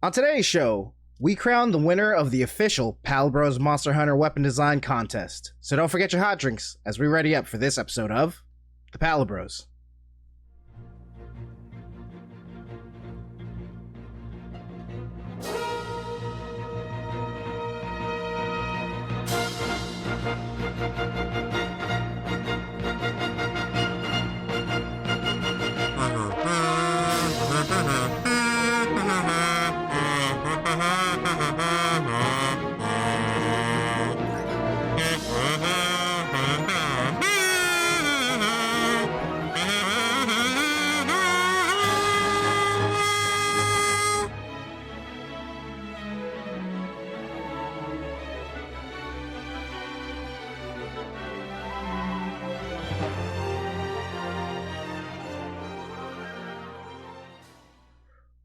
On today's show, we crown the winner of the official Palibros Monster Hunter Weapon Design Contest. So don't forget your hot drinks as we ready up for this episode of the Palibros.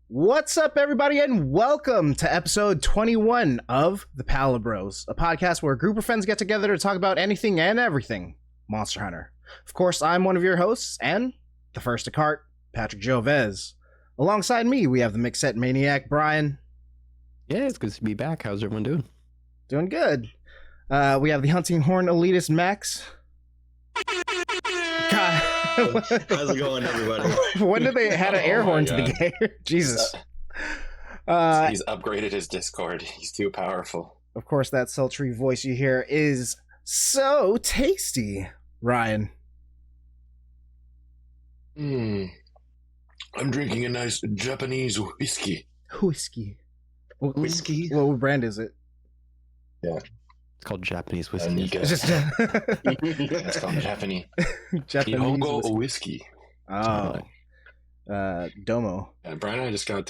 What's up, everybody, and welcome to episode 21 of the Palibros, a podcast where a group of friends get together to talk about anything and everything Monster Hunter. Of course, I'm one of your hosts, and the first to cart, Patrick Jovez. Alongside me, we have the Mixette Maniac, Brian. Yeah, it's good to be back. How's everyone doing? Doing good. We have the Hunting Horn Elitist, Max. God. How's it going, everybody? When did they add an air horn to the game? Jesus. He's upgraded his Discord. He's too powerful. Of course, that sultry voice you hear is so tasty, Ryan. I'm drinking a nice Japanese whiskey. Whiskey. Whiskey? What brand is it? Yeah. It's called Japanese whiskey. It's just It's called Japanese. Nihongo whiskey. Oh. Domo. Brian and I just got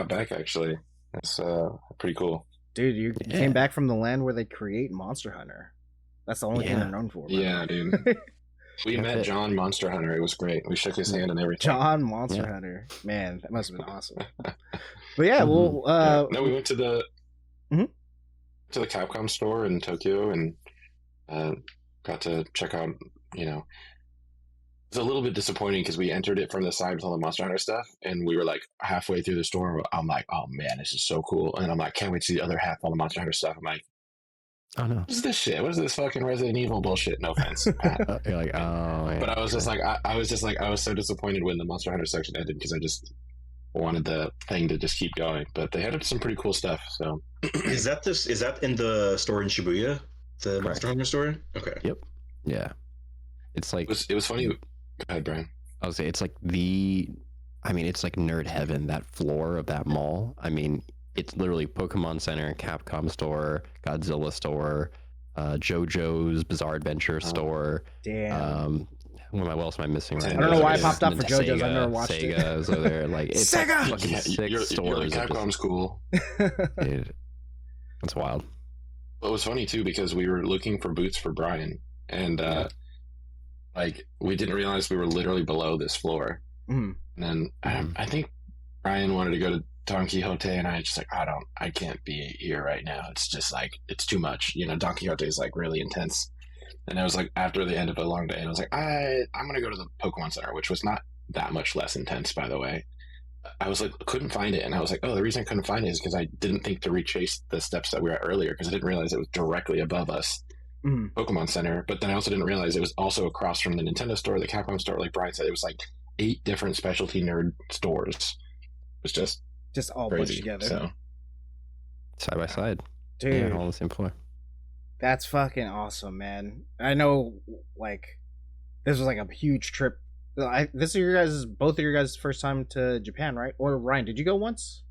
back, actually. That's pretty cool. Dude, you came back from the land where they create Monster Hunter. That's the only thing they're known for. Yeah, dude. We met John Monster Hunter. It was great. We shook his hand and everything. John Monster Hunter. Man, that must have been awesome. But yeah, well... No, we went to the... to the Capcom store in Tokyo and got to check out, it's a little bit disappointing because we entered it from the side with all the Monster Hunter stuff, and we were like halfway through the store. I'm like, oh man, this is so cool. And I'm like, can't wait to see the other half of all the Monster Hunter stuff. I'm like, oh no, what is this shit? What is this fucking Resident Evil bullshit? No offense, Pat. You're like, oh yeah. But I was just like, I was so disappointed when the Monster Hunter section ended because I just wanted the thing to just keep going. But they had some pretty cool stuff. So Is that in the store in Shibuya? The Monster Hunter store? Okay. Yep. Yeah. It's like it was funny. Go ahead, Brian. I would say it's like it's like nerd heaven, that floor of that mall. I mean, it's literally Pokemon Center, Capcom store, Godzilla store, JoJo's Bizarre Adventure store. Damn. What else am I missing right I now? don't know why I popped up for JoJo's. I've never watched Sega, it. So they're like, it's Sega! like fucking six stores. Capcom's cool. Dude, that's wild. Well, it was funny too because we were looking for boots for Brian, and we didn't realize we were literally below this floor. And then I think Brian wanted to go to Don Quixote, and I just like, I can't be here right now. It's just like, it's too much. Don Quixote is like really intense. And I was like, after the end of a long day, I was like, I'm going to go to the Pokemon Center, which was not that much less intense, by the way. I was like, couldn't find it. And I was like, oh, the reason I couldn't find it is because I didn't think to retrace the steps that we were at earlier because I didn't realize it was directly above us, Pokemon Center. But then I also didn't realize it was also across from the Nintendo store, the Capcom store, like Brian said. It was like 8 different specialty nerd stores. It was just all crazy. pushed together. So. Side by side. Dude. Yeah, all on the same floor. That's fucking awesome, man. I know, like, this was like a huge trip. This is both of your guys' first time to Japan, right? Or Ryan, did you go once?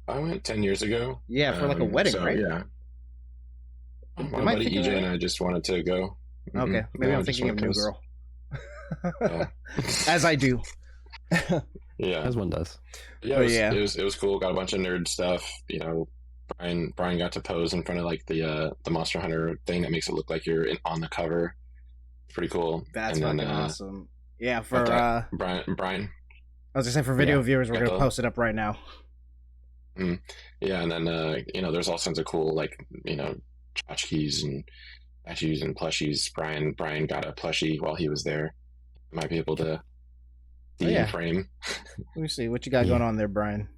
I went 10 years ago. Yeah, for like a wedding, right? Yeah. My buddy EJ and I just wanted to go. Okay, maybe I'm thinking of New Girl. As I do. Yeah, as one does. Yeah, it was cool. Got a bunch of nerd stuff. Brian got to pose in front of like the Monster Hunter thing that makes it look like you're on the cover. Pretty cool. That's fucking awesome. Yeah, for Brian. I was gonna say for video viewers, we're gonna post it up right now. Yeah, and then there's all sorts of cool like tchotchkes and statues and plushies. Brian got a plushie while he was there. Might be able to see in frame. Let me see what you got going on there, Brian.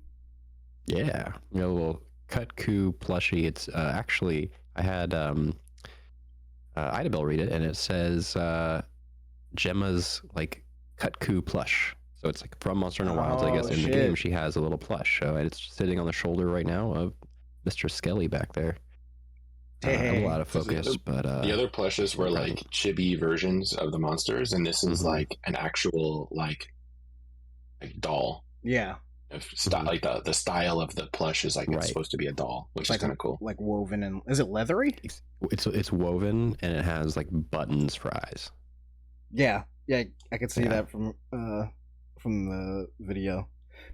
Yeah, you know, a little Cutco plushie. It's actually I had Idabel read it, and it says Gemma's like Cutco plush. So it's like from Monster Hunter Wilds. I guess in the game she has a little plush. So it's sitting on the shoulder right now of Mr. Skelly back there. A lot of focus, but the other plushes were like chibi versions of the monsters, and this is like an actual like doll. Yeah. Like the style of the plush is like it's supposed to be a doll, which is kind of cool. Like woven, and is it leathery? It's woven, and it has like buttons for eyes. Yeah, I could see that from the video.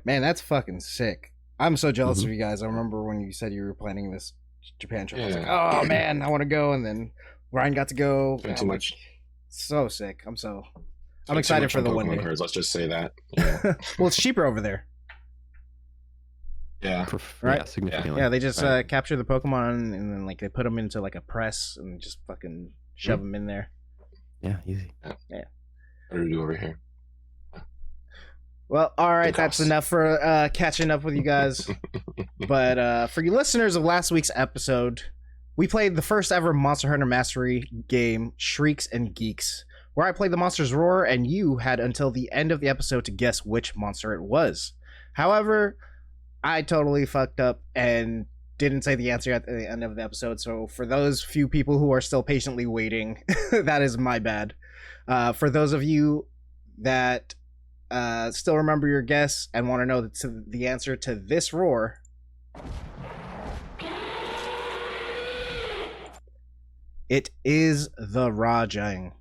Man, that's fucking sick. I'm so jealous of you guys. I remember when you said you were planning this Japan trip. I was like, oh man, I want to go, and then Ryan got to go. Too much. So sick. I'm excited for the one day. Cards, let's just say that. Yeah. Well, it's cheaper over there. Yeah. Right. Yeah, significantly. Yeah, they just capture the Pokemon, and then like they put them into like a press and just fucking shove them in there. Yeah, easy. Yeah. What do we do over here? Well, all right, that's enough for catching up with you guys. But for you listeners of last week's episode, we played the first ever Monster Hunter Mastery game, Shrieks and Geeks, where I played the monster's roar, and you had until the end of the episode to guess which monster it was. However, I totally fucked up and didn't say the answer at the end of the episode, so for those few people who are still patiently waiting, that is my bad. For those of you that still remember your guess and want to know the answer to this roar, it is the Rajang.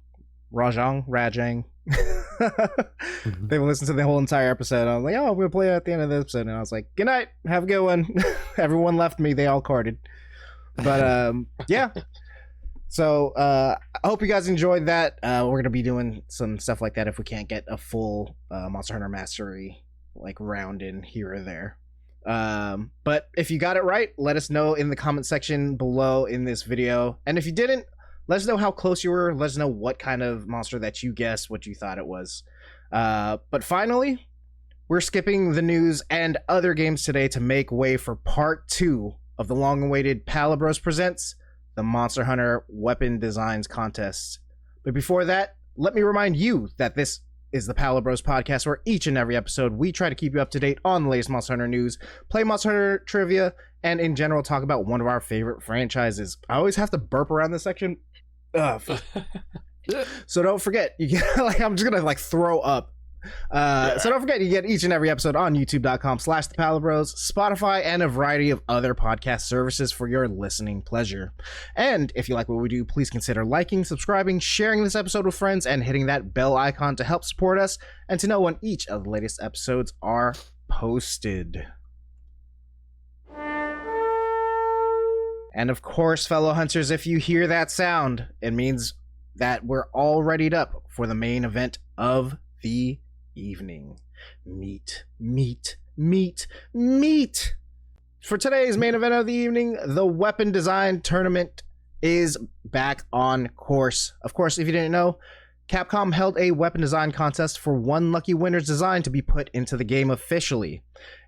They've listened to the whole entire episode. I was like, oh, I'm gonna play it at the end of the episode, and I was like, good night, have a good one. Everyone left me, they all carded. But yeah. So I hope you guys enjoyed that. We're gonna be doing some stuff like that if we can't get a full Monster Hunter Mastery like round in here or there. But if you got it right, let us know in the comment section below in this video. And if you didn't, let us know how close you were. Let us know what kind of monster that you guessed, what you thought it was. But finally, we're skipping the news and other games today to make way for part 2 of the long-awaited Palibros Presents the Monster Hunter Weapon Designs Contest. But before that, let me remind you that this is the Palibros podcast, where each and every episode we try to keep you up to date on the latest Monster Hunter news, play Monster Hunter trivia, and in general talk about one of our favorite franchises. I always have to burp around this section. So don't forget, you get like I'm just gonna like throw up. So don't forget, you get each and every episode on youtube.com/thepalibros, Spotify, and a variety of other podcast services for your listening pleasure. And if you like what we do, please consider liking, subscribing, sharing this episode with friends, and hitting that bell icon to help support us and to know when each of the latest episodes are posted. And of course, fellow hunters, if you hear that sound, it means that we're all readied up for the main event of the evening. Meet. For today's main event of the evening, the Weapon Design Tournament is back on course. Of course, if you didn't know, Capcom held a weapon design contest for one lucky winner's design to be put into the game officially.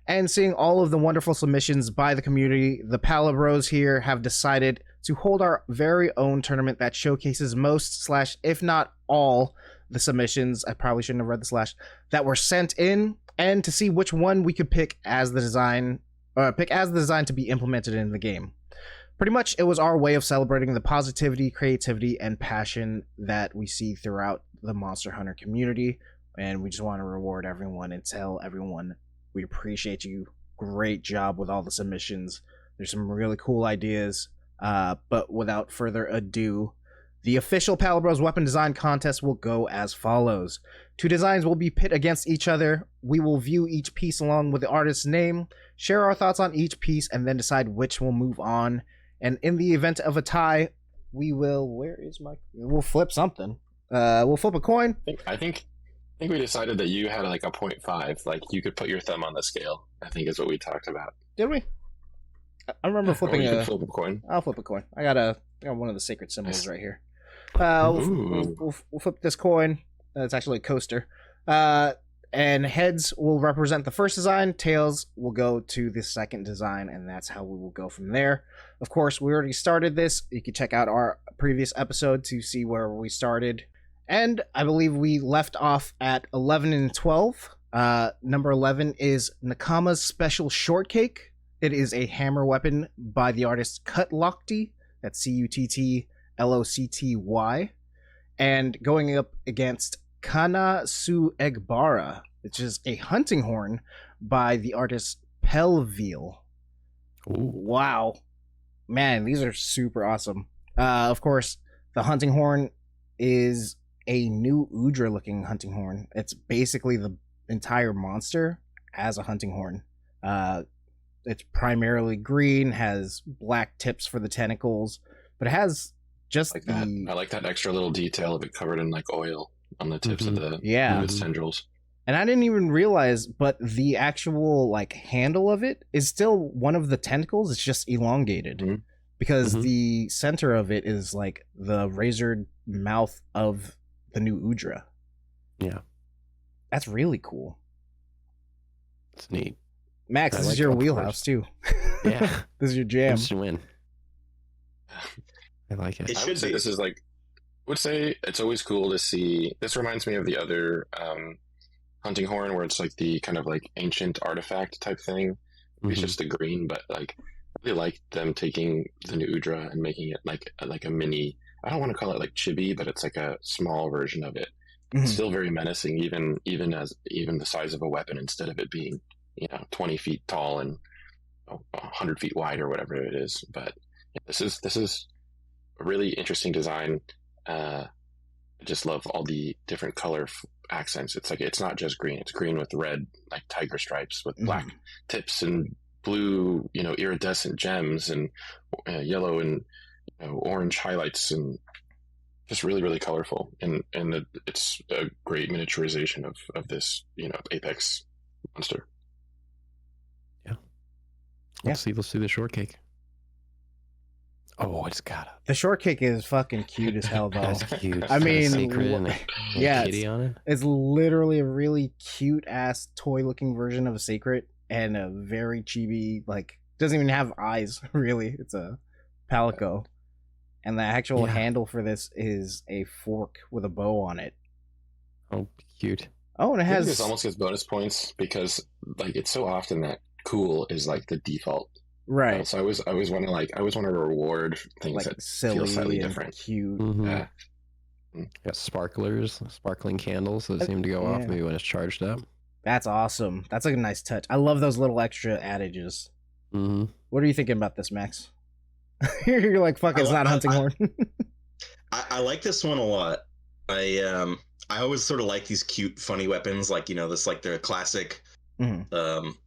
And seeing all of the wonderful submissions by the community, the Palibros here have decided to hold our very own tournament that showcases most / if not all the submissions, I probably shouldn't have read the slash, that were sent in, and to see which one we could pick as the design to be implemented in the game. Pretty much, it was our way of celebrating the positivity, creativity, and passion that we see throughout the Monster Hunter community, and we just want to reward everyone and tell everyone we appreciate you. Great job with all the submissions. There's some really cool ideas, but without further ado, the official Palibros Weapon Design Contest will go as follows. 2 designs will be pit against each other. We will view each piece along with the artist's name, share our thoughts on each piece, and then decide which will move on. And in the event of a tie, we will... We'll flip something. We'll flip a coin. I think we decided that you had like a 0.5. Like you could put your thumb on the scale, I think is what we talked about. Did we? I remember flipping flip a coin. I'll flip a coin. I got one of the sacred symbols right here. We'll flip this coin. It's actually a coaster. And heads will represent the first design, tails will go to the second design, and that's how we will go from there. Of course, we already started this. You can check out our previous episode to see where we started. And I believe we left off at 11 and 12. Number 11 is Nakama's Special Shortcake. It is a hammer weapon by the artist Cutlocty. That's Cuttlocty. And going up against Kana Su Egbara, which is a hunting horn by the artist Pelville. Wow. Man, these are super awesome. Of course, the hunting horn is a new Udra looking hunting horn. It's basically the entire monster as a hunting horn. It's primarily green, has black tips for the tentacles, but it has just like that. I like that extra little detail of it covered in like oil on the tips of the tendrils. And I didn't even realize, but the actual like handle of it is still one of the tentacles. It's just elongated because the center of it is like the razored mouth of the new Udra. Yeah, that's really cool. It's neat. Max, this is your wheelhouse too. Yeah, this is your jam. This should win. I like it. I would say this is like. I would say it's always cool to see. This reminds me of the other hunting horn, where it's like the kind of like ancient artifact type thing. It's just the green, but like I really like them taking the new Udra and making it like a mini. I don't want to call it like chibi, but it's like a small version of it. It's still very menacing, even the size of a weapon, instead of it being 20 feet tall and 100 feet wide or whatever it is. But this is a really interesting design. I just love all the different color accents. It's like it's not just green; it's green with red, like tiger stripes, with black tips and blue, iridescent gems, and yellow and orange highlights, and just really, really colorful. And it's a great miniaturization of this, apex monster. Yeah. Let's see the shortcake. Oh, it's got the shortcake is fucking cute as hell, though. That's cute. I mean, yeah, kitty on it. It's literally a really cute ass toy looking version of a Sacred, and a very chibi, like doesn't even have eyes really. It's a palico, and the actual handle for this is a fork with a bow on it. Oh, cute. Oh, and it has. This almost gets bonus points because like it's so often that cool is like the default. Right. So I always want to reward things like that silly feel slightly and different. Cute. Yeah. Got sparkling candles that seem to go off maybe when it's charged up. That's awesome. That's like a nice touch. I love those little extra adages. What are you thinking about this, Max? You're like, fuck, it's not hunting horn. I like this one a lot. I always sort of like these cute, funny weapons, like this like their classic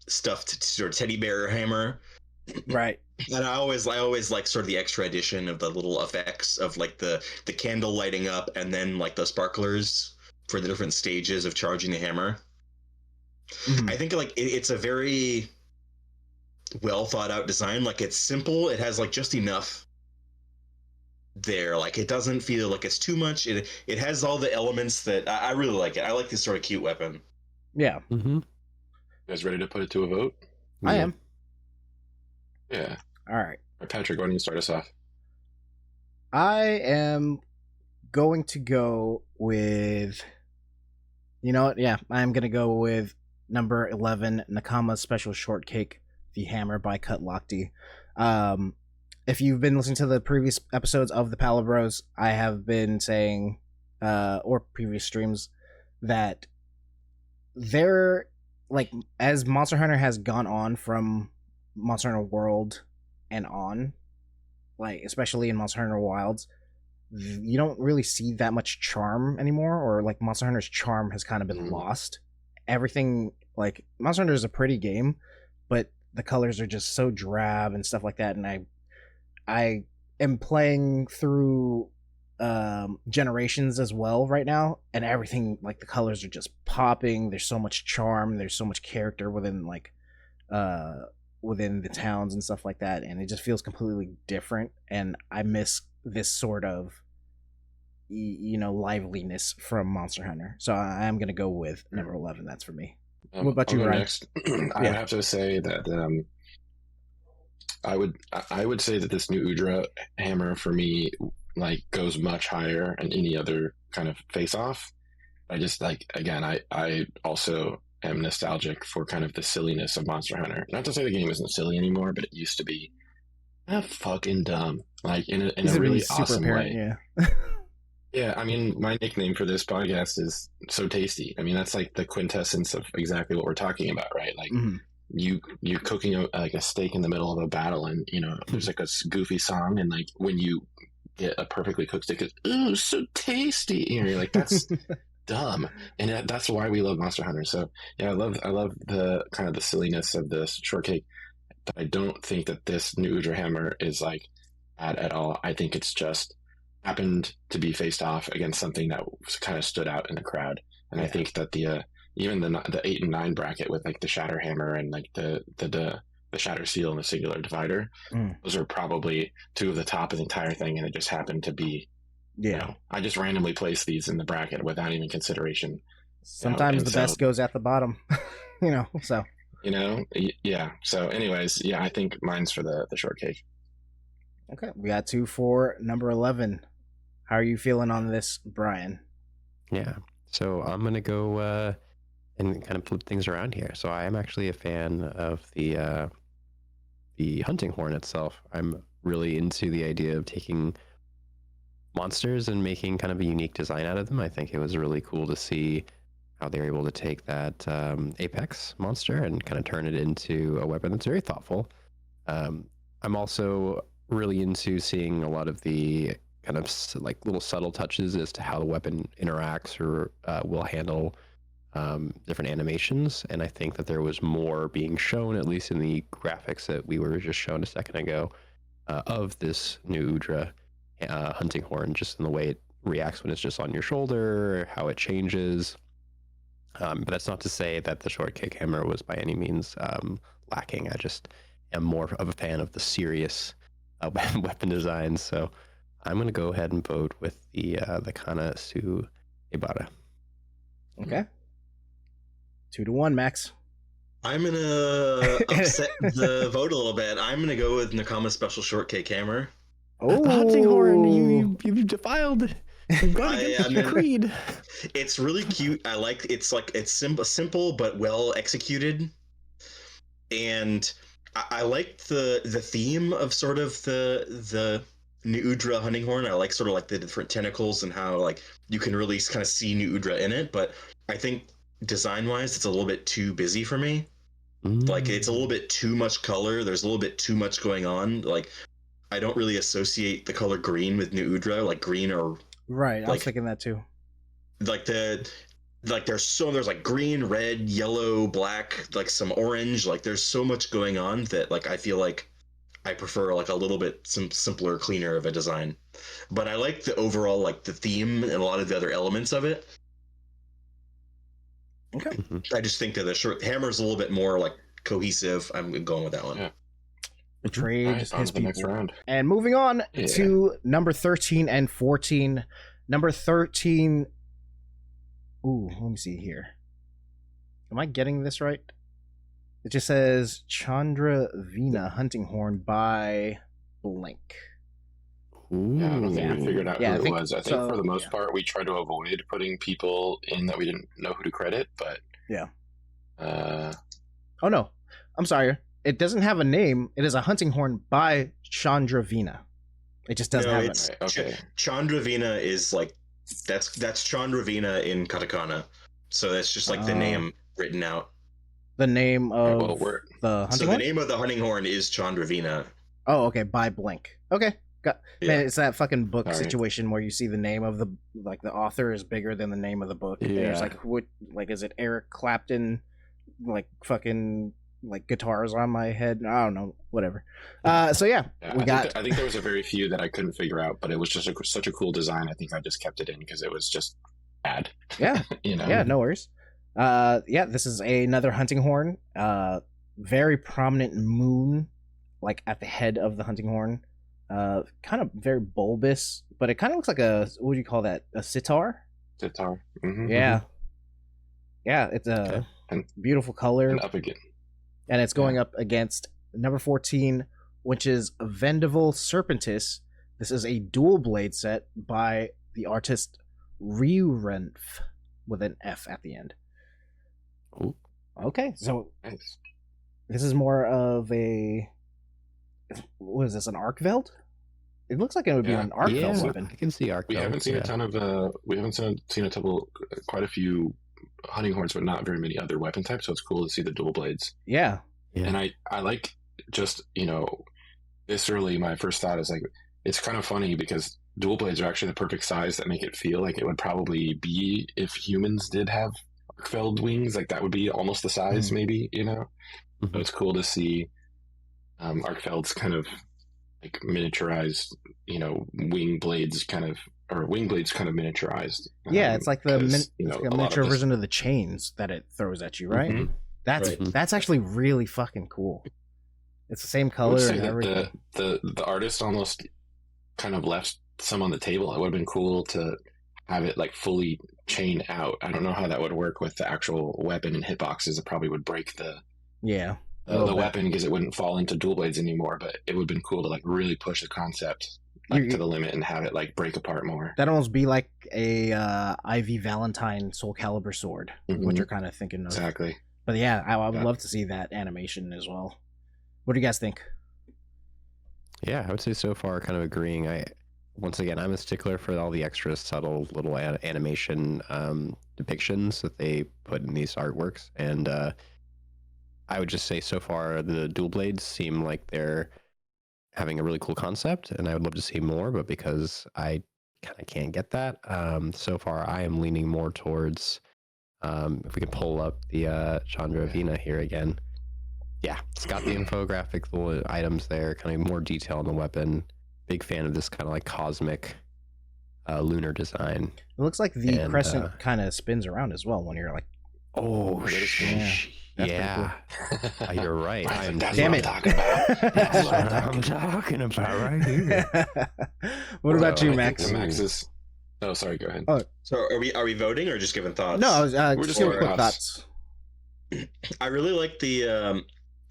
stuffed sort of teddy bear hammer. Right. And I always like sort of the extra addition of the little effects of like the candle lighting up and then like the sparklers for the different stages of charging the hammer. I think like it's a very well thought out design. Like it's simple. It has like just enough there. Like it doesn't feel like it's too much. It has all the elements that I really like it. I like this sort of cute weapon. Yeah. You guys ready to put it to a vote? I am. Yeah. All right. Patrick, why don't you start us off? I am going to go with. You know what? Yeah, I'm going to go with number 11, Nakama's Special Shortcake, the hammer by Cutlocty. If you've been listening to the previous episodes of the Palibros, I have been saying, or previous streams, that they're like, as Monster Hunter has gone on from Monster Hunter World and on, like especially in Monster Hunter Wilds, you don't really see that much charm anymore, or like Monster Hunter's charm has kind of been lost. Everything, like Monster Hunter is a pretty game, but the colors are just so drab and stuff like that, and I am playing through Generations as well right now, and everything, like the colors are just popping. There's so much charm, there's so much character within like within the towns and stuff like that, and it just feels completely different, and I miss this sort of liveliness from Monster Hunter. So I am gonna go with number 11. That's for me. What about I'll you, go Ryan? next. I have to say that I would say that this new Udra hammer for me like goes much higher than any other kind of face off. I just like, again, I also am nostalgic for kind of the silliness of Monster Hunter. Not to say the game isn't silly anymore, but it used to be fucking dumb, like in a really awesome way. Yeah. Yeah, I mean, my nickname for this podcast is So Tasty. I mean, that's like the quintessence of exactly what we're talking about, right? Like you're cooking like a steak in the middle of a battle, and there's like a goofy song, and like when you get a perfectly cooked steak, it's ooh, so tasty. You're like, that's dumb, and that's why we love Monster Hunter. So yeah, I love the kind of the silliness of this shortcake. But I don't think that this new Udra hammer is like bad at all. I think it's just happened to be faced off against something that kind of stood out in the crowd, and I think that the even the 8 and 9 bracket with like the Shatter Hammer and like the Shatter Seal and the Singular Divider, those are probably two of the top of the entire thing, and it just happened to be. I just randomly placed these in the bracket without even consideration. Sometimes the best goes at the bottom, so. Yeah. So, anyways, I think mine's for the shortcake. Okay, we got 2 for number 11. How are you feeling on this, Brian? Yeah, so I'm gonna go and kind of flip things around here. So I am actually a fan of the hunting horn itself. I'm really into the idea of taking monsters and making kind of a unique design out of them. I think it was really cool to see how they're able to take that Apex monster and kind of turn it into a weapon that's very thoughtful. I'm also really into seeing a lot of the kind of like little subtle touches as to how the weapon interacts or will handle different animations. And I think that there was more being shown, at least in the graphics that we were just shown a second ago, of this new Udra hunting horn, just in the way it reacts when it's just on your shoulder, how it changes. But that's not to say that the shortcake hammer was by any means lacking. I just am more of a fan of the serious weapon designs. So I'm going to go ahead and vote with the Kana Su Ibara. Okay. 2-1, Max. I'm going to upset the vote a little bit. I'm going to go with Nakama Special Shortcake Hammer. Oh, the hunting horn! You've defiled. You've got to creed. It's really cute. I like it's simple but well executed, and I like the theme of sort of the New Udra hunting horn. I like sort of like the different tentacles and how like you can really kind of see New Udra in it. But I think design wise, it's a little bit too busy for me. Like it's a little bit too much color. There's a little bit too much going on. Like I don't really associate the color green with New Udra, like green or right. I was thinking that too. Like there's like green, red, yellow, black, like some orange. Like there's so much going on that like I feel like I prefer like a little bit simpler, cleaner of a design. But I like the overall like the theme and a lot of the other elements of it. Okay. I just think that the short hammer's a little bit more like cohesive. I'm going with that one. Yeah. Betrayed his people. Next round. And moving on to number 13 and 14. Number 13. Ooh, let me see here. Am I getting this right? It just says Chandra Vina hunting horn by blank. Yeah, I don't think we figured out who it was. I think for the most part, we try to avoid putting people in that we didn't know who to credit, but... Yeah. Oh, no. I'm sorry. It doesn't have a name. It is a hunting horn by Chandra Vina. It just doesn't have it. Okay. Chandra Vina is like... That's Chandra Vina in katakana. So that's just like the name written out. The name of the hunting horn? So the name of the hunting horn is Chandra Vina. Oh, okay. By blank. Okay. Man, it's that fucking book situation where you see the name of the author is bigger than the name of the book. Yeah. And it's like, what? Like, is it Eric Clapton? Like fucking like guitars on my head. I don't know. Whatever. So yeah, we got. I think there was a very few that I couldn't figure out, but it was just such a cool design. I think I just kept it in because it was just bad. Yeah. Yeah. No worries. Yeah. This is another hunting horn. Very prominent moon, like at the head of the hunting horn. kind of very bulbous, but it kind of looks like a, what do you call that? A sitar? Sitar. Yeah. Yeah, it's a beautiful color. And up again. And it's going up against number 14, which is Vendaval Serpentis. This is a dual blade set by the artist Ryurenf with an F at the end. Ooh. Okay, so Nice. this is more of a, what is this, an Arkveld? It looks like it would be an Arkveld weapon. I can see Arkveld. We haven't seen a ton of quite a few hunting horns, but not very many other weapon types. So it's cool to see the dual blades. Yeah. And I like, just, viscerally, my first thought is like, it's kind of funny because dual blades are actually the perfect size that make it feel like it would probably be if humans did have Arkveld wings. Like that would be almost the size, maybe, So it's cool to see Arkveld's kind of like miniaturized, wing blades kind of miniaturized. Yeah, it's like the like a miniature this... version of the chains that it throws at you, right? That's actually really fucking cool. It's the same color and everything. The artist almost kind of left some on the table. It would have been cool to have it like fully chain out. I don't know how that would work with the actual weapon and hitboxes. It probably would break the weapon because it wouldn't fall into dual blades anymore. But it would have been cool to like really push the concept to the limit and have it like break apart more. That'd almost be like a Ivy Valentine Soul Calibur sword, what you're kind of thinking of. Exactly. But yeah, I would love to see that animation as well. What do you guys think? Yeah, I would say so far kind of agreeing. I'm a stickler for all the extra subtle little animation depictions that they put in these artworks. And I would just say so far the dual blades seem like they're having a really cool concept, and I would love to see more, but because I kind of can't get that, so far I am leaning more towards, if we can pull up the Chandravina here again. Yeah, it's got the infographic little items there, kind of more detail on the weapon. Big fan of this kind of like cosmic lunar design. It looks like the crescent kind of spins around as well when you're like, yeah. You're right. Damn it. That's what I'm talking about right here. What about you, Max? Max is... Oh, sorry, go ahead. Oh. So are we voting or just giving thoughts? No, I was We're just giving quick thoughts. I really like the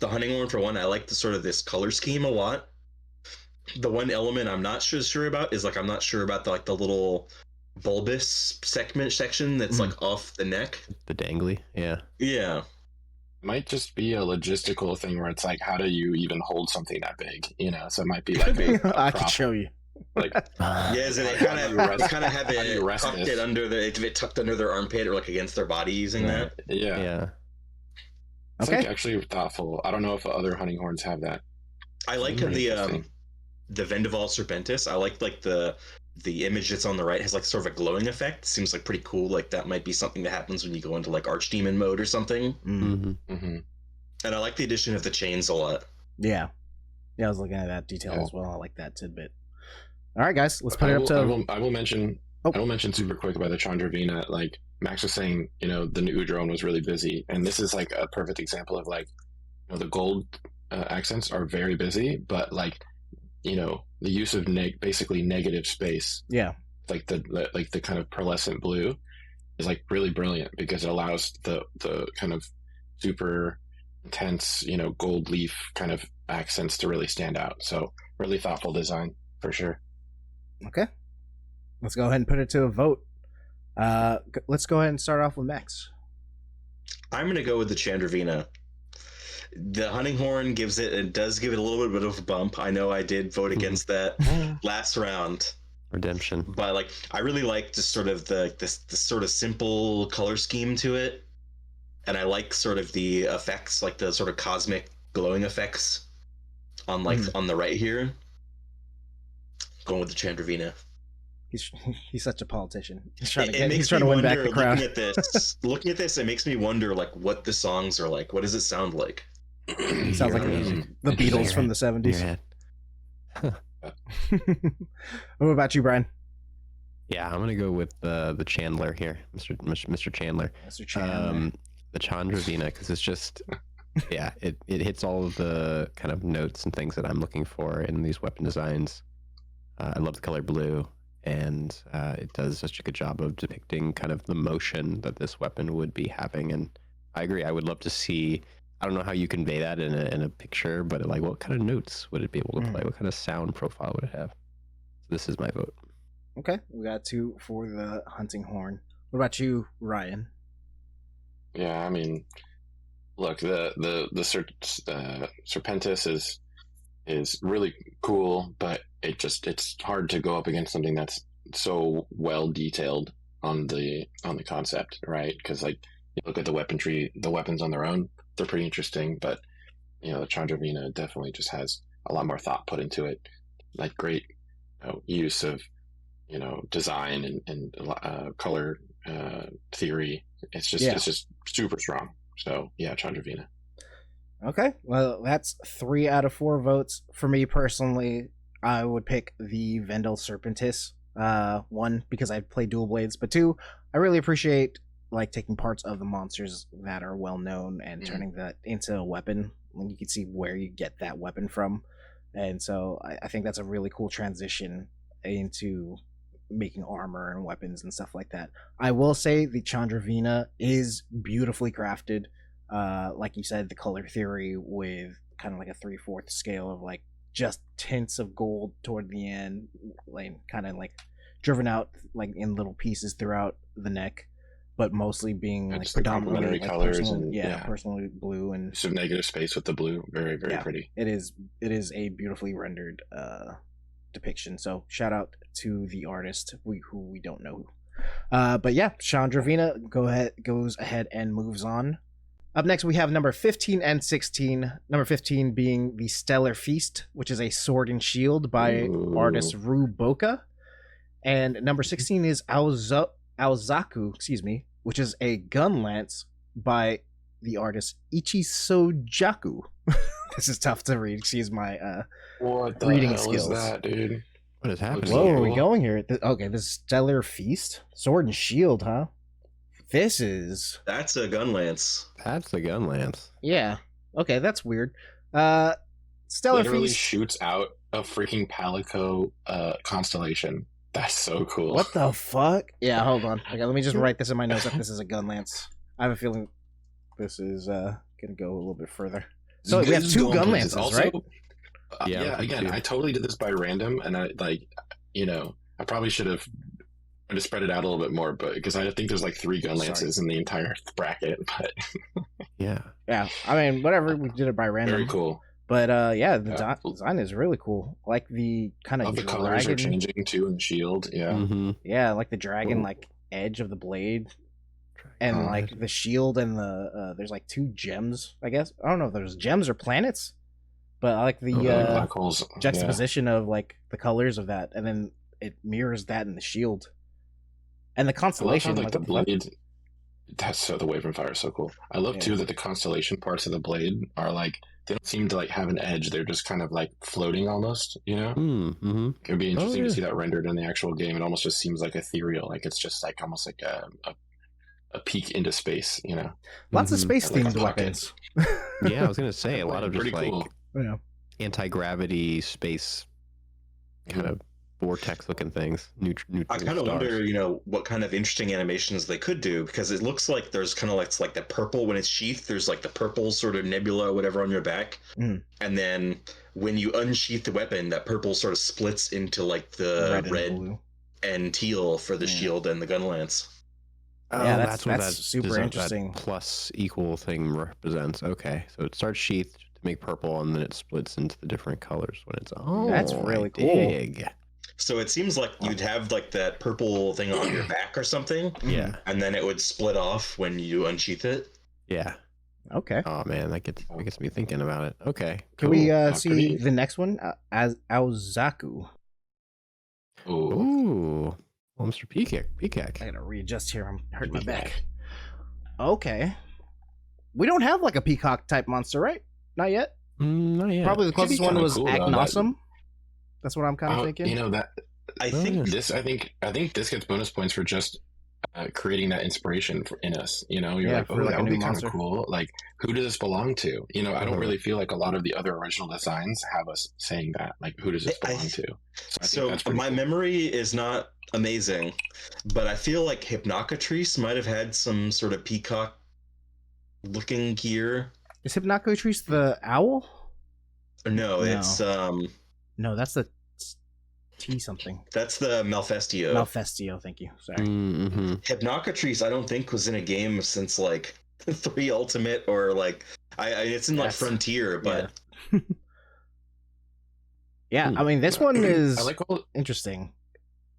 hunting horn for one. I like the sort of this color scheme a lot. The one element I'm not sure about is like I'm not sure about the little bulbous section that's like off the neck. The dangly, yeah. Yeah. It might just be a logistical thing where it's like, how do you even hold something that big? So it might be like I can show you. Like, is it kind of have it tucked under their armpit or like against their body using that? Yeah. It's like actually thoughtful. I don't know if other hunting horns have that. I like the Vendaval Serpentis. I like the image that's on the right has like sort of a glowing effect. Seems like pretty cool. Like that might be something that happens when you go into like Archdemon mode or something. And I like the addition of the chains a lot. Yeah, I was looking at that detail as well. I like that tidbit. All right, guys, let's put it up to. I will mention. I will mention super quick about the Chandravina. Like Max was saying, the new drone was really busy, and this is like a perfect example of like, the gold accents are very busy, but like, the use of basically negative space. Yeah. Like the kind of pearlescent blue is like really brilliant because it allows the kind of super intense, gold leaf kind of accents to really stand out. So really thoughtful design for sure. Okay. Let's go ahead and put it to a vote. Let's go ahead and start off with Max. I'm going to go with the Chandravina. The hunting horn does give it a little bit of a bump. I know I did vote against that last round. Redemption. But like I really like just sort of this sort of simple color scheme to it. And I like sort of the effects, like the sort of cosmic glowing effects on on the right here. Going with the Chandravina. He's such a politician. He's trying to win back the crowd. Looking at this, it makes me wonder like what the songs are like. What does it sound like? It sounds like the Beatles from the 70s. What about you, Brian? Yeah, I'm gonna go with the Chandler here, Mr. Chandler. Mr. Chandler. The Chandravina, because it's just it hits all of the kind of notes and things that I'm looking for in these weapon designs. I love the color blue, and it does such a good job of depicting kind of the motion that this weapon would be having. And I agree. I would love to see. I don't know how you convey that in a picture, but like, what kind of notes would it be able to play? What kind of sound profile would it have? So this is my vote. Okay, we got 2 for the hunting horn. What about you, Ryan? Yeah, I mean, look, the Serpentis is really cool, but it's hard to go up against something that's so well detailed on the concept, right? Because like you look at the weaponry, the weapons on their own, they're pretty interesting, but the Chandravina definitely just has a lot more thought put into it, like great use of design and color theory. It's just super strong. So yeah, Chandravina. Okay, well, that's 3 out of 4 votes. For me personally, I would pick the Vendel Serpentis. 1, because I play dual blades, but 2, I really appreciate like taking parts of the monsters that are well known and turning that into a weapon. When you can see where you get that weapon from, and so I think that's a really cool transition into making armor and weapons and stuff like that. I will say the Chandravina is beautifully crafted. Like you said, the color theory with kind of like a 3/4 scale of like just tints of gold toward the end, like kind of like driven out like in little pieces throughout the neck, but mostly being like predominantly like colors personally blue and some negative space with the blue. Very pretty. It is a beautifully rendered depiction. So shout out to the artist who we don't know. But yeah, Chandravina goes ahead and moves on. Up next, we have number 15 and 16. Number 15 being the Stellar Feast, which is a sword and shield by artist Ru Boka. And number 16 is Aozaku, which is a gun lance by the artist Ichisojaku. This is tough to read. Excuse my what the reading hell skills. Is that, dude? What is happening? Whoa, are we going here? Okay, this Stellar Feast? Sword and shield, huh? That's a gun lance. That's the gun lance. Yeah. Okay, that's weird. Stellar Literally Feast shoots out a freaking Palico constellation. That's so cool. What the fuck? Yeah, hold on. Okay, let me just write this in my notes that this is a gun lance. I have a feeling this is gonna go a little bit further. So we have 2 gun lances, also, right? Yeah. Again, I totally did this by random, and I I probably should have to spread it out a little bit more, but because I think there's like 3 gun lances in the entire bracket. But yeah. I mean, whatever. We did it by random. Very cool. But the design is really cool. Like the kind of the colors are changing too in the shield. Yeah. Mm-hmm. Yeah, like the dragon like edge of the blade, and like the shield and the there's like 2 gems. I guess I don't know if there's gems or planets, but I like the black holes juxtaposition of like the colors of that, and then it mirrors that in the shield. And the constellation, like the blade, the wave and fire is so cool. I love too that the constellation parts of the blade are like they don't seem to like have an edge. They're just kind of like floating almost. Mm-hmm. It'd be interesting to see that rendered in the actual game. It almost just seems like ethereal, like it's just like almost like a peek into space. Lots of space themed like weapons. Yeah, I was gonna say a lot of just like cool. anti-gravity space kind of vortex looking things. I kind of wonder, what kind of interesting animations they could do, because it looks like there's kind of like the purple when it's sheathed. There's like the purple sort of nebula or whatever on your back, and then when you unsheath the weapon, that purple sort of splits into like the red and teal for the shield and the gun lance. Oh, yeah, that's what that super interesting. That plus equal thing represents. Okay, so it starts sheathed to make purple, and then it splits into the different colors when it's. Oh, that's really cool. So it seems like you'd have like that purple thing on your back or something. Yeah. And then it would split off when you unsheath it. Yeah. Okay. Oh man, that gets me thinking about it. Okay. Can we see the next one? As Aozaku. Ooh. Well, Mr. Peacock. I gotta readjust here. I'm hurting my back. Okay. We don't have like a peacock type monster, right? Not yet. Not yet. Probably the closest one was cool, Agnosum. That's what I'm kind of thinking. I think this gets bonus points for just creating that inspiration in us. You know, you're like, for oh, like that a would new be kind monster. of cool. Like, who does this belong to? You know, I don't really feel like a lot of the other original designs have us saying that. Like, who does this belong to? So I think that's pretty my cool. memory is not amazing, but I feel like Hypnocatrice might have had some sort of peacock looking gear. Is Hypnocatrice the owl? No, No. it's No, that's the T something. that's the Malfestio. Malfestio, thank you. Sorry. Mm-hmm. Hypnocatrice, I don't think was in a game since like 3 Ultimate or like it's in like Frontier, but yeah. I mean, this one is I like all. interesting.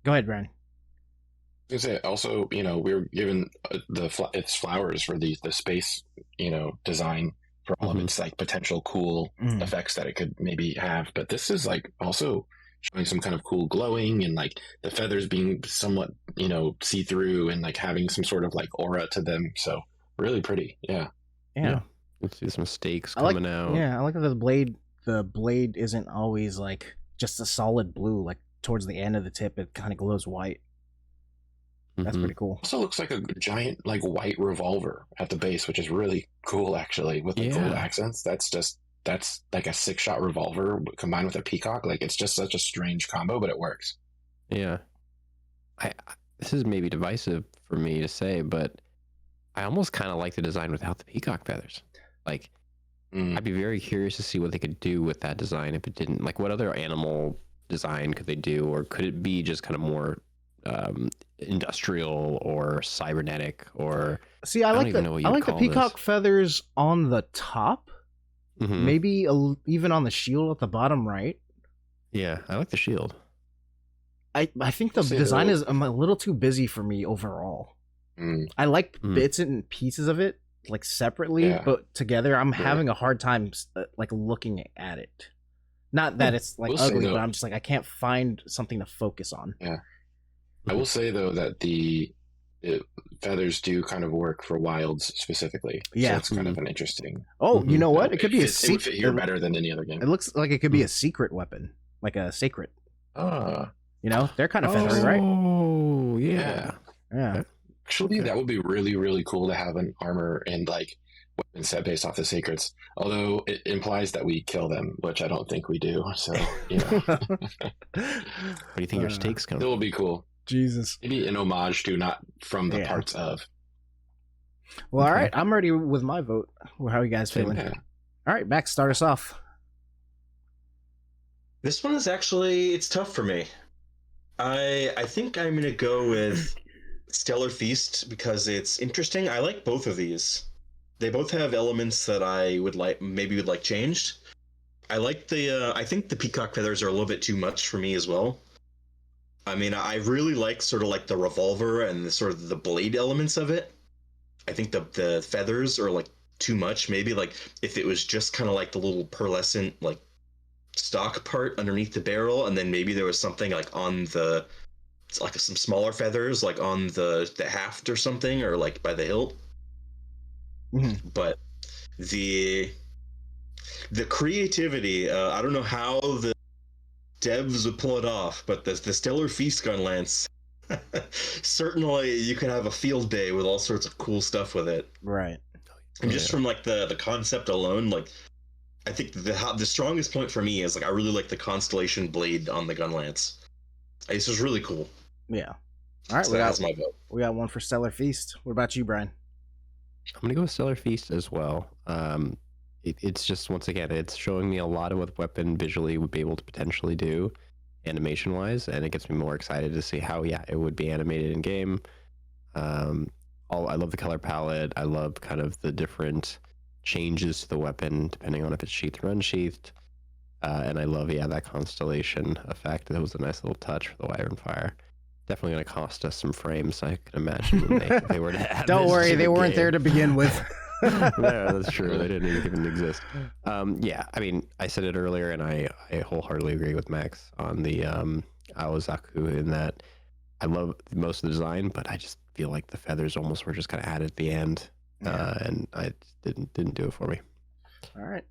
Go ahead, Brian. I was gonna say also, you know, we were given its flowers for the space, you know, design for all of its like potential cool effects that it could maybe have. But this is like also showing some kind of cool glowing and like the feathers being somewhat, you know, see through and like having some sort of like aura to them. So really pretty, yeah. Let's see some stakes coming out. Yeah, I like that the blade isn't always like just a solid blue. Like towards the end of the tip, it kind of glows white. That's pretty cool. Also looks like a giant like white revolver at the base, which is really cool actually with the gold accents. That's like a 6-shot revolver combined with a peacock. Like it's just such a strange combo, but it works. Yeah. This is maybe divisive for me to say, but I almost kind of like the design without the peacock feathers. Like I'd be very curious to see what they could do with that design if it didn't. Like what other animal design could they do, or could it be just kind of more industrial or cybernetic? Or see, I like the peacock feathers on the top. Maybe even on the shield at the bottom right. Yeah, I like the shield. I think the design is a little too busy for me overall. I like bits and pieces of it like separately, but together I'm having a hard time like looking at it. Not that it's like ugly, but I'm just like I can't find something to focus on. Yeah. I will say though that the feathers do kind of work for wilds specifically. Yeah, so it's kind of an interesting. Oh, you know what? It could be a secret. It would fit here better than any other game. It looks like it could be a secret weapon, like a sacred. You know, they're kind of feathery, right? Oh, yeah. Actually, that would be really, really cool to have an armor and like weapon set based off the sacreds. Although it implies that we kill them, which I don't think we do. So, you know. What do you think your stakes come? It will be cool. Jesus. Maybe an homage to, not from the parts of. Well, all right. I'm ready with my vote. How are you guys feeling? All right, Max, start us off. This one is actually, it's tough for me. I think I'm going to go with Stellar Feast because it's interesting. I like both of these. They both have elements that I would like changed. I like I think the peacock feathers are a little bit too much for me as well. I mean, I really like sort of like the revolver and the sort of the blade elements of it. I think the feathers are like too much. Maybe like if it was just kind of like the little pearlescent like stock part underneath the barrel, and then maybe there was something like on the, it's like some smaller feathers like on the haft or something, or like by the hilt. But the creativity, I don't know how the devs would pull it off, but the Stellar Feast gun lance, certainly you can have a field day with all sorts of cool stuff with it. Right. And just from like the concept alone, like I think the strongest point for me is like I really like the constellation blade on the gun lance. This was really cool. Yeah. All right, so that's my vote. We got one for Stellar Feast. What about you, Brian? I'm gonna go with Stellar Feast as well. It's just, once again, it's showing me a lot of what the weapon visually would be able to potentially do, animation wise, and it gets me more excited to see how it would be animated in game. I love the color palette. I love kind of the different changes to the weapon depending on if it's sheathed or unsheathed. And I love that constellation effect. That was a nice little touch for the Wyvern Fire. Definitely going to cost us some frames, I can imagine, if they were to add. Don't worry, they weren't there to begin with. Yeah, that's true. They didn't even exist. Yeah, I mean, I said it earlier, and I wholeheartedly agree with Max on the Aozaku in that I love most of the design, but I just feel like the feathers almost were just kind of added at the end, and I didn't do it for me. All right,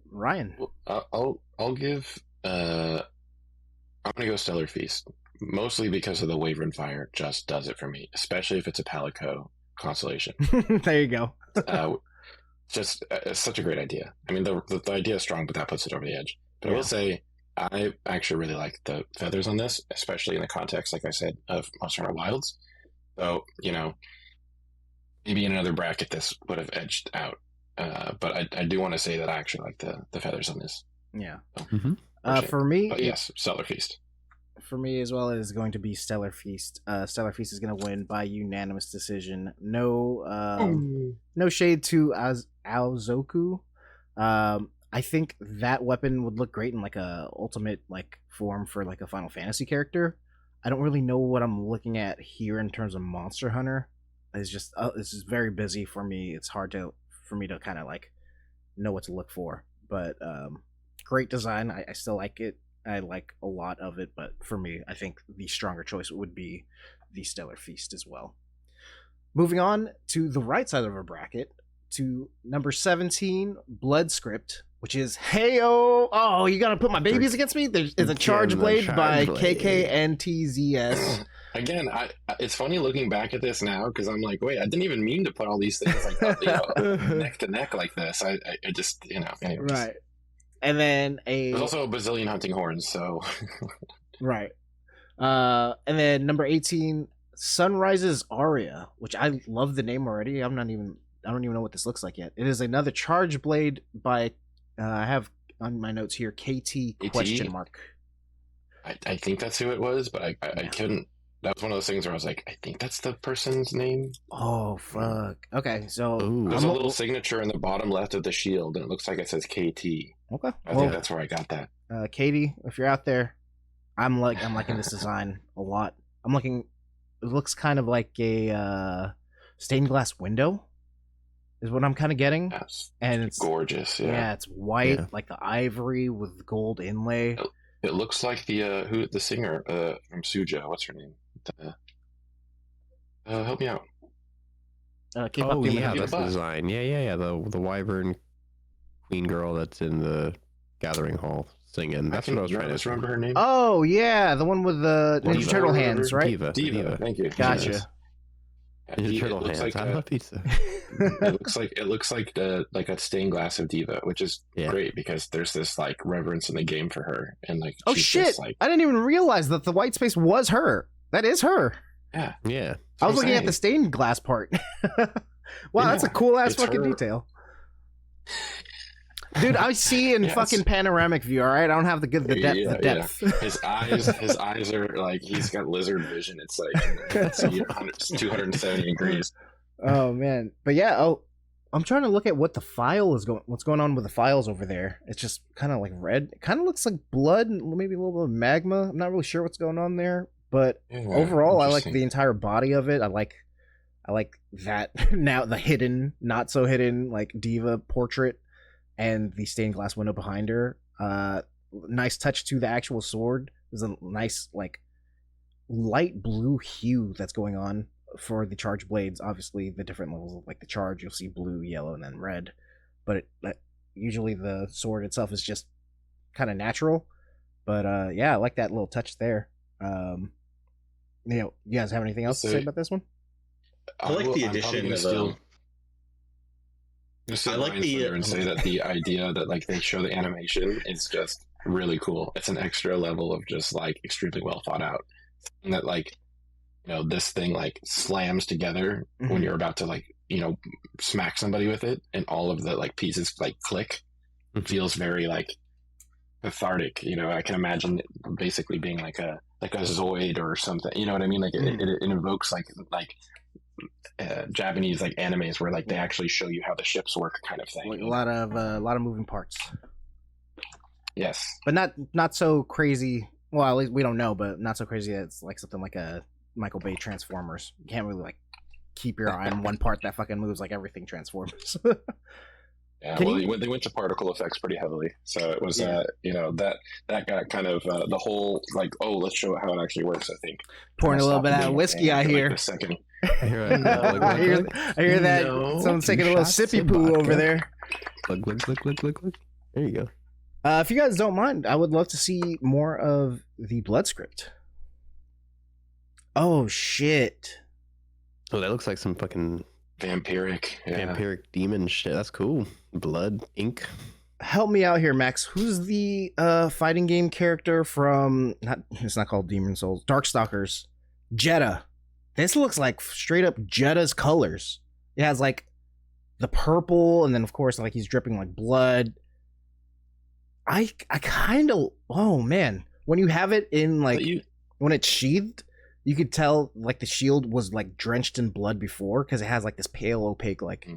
Ryan. I'll give. I'm gonna go Stellar Feast. mostly because of the Wyvern Fire just does it for me, especially if it's a Palico constellation. There you go. It's such a great idea. I mean, the idea is strong, but that puts it over the edge. But I will say, I actually really like the feathers on this, especially in the context, like I said, of Monster Hunter Wilds. So, maybe in another bracket this would have edged out. But I do want to say that I actually like the feathers on this. Yeah. So, for me, but yes, Stellar Feast. For me as well, is going to be Stellar Feast. Stellar Feast is going to win by unanimous decision. No shade to Aozoku. I think that weapon would look great in like a ultimate like form for like a Final Fantasy character. I don't really know what I'm looking at here in terms of Monster Hunter. It's just very busy for me. It's hard for me to kind of like know what to look for. But great design. I still like it. I like a lot of it, but for me, I think the stronger choice would be the Stellar Feast as well. Moving on to the right side of our bracket, to number 17, Blood Script, which is Heyo. Oh, you gotta put my babies against me? There's a Charge Blade by KKNTZS. Again, it's funny looking back at this now because I'm like, wait, I didn't even mean to put all these things like neck to neck like this. I just, anyways. Right. And then there's also a bazillion hunting horns, so right. And then number 18, Sunrise's Aria, which I love the name already. I don't even know what this looks like yet. It is another Charge Blade by I have on my notes here KT question mark. I think that's who it was, but I couldn't. That was one of those things where I was like, I think that's the person's name. Oh fuck. Okay, so there's a little signature in the bottom left of the shield, and it looks like it says KT. Okay, I think that's where I got that. Katie, if you're out there, I'm liking this design a lot. I'm looking. It looks kind of like a stained glass window, is what I'm kind of getting. Yes. And it's gorgeous. Yeah, it's white, like the ivory with gold inlay. It looks like the singer from Suja. What's her name? Help me out. That's the design. Yeah. The wyvern queen girl that's in the gathering hall singing. That's what I was trying to remember her name. Oh yeah, the one with the Ninja Turtle hands, right? Diva. Thank you. Gotcha. Ninja Turtle hands. I love pizza. it looks like a stained glass of Diva, which is great because there's this like reverence in the game for her, and like oh shit, just, like, I didn't even realize that the white space was her. That is her. Yeah. I was looking at the stained glass part. Wow, that's a cool ass fucking detail. Dude, I see in fucking panoramic view, all right? I don't have the depth. Yeah. His eyes are like, he's got lizard vision. It's like 270 degrees. Oh man. But yeah, I'm trying to look at what the file is what's going on with the files over there. It's just kind of like red. It kind of looks like blood, maybe a little bit of magma. I'm not really sure what's going on there, but overall I like the entire body of it. I like that now the hidden, not so hidden like Diva portrait and the stained glass window behind her. Nice touch to the actual sword. There's a nice like light blue hue that's going on for the charge blades. Obviously the different levels of like the charge, you'll see blue, yellow, and then red, but usually the sword itself is just kind of natural. But yeah, I like that little touch there. You guys have anything else to say about this one? I like the addition of I like and say that the idea that like they show the animation is just really cool. It's an extra level of just like extremely well thought out. And that like, this thing like slams together when you're about to like, smack somebody with it, and all of the like pieces like click. It feels very like cathartic. I can imagine it basically being like a Zoid or something. You know what I mean? Like it invokes like Japanese like animes where like they actually show you how the ships work, kind of thing. Like a lot of moving parts. Yes, but not so crazy. Well, at least we don't know, but not so crazy that it's like something like a Michael Bay Transformers. You can't really like keep your eye on one part that fucking moves like everything Transformers. Yeah, they went to particle effects pretty heavily, so it was that got kind of the whole like, let's show how it actually works. I think pouring a little bit of whiskey out here. Like, second. I hear that someone's taking a little sippy poo over there. Look. There you go. If you guys don't mind, I would love to see more of the blood script. Oh shit. Oh, that looks like some fucking vampiric demon shit. That's cool. Blood, ink. Help me out here, Max. Who's the fighting game character from it's not called Demon Souls, Darkstalkers? Jeddah. This looks like straight up Jeddah's colors. It has like the purple, and then of course like he's dripping like blood. I kind of, oh man, when you have it in like when it's sheathed, you could tell like the shield was like drenched in blood before because it has like this pale opaque like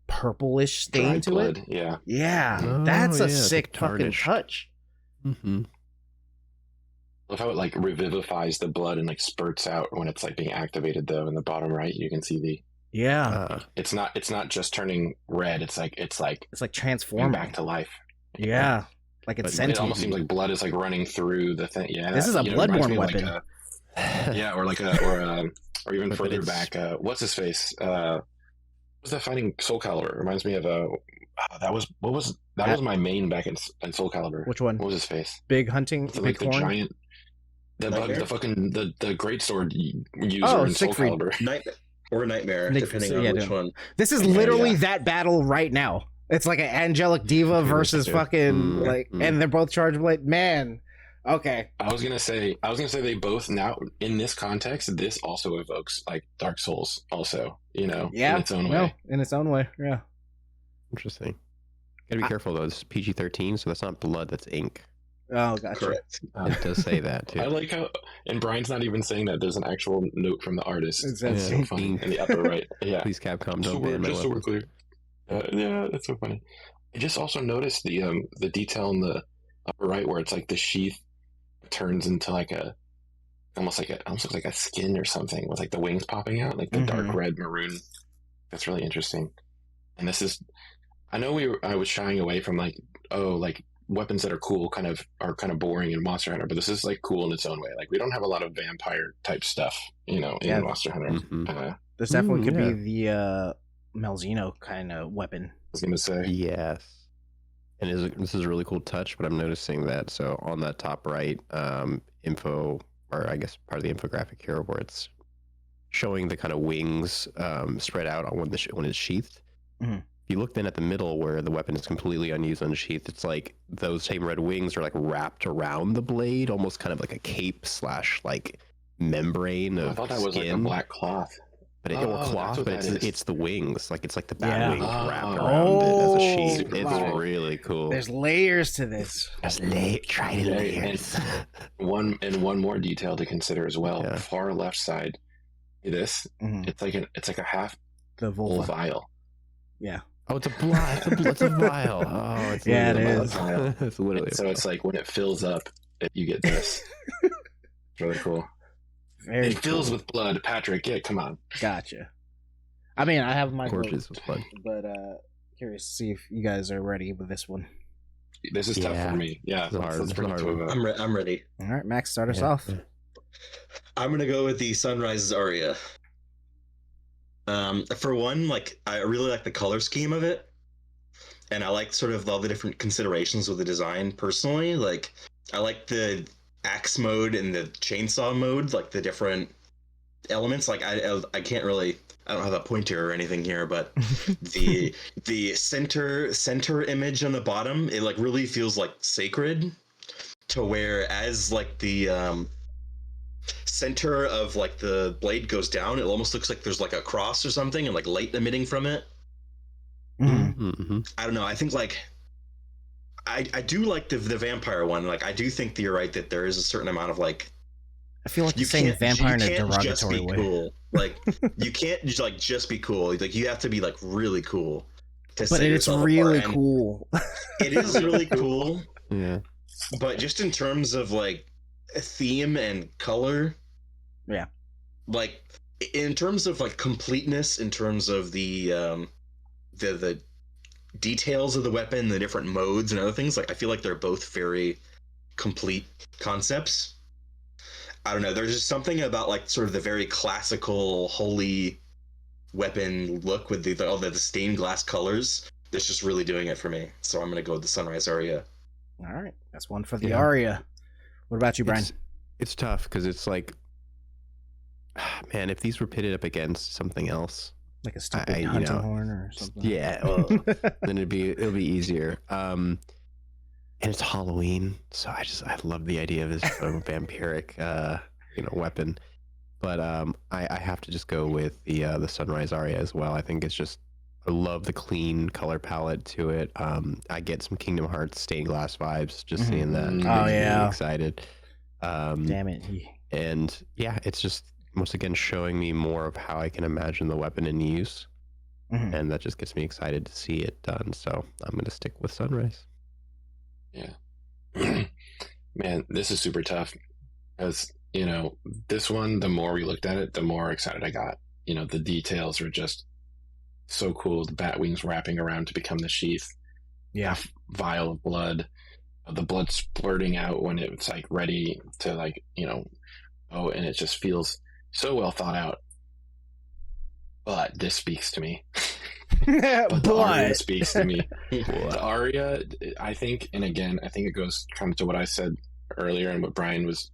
purplish stain to blood. it. Yeah. Oh, that's a sick fucking tarnished. touch. Mm-hmm. Love how it like revivifies the blood and like spurts out when it's like being activated. Though in the bottom right, you can see the it's not just turning red. It's like transforming back to life. Yeah, like it's sentient. It almost seems like blood is like running through the thing. Yeah, this is a bloodborne weapon. Or even further back. What's his face? What was that fighting Soul Calibur? Reminds me of that was my main back in Soul Calibur. Which one? What was his face? Big hunting, like the horn? giant, the great sword user in Soul Calibur. Nightmare, depending on which one. This is literally that battle right now. It's like an angelic diva versus fucking and they're both charged blade. Man, okay. I was gonna say they both now in this context. This also evokes like Dark Souls, also in its own way. No, in its own way, yeah. Interesting. Gotta be careful though. It's PG-13, so that's not blood. That's ink. Oh, gotcha. Correct. It does say that too. I like how, and Brian's not even saying that. There's an actual note from the artist. That's so funny in the upper right. Yeah. Please, Capcom, don't ban my just so we're weapons. clear. Yeah, that's so funny. I just also noticed the detail in the upper right where it's like the sheath turns into like almost looks like a skin or something with like the wings popping out, like the dark red maroon. That's really interesting. And this is, I know I was shying away from like weapons that are cool are kind of boring in Monster Hunter, but this is like cool in its own way. Like we don't have a lot of vampire type stuff, in Monster Hunter. Mm-hmm. This definitely could be the Malzeno kind of weapon. I was gonna say yes. And this is a really cool touch, but I'm noticing that so on that top right info, or I guess part of the infographic here, where it's showing the kind of wings spread out on when it's sheathed. Mm-hmm. If you look then at the middle where the weapon is completely unused, unsheathed, it's like those same red wings are like wrapped around the blade, almost kind of like a cape / like membrane of I thought that was skin. like a black cloth. But it's the wings, like it's like the bat wings wrapped Oh, around it as a sheet. super It's cool. really cool. There's layers to this. Try layers. One more detail to consider as well. Yeah. Far left side, this it's like a half The full vulva. vial. Yeah. Oh, it's a vial. Oh, it's Yeah, it literally is. a vial. It's literally So it's like when it fills up, you get this. It's really cool. Very It fills with blood, Patrick. Yeah, come on. Gotcha. I mean, I have my gorgeous with blood. but curious to see if you guys are ready with this one. This is tough for me. Yeah, It's hard. let's bring it It's to a a hard vote. I'm ready. All right, Max, start us off. I'm gonna go with the Sunrise's Aria. For one, like I really like the color scheme of it, and I like sort of all the different considerations with the design. Personally, like I like the axe mode and the chainsaw mode, like the different elements. Like I can't really, I don't have a pointer or anything here, but the center image on the bottom, it like really feels like sacred, to where as like the center of like the blade goes down, it almost looks like there's like a cross or something and like light emitting from it. Mm-hmm. I don't know. I think like I do like the vampire one. Like I do think that you're right that there is a certain amount of like I feel like you're saying vampire in a derogatory way. Cool. Like you can't just like just be cool. Like you have to be like really cool. But it's really cool. It is really cool. Yeah. But just in terms of like theme and color, yeah, like in terms of like completeness, in terms of the details of the weapon, the different modes and other things, like I feel like they're both very complete concepts. I don't know, there's just something about like sort of the very classical holy weapon look with all the stained glass colors that's just really doing it for me. So I'm gonna go with the Sunrise Aria. All right, that's one for the Aria. What about you, Brian? It's tough because it's like Man, if these were pitted up against something else, like a stupid hunting horn or something. Yeah, well, then it'll be easier. And it's Halloween, so I love the idea of this vampiric weapon. But I have to just go with the Sunrise Aria as well. I think it's just, I love the clean color palette to it. I get some Kingdom Hearts stained glass vibes just seeing that. Oh yeah, really excited. Damn it. And yeah, it's just once again showing me more of how I can imagine the weapon in use. And that just gets me excited to see it done. So I'm going to stick with Sunrise. Yeah. Man, this is super tough because, this one, the more we looked at it, the more excited I got. The details are just so cool. The bat wings wrapping around to become the sheath. Yeah. Vial of blood. The blood splurting out when it's like ready to and it just feels so well thought out. But this speaks to me. But the aria speaks to me. The aria, I think, and again, I think it goes kind of to what I said earlier and what Brian was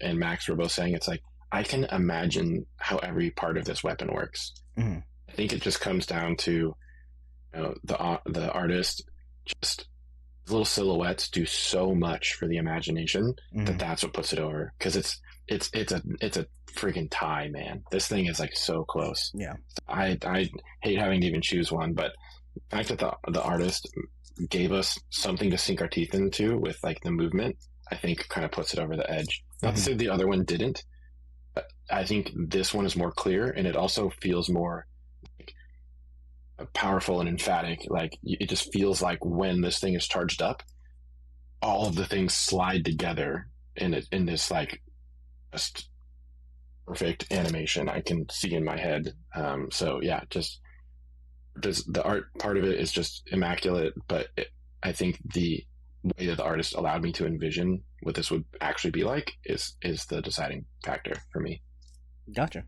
and Max were both saying. It's like, I can imagine how every part of this weapon works. I think it just comes down to the artist. Just little silhouettes do so much for the imagination that's what puts it over, because it's a freaking tie, man. This thing is like so close. Yeah. I hate having to even choose one, but the fact that the artist gave us something to sink our teeth into with like the movement, I think kind of puts it over the edge. Not to say the other one didn't, but I think this one is more clear, and it also feels more like powerful and emphatic. Like it just feels like when this thing is charged up, all of the things slide together in this like just perfect animation I can see in my head. So yeah, just the art part of it is just immaculate, but I think the way that the artist allowed me to envision what this would actually be like is the deciding factor for me. Gotcha.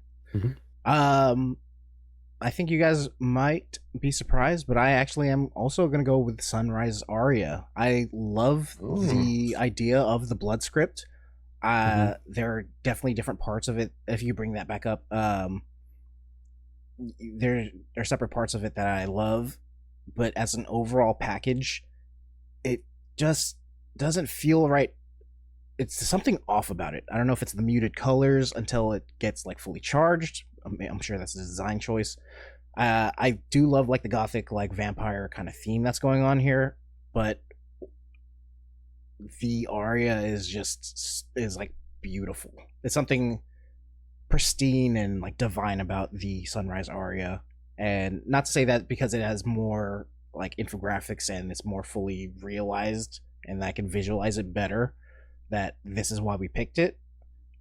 I think you guys might be surprised, but I actually am also going to go with Sunrise Aria. I love the idea of the blood script. There are definitely different parts of it. If you bring that back up, there are separate parts of it that I love, but as an overall package, it just doesn't feel right. It's something off about it. I don't know if it's the muted colors until it gets like fully charged. I'm sure that's a design choice. I do love like the gothic like vampire kind of theme that's going on here, but the aria is like beautiful. It's something pristine and like divine about the Sunrise Aria, and not to say that because it has more like infographics and it's more fully realized and I can visualize it better, that this is why we picked it.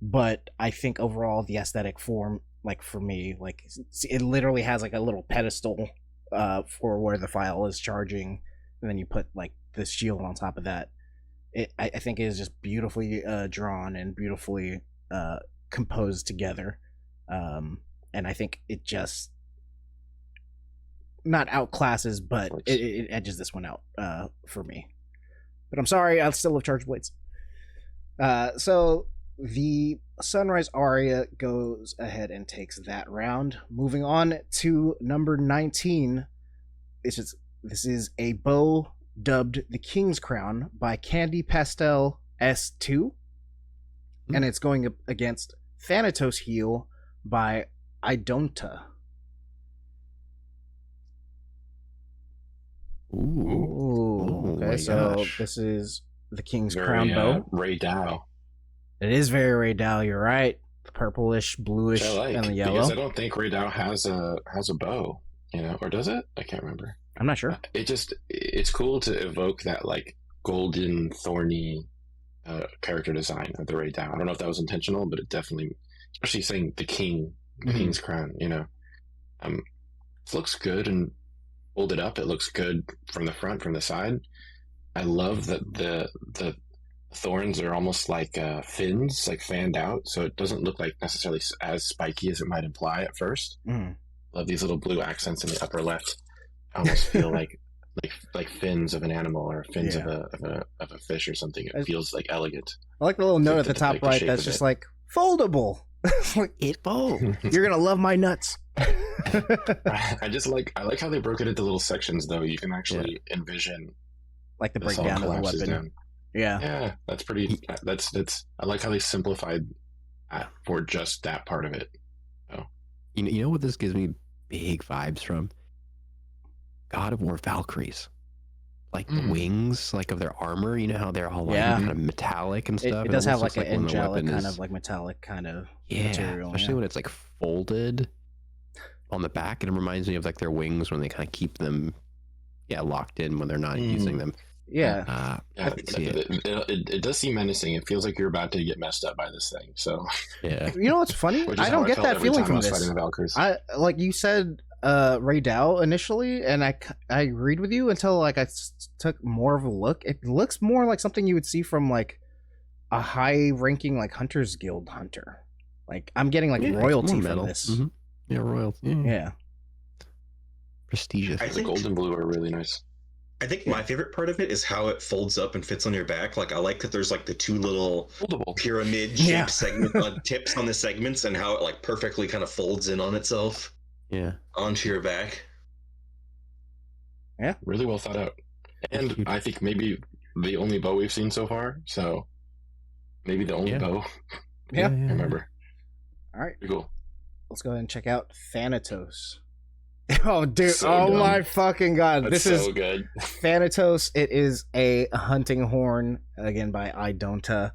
But I think overall the aesthetic form, like for me, like it literally has like a little pedestal for where the file is charging, and then you put like the shield on top of that. I think it is just beautifully drawn and beautifully composed together, and I think it just not outclasses, but it edges this one out for me. But I'm sorry, I still love Charged Blades. So the Sunrise Aria goes ahead and takes that round. Moving on to number 19. This is a bow dubbed the King's Crown by Candy Pastel S2. And it's going up against Thanatos Heel by Idonta. Ooh. Okay, so gosh. This is the King's Crown bow. Ray Dow. It is very Ray Dow, you're right. Purplish, bluish, and the yellow. Because I don't think Ray Dow has a bow, or does it? I can't remember. I'm not sure. It's cool to evoke that like golden, thorny character design of the Ray Dow. I don't know if that was intentional, but it definitely, especially saying the King's Crown, it looks good, and folded up, it looks good from the front, from the side. I love that the thorns are almost like fins, like fanned out, so it doesn't look like necessarily as spiky as it might imply at first. Love these little blue accents in the upper left. I almost feel like fins of an animal or fins of a fish or something. It feels like elegant. I like the little note at the top right that's just like foldable. Like, both. you're gonna love my nuts. I like how they broke it into little sections though. You can actually envision Like the this all breakdown of the collapses weapon. down. Yeah. Yeah, that's pretty. That's I like how they simplified that for just that part of it. You know what this gives me big vibes from? God of War Valkyries. Like the wings, like of their armor, you know how they're all like kind of metallic and stuff. It does have almost like an looks when the angelic weapon kind is- of like metallic kind of yeah, material. especially when it's like folded on the back, and it reminds me of like their wings when they kind of keep them, locked in when they're not using them. Yeah. Yeah, it does seem menacing. It feels like you're about to get messed up by this thing. So Yeah, You know what's funny? which is I how don't get felt that every feeling time I from was this. fighting the Valkyries. I like you said Ray Dow initially, and I agreed with you until like I took more of a look. It looks more like something you would see from like a high ranking like Hunters Guild hunter. Like I'm getting like Yeah, it's royalty more from metal. this. Mhm. Yeah, royalty. Yeah. Prestigious. I The think- gold and blue are really nice. I think my favorite part of it is how it folds up and fits on your back. Like I like that there's like the two little Foldable. pyramid Yeah. shaped segment tips on the segments, and how it like perfectly kind of folds in on itself Yeah. onto your back. Really well thought out. And Huge. I think maybe the only bow we've seen so far. So maybe the only Yeah. bow. Yeah. I remember. All right. Pretty cool. Let's go ahead and check out Thanatos. Oh, dude. So oh, dumb. my fucking God. That's this so is good. Thanatos. It is a hunting horn, again, by Idonta.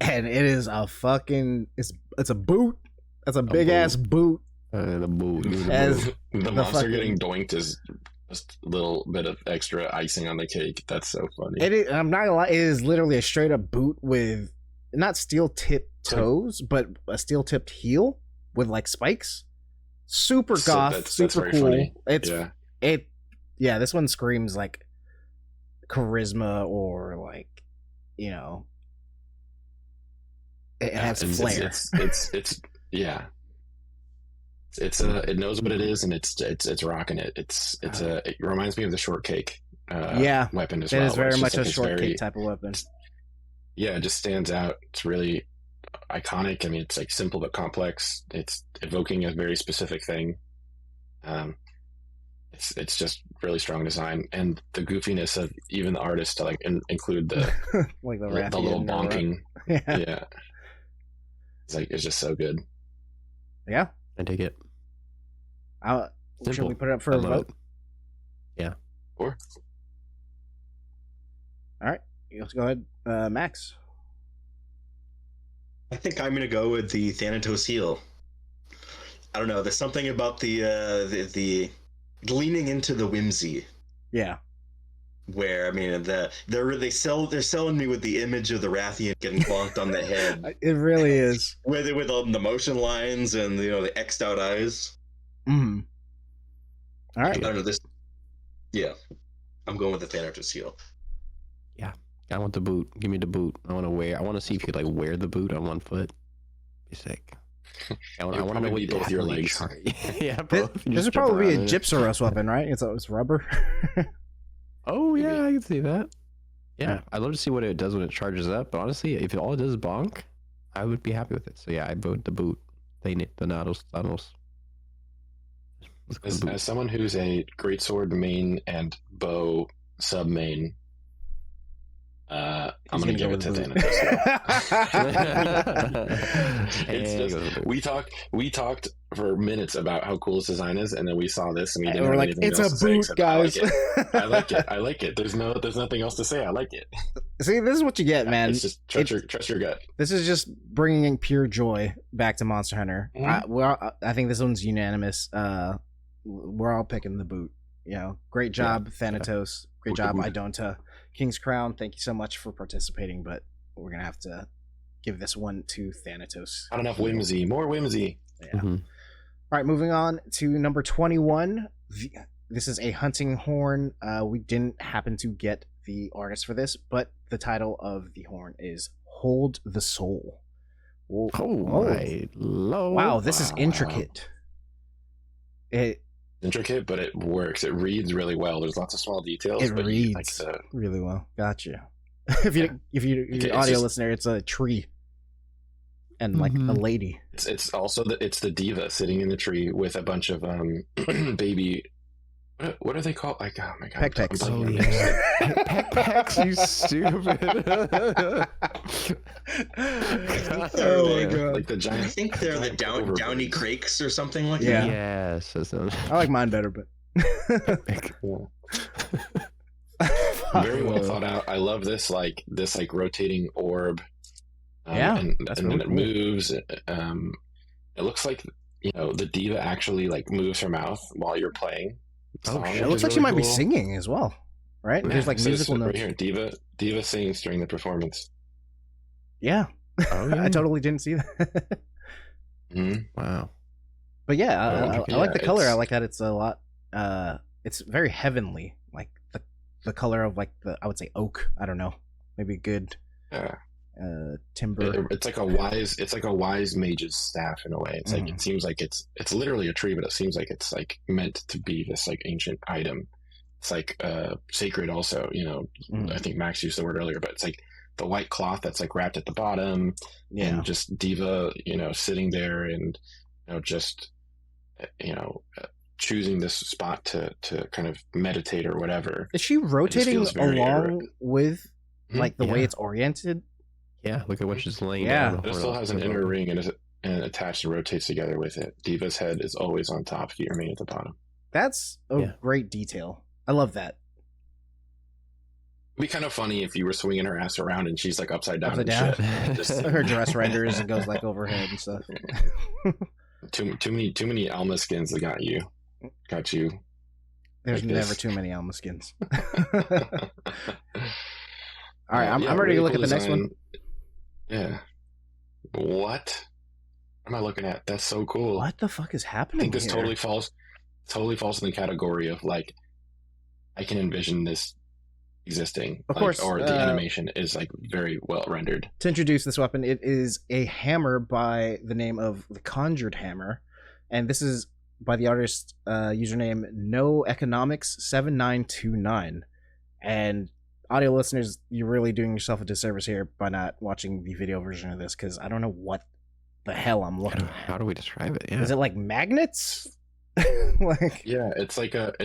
And it is a fucking... It's a boot. That's a big-ass boot. The boot. As The monster fucking- getting doinked is just a little bit of extra icing on the cake. That's so funny. It is, I'm not gonna lie, it is literally a straight-up boot with not steel-tipped toes, but a steel-tipped heel with, like, spikes. Super So goth, that's super very cool. funny. It's Yeah. this one screams like charisma or like, you know, it has flair. It's yeah. It knows what it is, and it's rocking it. It reminds me of the shortcake weapon as That well. is where very it's much just a like it's shortcake very- type of weapon. Yeah, it just stands out. It's really iconic. I mean, it's like simple but complex. It's evoking a very specific thing. It's just really strong design, and the goofiness of even the artist to like include the Like the the little Rathian or bonking. yeah. Yeah, it's just so good. Yeah. I dig it. Should Simple. we put it up for I a love vote? it. Or All right. Let's go ahead. Max. I think I'm gonna go with the Thanatos heel. I don't know. There's something about the leaning into the whimsy, Yeah. where I mean they're selling me with the image of the Rathian getting bonked on the head It really is. with the motion lines and the X'd out eyes. Mm-hmm. All I right. don't know this. Yeah, I'm going with the Thanatos heel. I want the boot. Give me the boot. I want to see if you could like wear the boot on one foot. Be sick. I want to know probably what be both your legs. Yeah, This, both. You this just would jump probably be a around in it. Gypsaros weapon, right? It's rubber. Oh yeah, Maybe. I can see that. Yeah, Yeah. I'd love to see what it does when it charges up. But honestly, if all it does is bonk, I would be happy with it. So yeah, I vote the boot. The Nados. Let's go as, boot. as someone who's a greatsword main and bow sub main, I'm gonna give it to Thanatos. It's And just- go to the boot. we talked for minutes about how cool this design is, and then we saw this, and we And didn't we're have like, anything it's else a to say boot, except, guys. I like it. I like it. There's nothing else to say. I like it. See, this is what you get, man. It's just trust your gut. This is just bringing pure joy back to Monster Hunter. Mhm. I think this one's unanimous. We're all picking the boot. Great job, Thanatos. Great Boot, job, boot. Idonta. King's Crown, thank you so much for participating, but we're going to have to give this one to Thanatos. Not enough whimsy. More whimsy. Yeah. Mhm. All right, moving on to number 21. This is a hunting horn. We didn't happen to get the artist for this, but the title of the horn is Hold the Soul. Whoa. Oh my lord! Wow, this is Wow. intricate. It Intricate, but it works. It reads really well. There's lots of small details. It but reads. like the, really well. Gotcha. If you're Okay, an it's audio just- listener, it's a tree. and like a lady. It's also it's the diva sitting in the tree with a bunch of baby. What are they called? Like, oh my god, Peck-pecks. Oh, yeah. Peck-pecks, you stupid. Oh my god. Like the giant. I think they're the downy crakes or something like Yeah. that. Yes. I like mine better, but Very well thought out. I love this rotating orb. Yeah, and that's then really it cool. moves. It looks like the diva actually like moves her mouth while you're playing. Oh, Song, shit. It which looks is like she really might be cool. singing as well, right? Yeah, There's like it says musical right notes. here. Diva sings during the performance. Yeah, Oh, yeah. I totally didn't see that. Mhm. Wow. But yeah, I like the color. I it's- like that it's a lot. It's very heavenly, like the color of like I would say oak. I don't know, maybe good Yeah. timber. It's like a wise mage's staff in a way. It's like Mhm. it seems like it's literally a tree, but it seems like it's like meant to be this like ancient item. It's like sacred also. Mhm. I think Max used the word earlier, but it's like the white cloth that's like wrapped at the bottom, Yeah, and just diva, sitting there and just choosing this spot to kind of meditate or whatever. is she rotating feels very along with Mhm. like the way Yeah. it's oriented? Yeah, look at what she's laying Yeah. down. It still has an inner ring and attached and rotates together with it. Diva's head is always on top, Gearmane at the bottom. That's a Yeah. great detail. I love that. It'd be kind of funny if you were swinging her ass around and she's like upside down. Upside and down. shit. Just Her dress renders and goes like overhead and stuff. too many Alma skins that got you. There's Like this. never too many Alma skins. All right, I'm Yeah, ready to really look cool at the next one. design. Yeah. What am I looking at? That's so cool. What the fuck is I happening think this here? totally falls in the category of like I can envision this existing. Of like, course, or the animation is like very well rendered. To introduce this weapon, it is a hammer by the name of the Conjured Hammer, and this is by the artist username No Economics 7929. And audio listeners, you're really doing yourself a disservice here by not watching the video version of this, because I don't know what the hell I'm looking at. How do we describe it? Yeah. Is it like magnets? Like Yeah, it's like a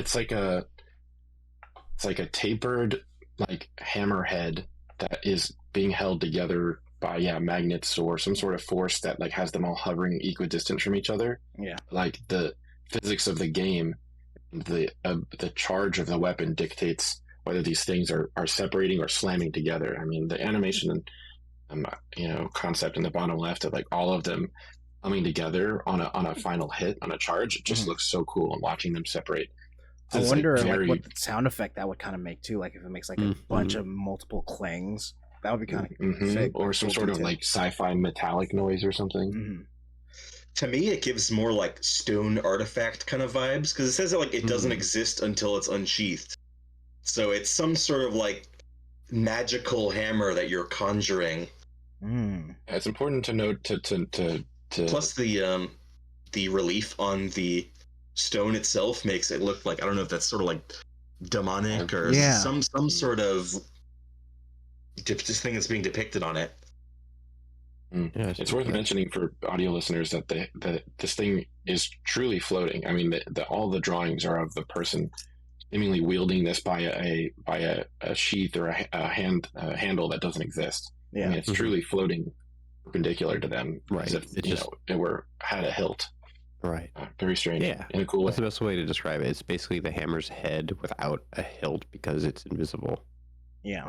tapered like hammerhead that is being held together by magnets or some sort of force that like has them all hovering equidistant from each other. Yeah. Like the physics of the game, the charge of the weapon dictates whether these things are separating or slamming together. I mean, the animation concept in the bottom left of like all of them coming together on a final hit on a charge, it just looks so cool. And watching them separate. I It's, wonder very- like what the sound effect that would kind of make too. Like if it makes like a bunch of multiple clangs, that would be kind of sick. or some Cool sort of detail. like sci-fi metallic noise or something. Mhm. To me, it gives more like stone artifact kind of vibes because it says that like it doesn't exist until it's unsheathed. So it's some sort of like magical hammer that you're conjuring. Mm. Yeah, it's important to note to Plus the relief on the stone itself makes it look like, I don't know if that's sort of like demonic or Yeah. some sort of this thing that's being depicted on it. Yeah, It's worth mentioning for audio listeners that this thing is truly floating. I mean, all the drawings are of the person seemingly wielding this by a sheath or a handle that doesn't exist. Yeah. I mean, it's truly floating perpendicular to them, Right. as if it had a hilt. Right. Very strange. Yeah. In a cool way. That's the best way to describe it. It's basically the hammer's head without a hilt because it's invisible. Yeah.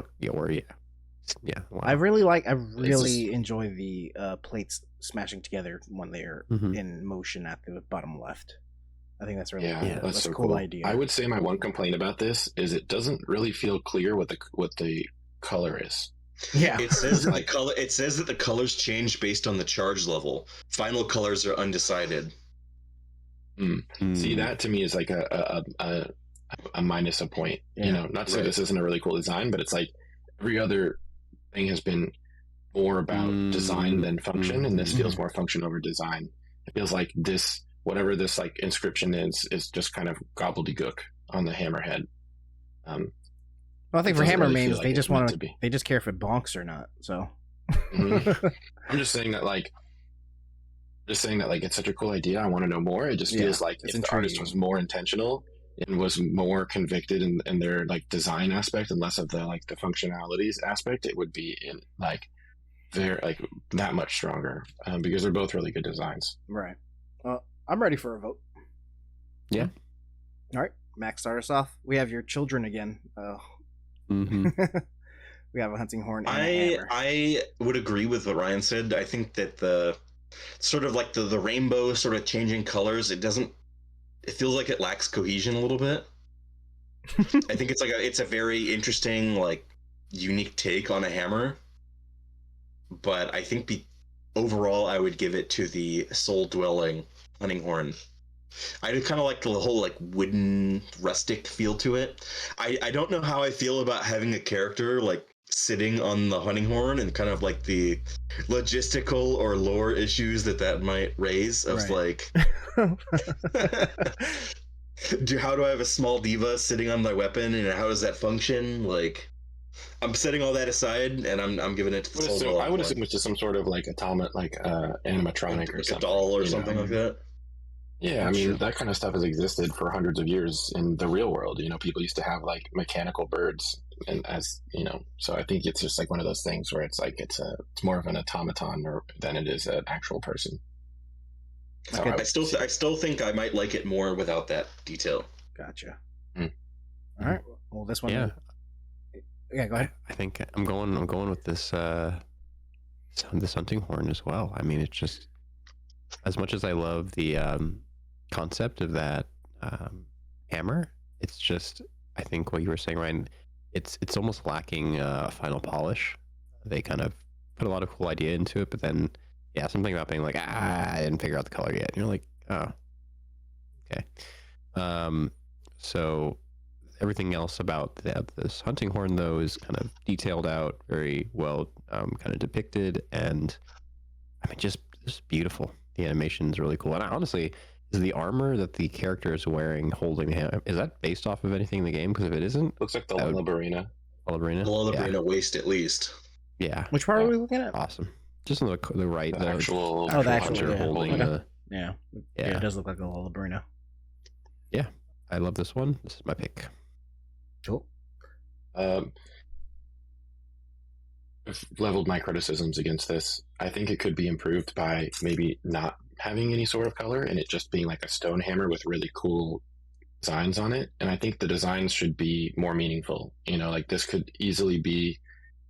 Yeah. Wow. I really enjoy the plates smashing together when they're Mhm. in motion at the bottom left. I think that's really Yeah, cool. that's so a cool cool. idea. I would say my one complaint about this is it doesn't really feel clear what the color is. Yeah. It says that the colors change based on the charge level. Final colors are undecided. See, that to me is like a minus a point. Yeah, not to say right. this isn't a really cool design, but it's like every other thing has been more about design than function, and this feels more function over design. It feels like this, whatever this like inscription is just kind of gobbledygook on the hammerhead. Well, I think It for doesn't hammer really feel mains, like they it's just meant want to be. they just care if it bonks or not. So Mhm. I'm just saying that like just saying that like it's such a cool idea. I want to know more. It just feels like if the artist was more intentional and was more convicted in their like design aspect and less of the like the functionalities aspect, it would be in like very like that much stronger because they're both really good designs. Right. I'm ready for a vote. Yeah. All right, Max, start us off. We have your children again. Mm-hmm. We have a hunting horn and a hammer. I would agree with what Ryan said. I think that the sort of like the rainbow sort of changing colors, it feels like it lacks cohesion a little bit. I think it's a very interesting, like, unique take on a hammer. But I think overall I would give it to the soul dwelling hunting horn. I kind of like the whole like wooden rustic feel to it. I don't know how I feel about having a character like sitting on the hunting horn and kind of like the logistical or lore issues that might raise of like how do I have a small diva sitting on my weapon and how does that function? Like, I'm setting all that aside and I'm giving it to the soul. I would assume it's just some sort of like automaton, like animatronic or something, a doll or something like that. Yeah, I mean, that kind of stuff has existed for hundreds of years in the real world. You know, people used to have like mechanical birds, and as you know, so I think it's just like one of those things where it's like it's more of an automaton than it is an actual person. So okay. I still think I might like it more without that detail. Gotcha. All right. Well, this one. Yeah, go ahead. I think I'm going with this this hunting horn as well. I mean, it's just as much as I love the concept of that hammer, it's just, I think what you were saying, Ryan, it's almost lacking final polish. They kind of put a lot of cool idea into it, but then something about being like, I didn't figure out the color yet. And you're like, oh, okay. So everything else about this hunting horn, though, is kind of detailed out, very well kind of depicted, and I mean, just beautiful. The animation is really cool. And honestly, is the armor that the character is wearing, holding the hammer, is that based off of anything in the game? Because if it isn't, looks like the Lullabarina. Lullabarina waist, at least. Yeah. Which part are we looking at? Awesome. Just on the right, the actual hunter holding the. Yeah, it does look like a Lullabarina. Yeah, I love this one. This is my pick. Cool. I've leveled my criticisms against this. I think it could be improved by maybe not having any sort of color and it just being like a stone hammer with really cool designs on it. And I think the designs should be more meaningful. You know, like this could easily be,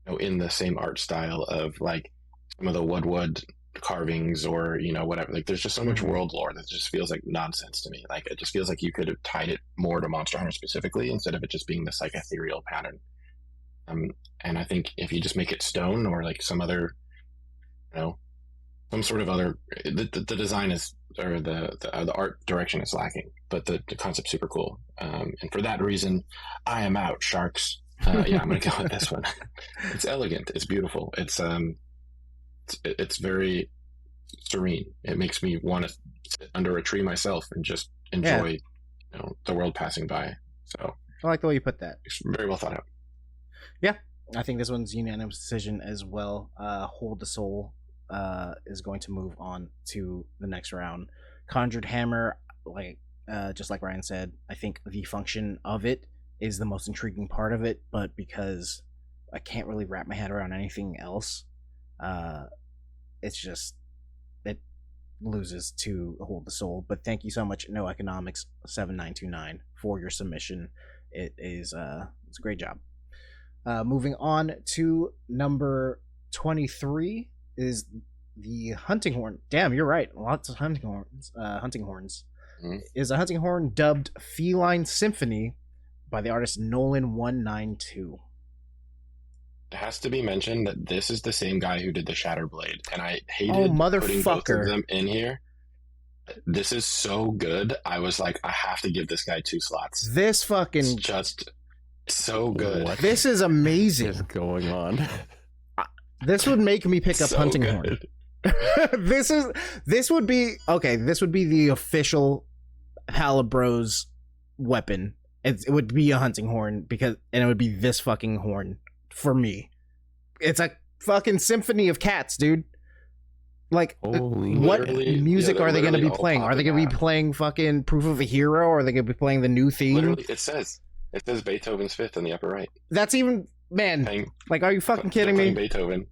you know, in the same art style of like some of the wood carvings or, you know, whatever. Like there's just so much world lore that just feels like nonsense to me. Like it just feels like you could have tied it more to Monster Hunter specifically instead of it just being this like ethereal pattern. And I think if you just make it stone or like some other, you know, some sort of other, the design is, or the art direction is lacking, but the concept's super cool. And for that reason, I am out, sharks. I'm gonna go with this one. It's elegant. It's beautiful. It's very serene. It makes me want to sit under a tree myself and just enjoy, you know, the world passing by. So I like the way you put that. It's very well thought out. Yeah, I think this one's unanimous decision as well. Hold the Soul is going to move on to the next round. Conjured Hammer, like just like Ryan said, I think the function of it is the most intriguing part of it, but because I can't really wrap my head around anything else, it's just, it loses to Hold the Soul. But thank you so much, No Economics 7929, for your submission. It is it's a great job. Moving on to number 23 is the hunting horn. Damn, you're right. Lots of hunting horns. Is a hunting horn dubbed Feline Symphony by the artist Nolan192. It has to be mentioned that this is the same guy who did the Shatterblade, and I hated putting both of them in here. This is so good. I was like, I have to give this guy 2 slots. This fucking... It's just so good. What? This is amazing. What is going on? This would make me pick up So hunting good. horn. This would be the official Palibros weapon. It would be a hunting horn and it would be this fucking horn for me. It's a fucking symphony of cats, dude. Like, Holy what Literally, music yeah, are they going to literally be all playing? Are they going popping to be out. playing fucking Proof of a Hero? Or are they going to be playing the new theme? Literally, it says Beethoven's Fifth in the upper right. That's even, man, Playing, like, are you fucking they're kidding playing me? Beethoven.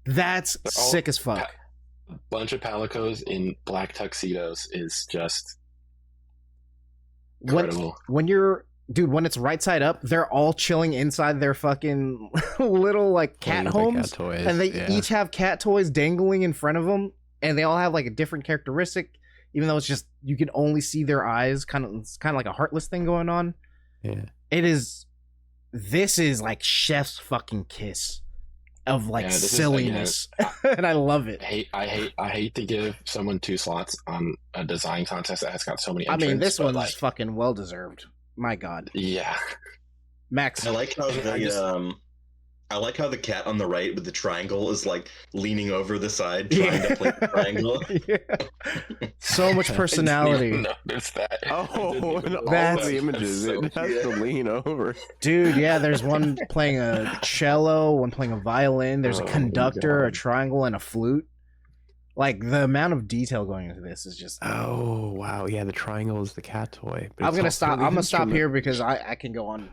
That's They're all sick as fuck. A bunch of palicos in black tuxedos is just incredible. When you're, dude, when it's right side up, they're all chilling inside their fucking little like cat Playing with homes, cat toys, and they yeah. each have cat toys dangling in front of them, and they all have like a different characteristic. Even though it's just you can only see their eyes, it's kind of like a heartless thing going on. Yeah. It is. This is like chef's fucking kiss of like silliness, and I love it. I hate to give someone 2 slots on a design contest that has got so many I entrants. mean, this one's like, fucking well deserved. My God, yeah. Max. I like how I like how the cat on the right with the triangle is like leaning over the side trying to play the triangle. Yeah. So much personality. Notice that. Oh, in all That's- the images, so it has to lean over. Dude, yeah, there's one playing a cello, one playing a violin, there's a Oh, conductor, a God. triangle, and a flute. Like, the amount of detail going into this is just... Oh wow, yeah, the triangle is the cat toy. But I'm it's gonna also stop. the I'm gonna stop instrument. here because I can go on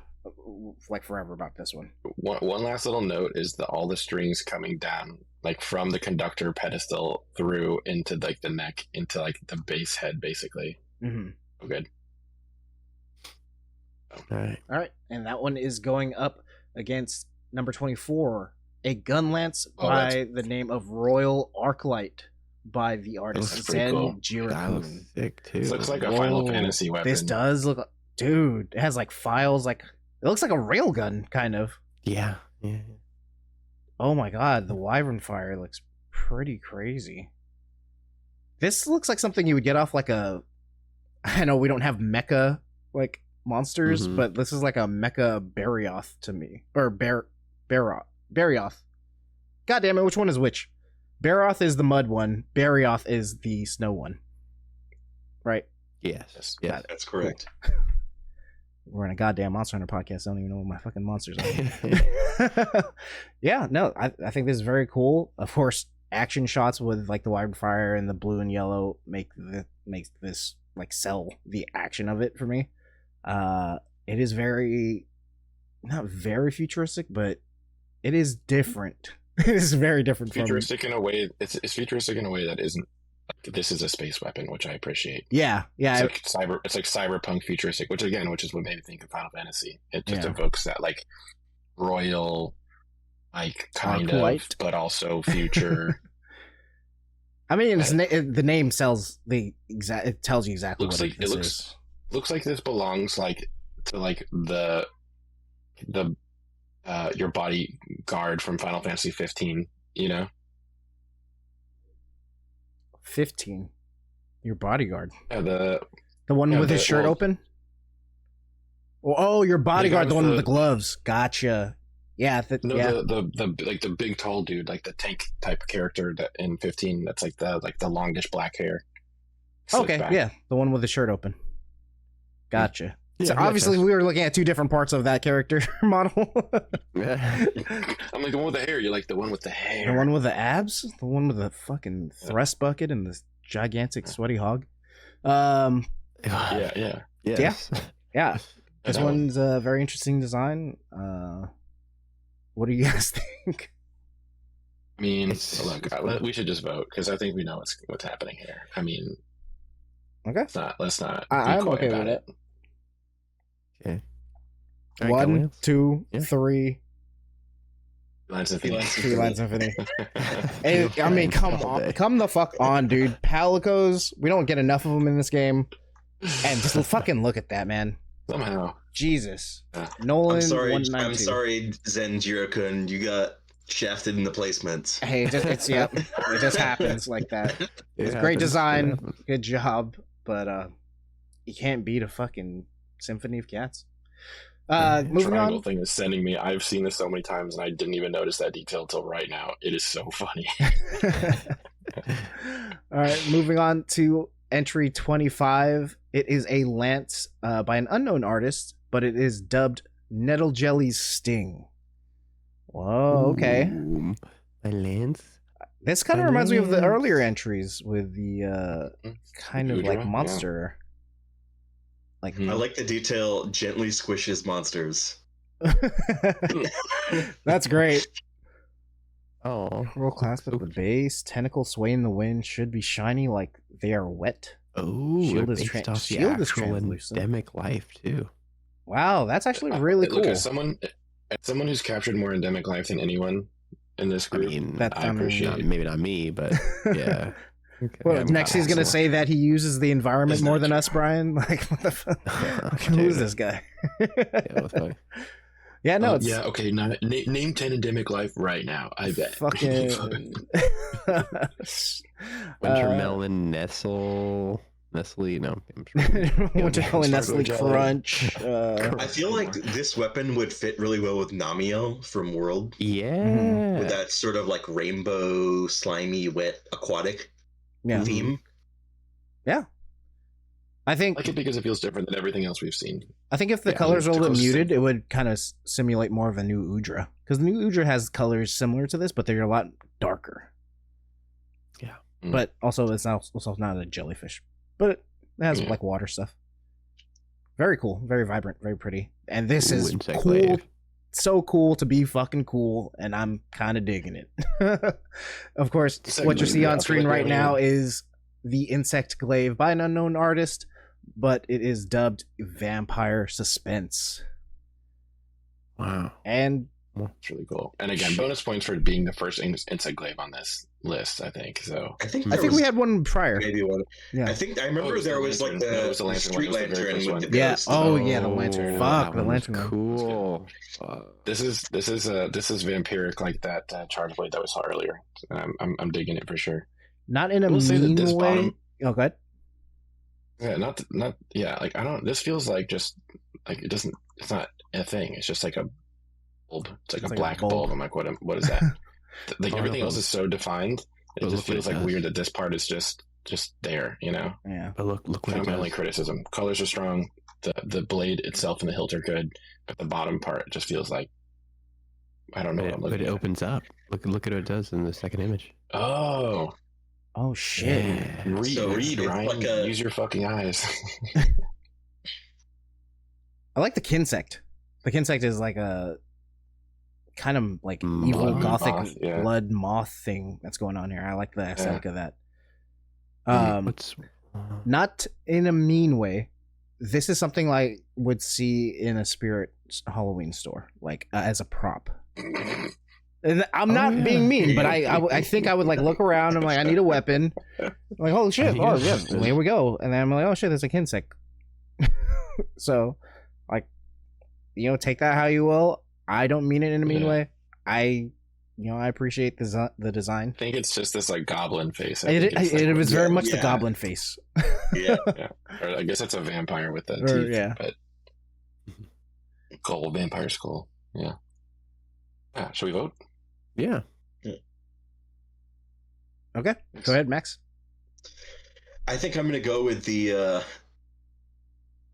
like forever about this one. One last little note is that all the strings coming down, like from the conductor pedestal through into like the neck, into like the bass head, basically. Mm-hmm. Oh, good. All right. All right, and that one is going up against number 24, a gun lance Oh, by the name of Royal Arclight by the looks artist pretty Zen cool. That Jirakun. looks sick too. This looks like a Whoa. Final Fantasy weapon. This does look, dude. It has like files, like it looks like a railgun, kind of. Yeah. Yeah. Oh my god, the wyvern fire looks pretty crazy. This looks like something you would get off like a. I know we don't have mecha like monsters, Mhm. but this is like a mecha Barioth to me, or Barioth. God damn it, which one is which? Barioth is the mud one. Barioth is the snow one. Right. Yes. Got Yes. it. That's correct. We're in a goddamn Monster Hunter podcast. I don't even know what my fucking monsters are. Yeah, no, I think this is very cool. Of course, action shots with like the wyvern fire and the blue and yellow makes this like sell the action of it for me. It is not very futuristic, but it is different. It is very different from futuristic in a way. It's futuristic in a way that isn't like this is a space weapon, which I appreciate. yeah. It's like cyberpunk futuristic, which is what made me think of Final Fantasy. It just evokes that like royal, like kind Arclight. of, but also future. I mean, the name sells the exact. It tells you exactly Looks what like- this it looks- is. Looks like this belongs like to like the your bodyguard from Final Fantasy 15. You know, 15. Your bodyguard. yeah, the The one Yeah, with his the- shirt well- open? Oh, your bodyguard, the one with the the- gloves. Gotcha. Yeah, yeah. the like the big tall dude, like the tank type character that in 15. That's like the longish black hair. Slicked Okay, back. yeah. The one with the shirt open. Gotcha. Yeah, So yeah, obviously that's- we were looking at two different parts of that character model. Yeah. I'm like the one with the hair. You're like the one with the hair. The one with the abs? The one with the fucking thrust bucket and the gigantic sweaty hog? Yeah, Yes. Yeah. I This know. one's a very interesting design. What do you guys think? I mean, It's- look, we should just vote because I think we know what's happening here. I mean, Okay. let's not. I'm be coy okay about with it. Okay. All right, One, Gallus. 2, Yeah. 3. Lines of feelings. Three Lines Infinity. Hey, I mean, come All on, day. come the fuck on, dude. Palicos, we don't get enough of them in this game, and just fucking look at that, man. Somehow. Jesus, Yeah. Nolan. I'm sorry. 192. I'm sorry, Zen Jirakun. You got shafted in the placement. Hey, it's yep, it just happens like that. It It's great happens. It design, happens. good job, but you can't beat a fucking Symphony of Cats. Moving Triangle on. thing is sending me. I've seen this so many times and I didn't even notice that detail till right now. It is so funny. All right, moving on to entry 25. It is a lance by an unknown artist, but it is dubbed Nettle Jelly's Sting. Whoa, okay. Ooh, my lance. This kind of reminds me of the earlier entries with the kind of like monster. I like the detail. Gently squishes monsters. That's great. Oh, Roll clasp at the base. Tentacles sway in the wind. Should be shiny like they are wet. Oh, Shield it's is based off the shield is actual translucent. endemic life too. Wow, that's actually really cool. Look, as someone who's captured more endemic life than anyone in this group, I appreciate it. Maybe not me, but yeah. Okay. Well, next he's gonna say that he uses the environment more than us, Brian. Like, what the fuck? Who's this guy? Yeah, no, it's yeah. Okay, name 10 endemic life right now. I bet. Fucking Wintermelon, Nestle. No, I'm sure. Wintermelon, Nestle Crunch. I feel like this weapon would fit really well with Namio from World. Yeah, with that sort of like rainbow, slimy, wet, aquatic theme. Yeah, I think I like it because it feels different than everything else we've seen. I think if the colors are a little muted, it would kind of simulate more of a new Udra, because the new Udra has colors similar to this, but they're a lot darker. Yeah, but also it's also not a jellyfish, but it has like water stuff. Very cool, very vibrant, very pretty, and this is cool. Glaive. So cool to be fucking cool, and I'm kind of digging it. Of course, what you see on screen right now is the insect glaive by an unknown artist, but it is dubbed Vampire Suspense. Wow. And it's really cool. And again, bonus points for being the first insect glaive on this list, I think. So I think we had one prior. Maybe one. Yeah. I remember there was like the street lantern with the ghost. Oh yeah, the lantern. Fuck, the lantern. Cool. This is vampiric like that charge blade that we saw earlier. I'm digging it for sure. Not in a mean way. Oh, good. Yeah, not like I don't. This feels like just like it doesn't. It's not a thing. It's just like a bulb. It's like a black bulb. I'm like, what is that? Like everything else is so defined. It just feels like weird that this part is just there. You know? Yeah. But look what my only criticism. Colors are strong. The blade itself and the hilt are good, but the bottom part just feels like I don't know. But it opens up. Look at what it does in the second image. Oh shit! Yeah. Read, Ryan. Like use your fucking eyes. I like the Kinsect. The Kinsect is like a kind of like evil gothic blood moth thing that's going on here. I like the aesthetic of that. Not in a mean way. This is something I would see in a Spirit Halloween store, like as a prop. And I'm not being mean, but I think I would like look around. I'm like, I need a weapon. I'm like, holy shit! Oh yeah, here we go. And then I'm like, oh shit, there's a Kinsect. So, like, take that how you will. I don't mean it in a mean way. I appreciate the design. I think it's just this like goblin face. It was very much the goblin face. Yeah. Or I guess it's a vampire with the teeth. Yeah. But vampire skull. Yeah. Shall we vote? Yeah. Okay. Go ahead, Max. I think I'm gonna go with the.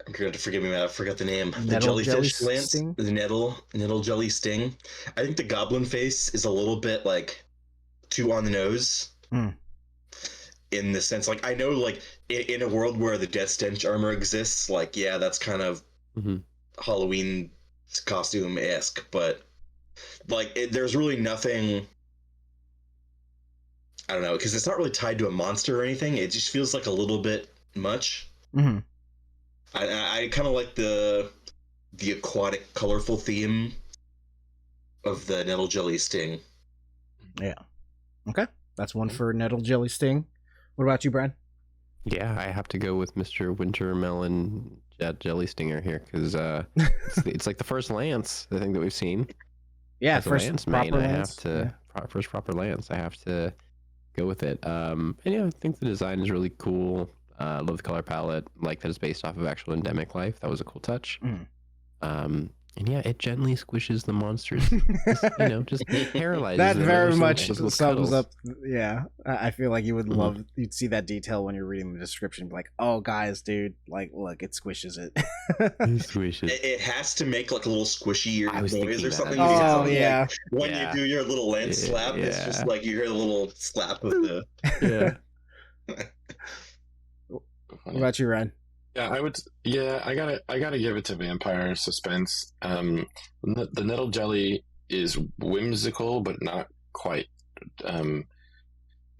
I'm going to forgive me, I forgot the name. The jellyfish lance, the nettle jelly sting. I think the goblin face is a little bit like too on the nose. In the sense, like I know, like in a world where the death stench armor exists, like that's kind of Halloween costume-esque, but like there's really nothing. I don't know, because it's not really tied to a monster or anything. It just feels like a little bit much. I kind of like the aquatic, colorful theme of the nettle jelly sting. Yeah. Okay, that's one for nettle jelly sting. What about you, Brian? Yeah, I have to go with Mr. Wintermelon Jelly Stinger here because it's like the first lance I think that we've seen. Yeah, as first lance proper main, lance. First proper lance. I have to go with it. And I think the design is really cool. Love the color palette. Like that it's based off of actual endemic life. That was a cool touch. And yeah, it gently squishes the monsters. Just paralyzes That them very with much little sums cuddles. up. Yeah, I feel like you would Mhm. you'd see that detail when you're reading the description. Be like, oh, guys, dude, like, look, it squishes it. It squishes. It has to make like a little squishy I was noise thinking or that. something. Oh, because it's yeah. like, when Yeah. you do your little lance slap, it's just Yeah. like you hear the little slap of the. Yeah. What about you, Ryan? Yeah, I would. Yeah, I gotta give it to Vampire Suspense. The nettle jelly is whimsical, but not quite the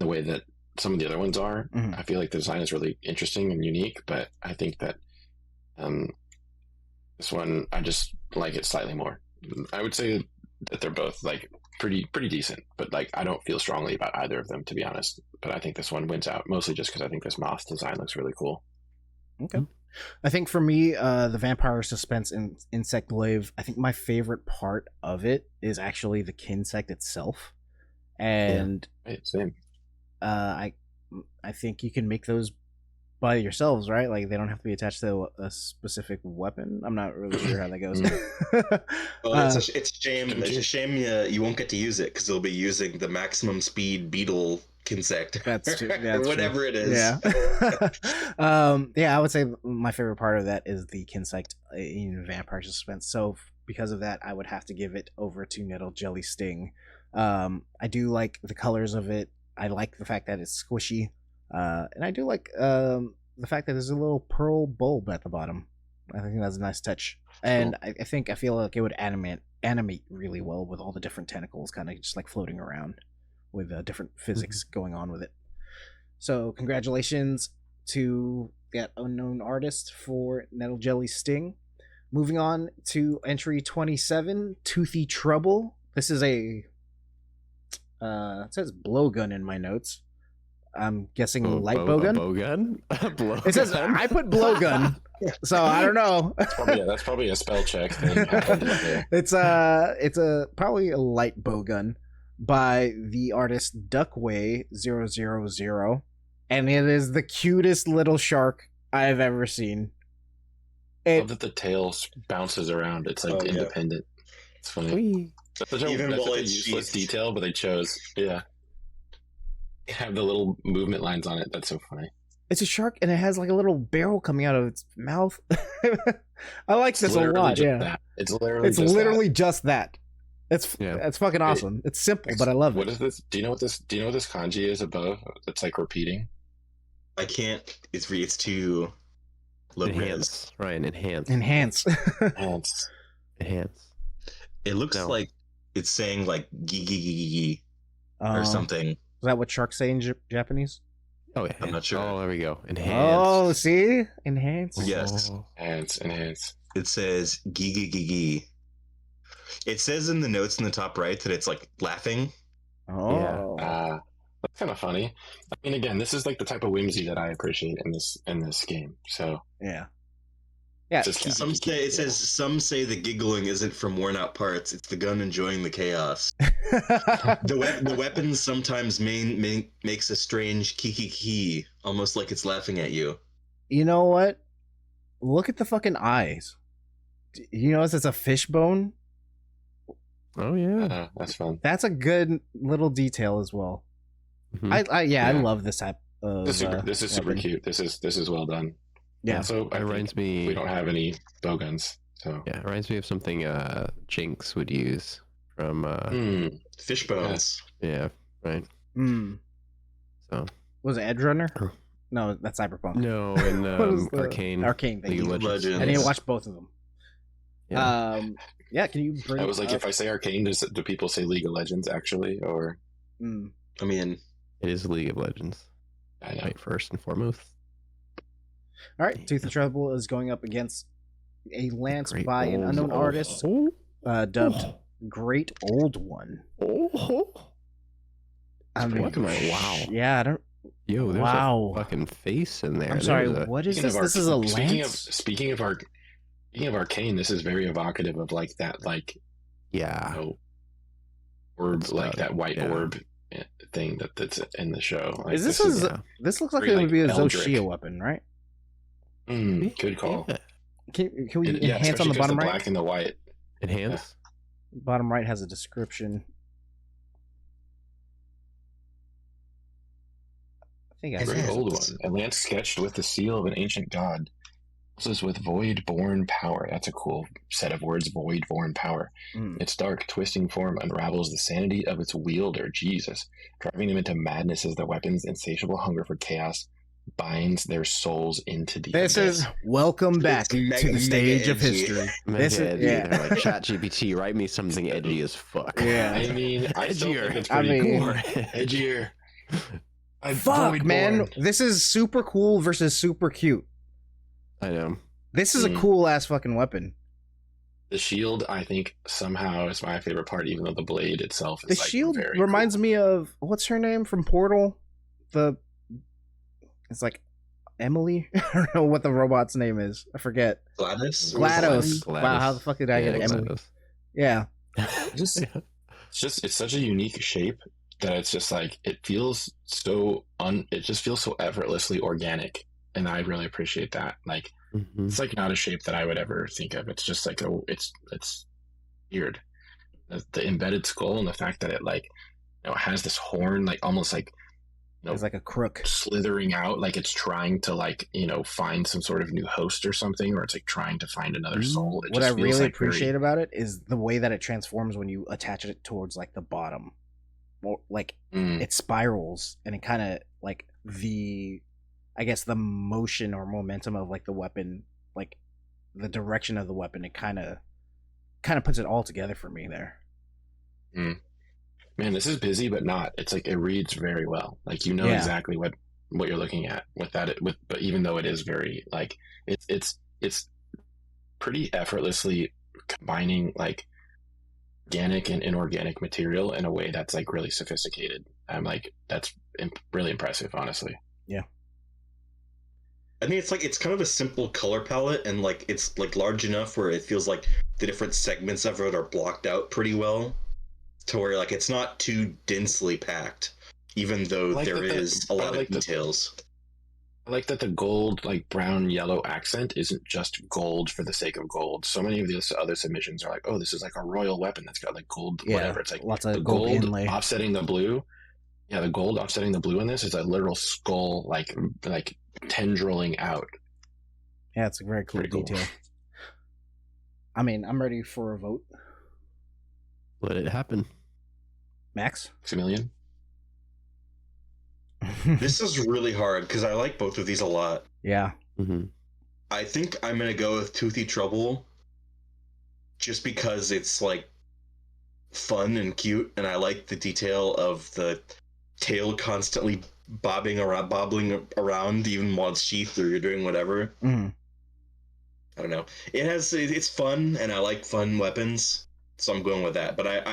way that some of the other ones are. Mhm. I feel like the design is really interesting and unique, but I think that this one I just like it slightly more. I would say that they're both like pretty decent, but like I don't feel strongly about either of them, to be honest. But I think this one wins out mostly just because I think this moth design looks really cool. Okay. I think for me, the Vampire Suspense Insect Glaive, I think my favorite part of it is actually the Kinsect itself. And Right, same. I think you can make those by yourselves, right? Like they don't have to be attached to a specific weapon. I'm not really sure how that goes. Well, it's a shame. It's a shame you won't get to use it because they'll be using the maximum speed beetle Kinsect. That's true. Or whatever it is. Yeah. Yeah, I would say my favorite part of that is the Kinsect in Vampire Suspense. So because of that, I would have to give it over to Nettle Jelly Sting. I do like the colors of it. I like the fact that it's squishy. And I do like the fact that there's a little pearl bulb at the bottom. I think that's a nice touch. And I feel like it would animate really well with all the different tentacles kind of just like floating around with different physics going on with it. So congratulations to that unknown artist for Nettle Jelly Sting. Moving on to entry 27, Toothy Trouble. This is a it says blowgun in my notes. I'm guessing light bowgun. Bowgun? It says I put blowgun, so I don't know. That's probably a spell check thing. It's a probably a light bowgun by the artist Duckway000, and it is the cutest little shark I've ever seen. I love that the tail bounces around. It's like independent. It's funny. That's such a useless detail, but they chose. Yeah. Have the little movement lines on it. That's so funny. It's a shark, and it has like a little barrel coming out of its mouth. I like this a lot. Yeah, that. It's literally just that. It's fucking awesome. It's simple, but I love it. What is this? Do you know what this kanji is above? It's like repeating. I can't. It's too low Enhance, Ryan. Enhance. Enhance. It looks like it's saying like gigi or something. Is that what sharks say in Japanese? Oh yeah. I'm not sure. Oh, there we go. Enhance. Oh, see? Enhance. Yes. Enhance. It says gigi. It says in the notes in the top right that it's like laughing. Oh. Yeah. That's kind of funny. I mean, again, this is like the type of whimsy that I appreciate in this game. So yeah. Some say the giggling isn't from worn out parts. It's the gun enjoying the chaos. The weapon sometimes makes a strange kiki, almost like it's laughing at you. You know what? Look at the fucking eyes. You notice it's a fishbone? Oh yeah, that's fun. That's a good little detail as well. Mm-hmm. I love this type of. This is super cute. This is well done. Yeah. So it reminds me. We don't have any bowguns, so yeah, it reminds me of something Jinx would use from fish bones. Yeah, right. So was it Edge Runner? No, that's Cyberpunk. No, in Arcane. Arcane. League of Legends. I didn't watch both of them. Yeah. Yeah. Can you bring? I was like, if I say Arcane, do people say League of Legends actually, or? I mean, it is League of Legends. I know. Right, first and foremost. All right, Toothy Trouble is going up against a lance by an unknown artist, dubbed Great Old One. I mean, wow. Yeah, I don't. Yo, there's a fucking face in there. I'm sorry. What is this? This is a lance. Speaking of Arcane, this is very evocative of like that, like orb, like that white orb thing that's in the show. Like, this looks like it would be a Zoshia weapon, right? Good call. Can we enhance on the bottom right? Black and the white. Enhance? Bottom right has a description. I think I Very old one. A lance sketched with the seal of an ancient god. This is with void-born power. That's a cool set of words, void-born power. Its dark, twisting form unravels the sanity of its wielder, Jesus, driving them into madness as the weapon's insatiable hunger for chaos binds their souls into the This abyss. is welcome back to the stage of history. This is They're like, ChatGPT, write me something edgy as fuck. Yeah. I mean, I still think it's pretty cool. Edgier. Fuck, man. This is super cool versus super cute. I know. This is a cool ass fucking weapon. The shield, I think, somehow is my favorite part, even though the blade itself is The shield reminds me of, what's her name from Portal? It's like Emily? I don't know what the robot's name is. I forget. GLaDOS? GLaDOS. Wow, how the fuck did I get Emily? GLaDOS. Yeah. It's such a unique shape that it's just like, it feels so it just feels so effortlessly organic. And I really appreciate that. Like, it's like not a shape that I would ever think of. It's just like it's weird. The embedded skull and the fact that it like, has this horn, like almost like, it's like a crook slithering out, like it's trying to like, find some sort of new host or something, or it's like trying to find another soul. What I really appreciate about it is the way that it transforms when you attach it towards like the bottom, or like it spirals, and it kind of like the motion or momentum of like the weapon, like the direction of the weapon, it kind of puts it all together for me there. Man, this is busy, but not. It's like it reads very well. Like exactly what you're looking at with that. But even though it is very like it's pretty effortlessly combining like organic and inorganic material in a way that's like really sophisticated. I'm like, that's really impressive, honestly. Yeah. I think it's kind of a simple color palette, and like it's like large enough where it feels like the different segments of it are blocked out pretty well, to where like it's not too densely packed, even though there is a lot of details. I like that the gold, like brown yellow accent isn't just gold for the sake of gold. So many of the other submissions are like, oh, this is like a royal weapon that's got like gold, whatever. It's like lots of the gold inlay offsetting the blue. Yeah, the gold offsetting the blue in this is a literal skull, like tendriling out. Yeah, it's a very cool detail. I mean, I'm ready for a vote. Let it happen. Max? Maximilian? This is really hard because I like both of these a lot. Yeah. I think I'm going to go with Toothy Trouble just because it's like fun and cute, and I like the detail of the tail constantly bobbling around even while it's sheathed or you're doing whatever. I don't know. It's fun, and I like fun weapons, so I'm going with that. But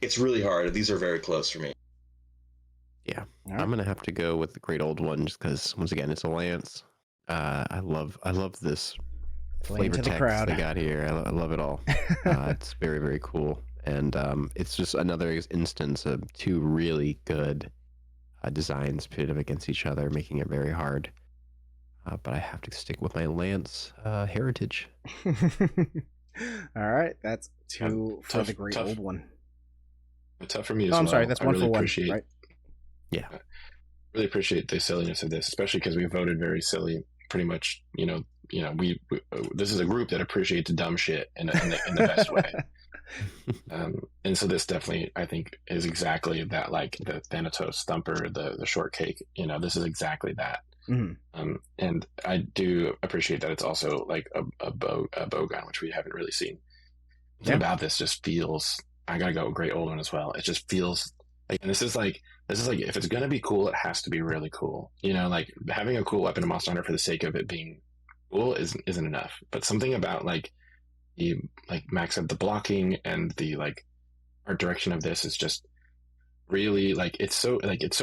it's really hard. These are very close for me. Yeah, right. I'm gonna have to go with the Great Old One just because once again it's a lance. I love this flavor text they got here. I love it all. It's very, very cool, and it's just another instance of two really good designs pitted up against each other, making it very hard. But I have to stick with my lance heritage. All right, that's two for the Great Old One. Tough for me as well. I'm sorry, that's one for one, right? Yeah. Really appreciate the silliness of this, especially because we voted very silly. Pretty much, we this is a group that appreciates dumb shit in the best way. And so this definitely, I think, is exactly that, like the Thanatos Thumper, the shortcake. This is exactly that. And I do appreciate that it's also like a bow gun, which we haven't really seen. Something about this just feels. I gotta go Great Old One as well. It just feels like, and this is like if it's gonna be cool, it has to be really cool. Like having a cool weapon in Monster Hunter for the sake of it being cool isn't enough. But something about like the Max said, the blocking and the like art direction of this is just really like it's so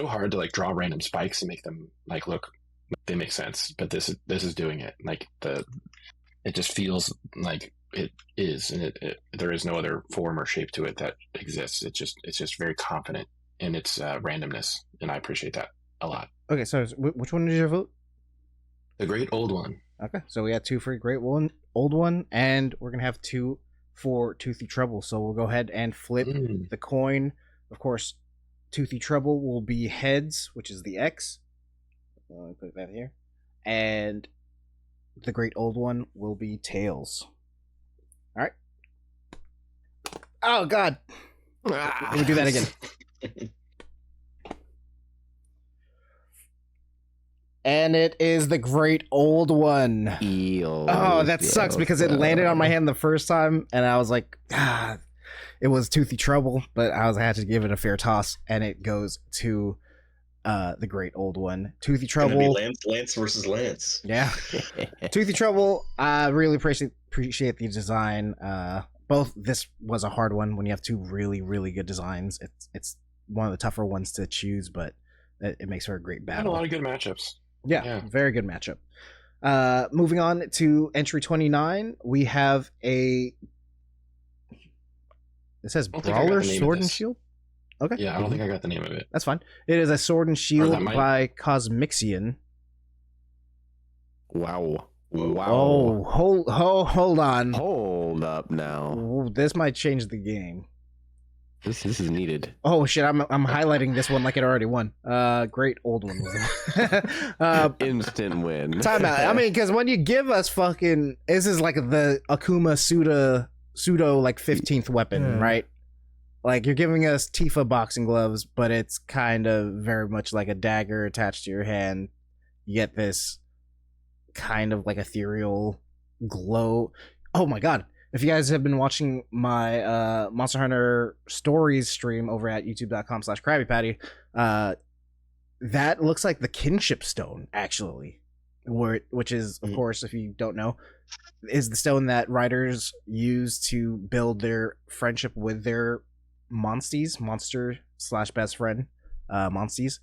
hard to like draw random spikes and make them like look like they make sense. But this is doing it. Like it just feels like it is, and there is no other form or shape to it that exists. It's just very confident in its randomness, and I appreciate that a lot. Okay, so which one did you vote? The Great Old One. Okay, so we had two for Great Old One, and we're gonna have two for Toothy Trouble. So we'll go ahead and flip the coin. Of course, Toothy Trouble will be heads, which is the X. Let me put that here. And the Great Old One will be tails. All right. Oh, God. Let me do that again. And it is the Great Old One. Oh, that sucks because it landed on my hand the first time, and I was like, it was Toothy Trouble, but I had to give it a fair toss, and it goes to the Great Old One. Toothy Trouble. Lance versus Lance. Yeah. Toothy Trouble. I really appreciate the design. Both. This was a hard one when you have two really, really good designs. It's one of the tougher ones to choose, but it makes for a great battle. Had a lot of good matchups. Yeah, very good matchup. Moving on to entry 29, we have it says Brawler Sword and Shield. Okay. Yeah, I don't think I got the name of it. That's fine. It is a Sword and Shield by Cosmixian. Wow. Oh, hold on. Hold up now. Ooh, this might change the game. This is needed. Oh shit! I'm highlighting this one like it already won. Great Old One was instant win. Timeout. I mean, because when you give us fucking, this is like the Akuma pseudo like 15th weapon, right? Like you're giving us Tifa boxing gloves, but it's kind of very much like a dagger attached to your hand. You get this kind of like ethereal glow. Oh my god. If you guys have been watching my Monster Hunter Stories stream over at youtube.com/KrabbyPatty, that looks like the kinship stone, actually. Which is, of course, if you don't know, is the stone that riders use to build their friendship with their monster/best friend, monsties.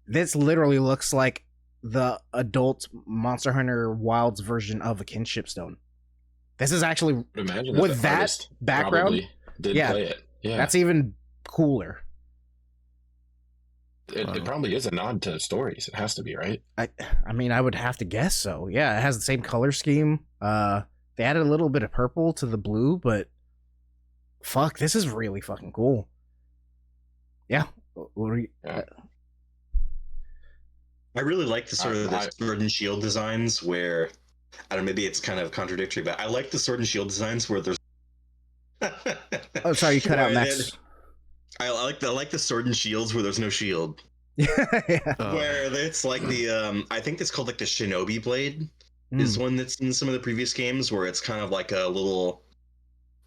This literally looks like the adult Monster Hunter Wilds version of a kinship stone. This is actually with that background. Play it. Yeah, that's even cooler. It probably is a nod to Stories. It has to be, right? I mean, I would have to guess so. Yeah, it has the same color scheme. They added a little bit of purple to the blue, but fuck, this is really fucking cool. Yeah. I really like the sort of the Sword and Shield designs where, I don't know, maybe it's kind of contradictory, but I like the Sword and Shield designs where there's. Oh, sorry, you cut out, Max. I like the Sword and Shields where there's no shield. Yeah. Where it's like the I think it's called like the Shinobi blade is one that's in some of the previous games where it's kind of like a little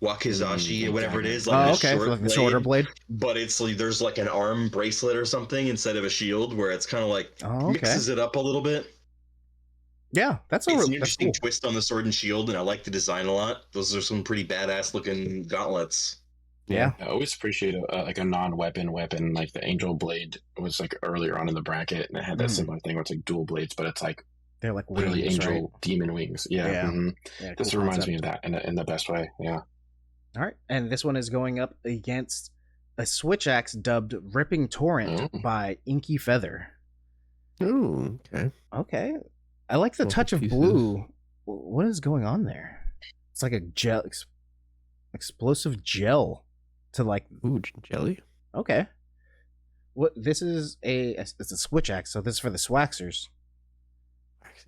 wakizashi or whatever it is, like short like the shorter blade. But it's like there's like an arm bracelet or something instead of a shield, where it's kind of like mixes it up a little bit. Yeah, it's an interesting twist on the Sword and Shield, and I like the design a lot. Those are some pretty badass looking gauntlets. Yeah, I always appreciate like a non-weapon weapon. Like the Angel Blade was like earlier on in the bracket, and it had that similar thing where it's like dual blades, but it's like they're like literally wings, angel demon wings. Yeah, yeah, this reminds me of that in the best way. Yeah. All right, and this one is going up against a Switch Axe dubbed Ripping Torrent by Inky Feather. Ooh, okay. Okay. I like the touch of blue. What is going on there? It's like a gel, explosive gel to like. Ooh, jelly? Okay. What? This is it's a Switch Axe, so this is for the Swaxers.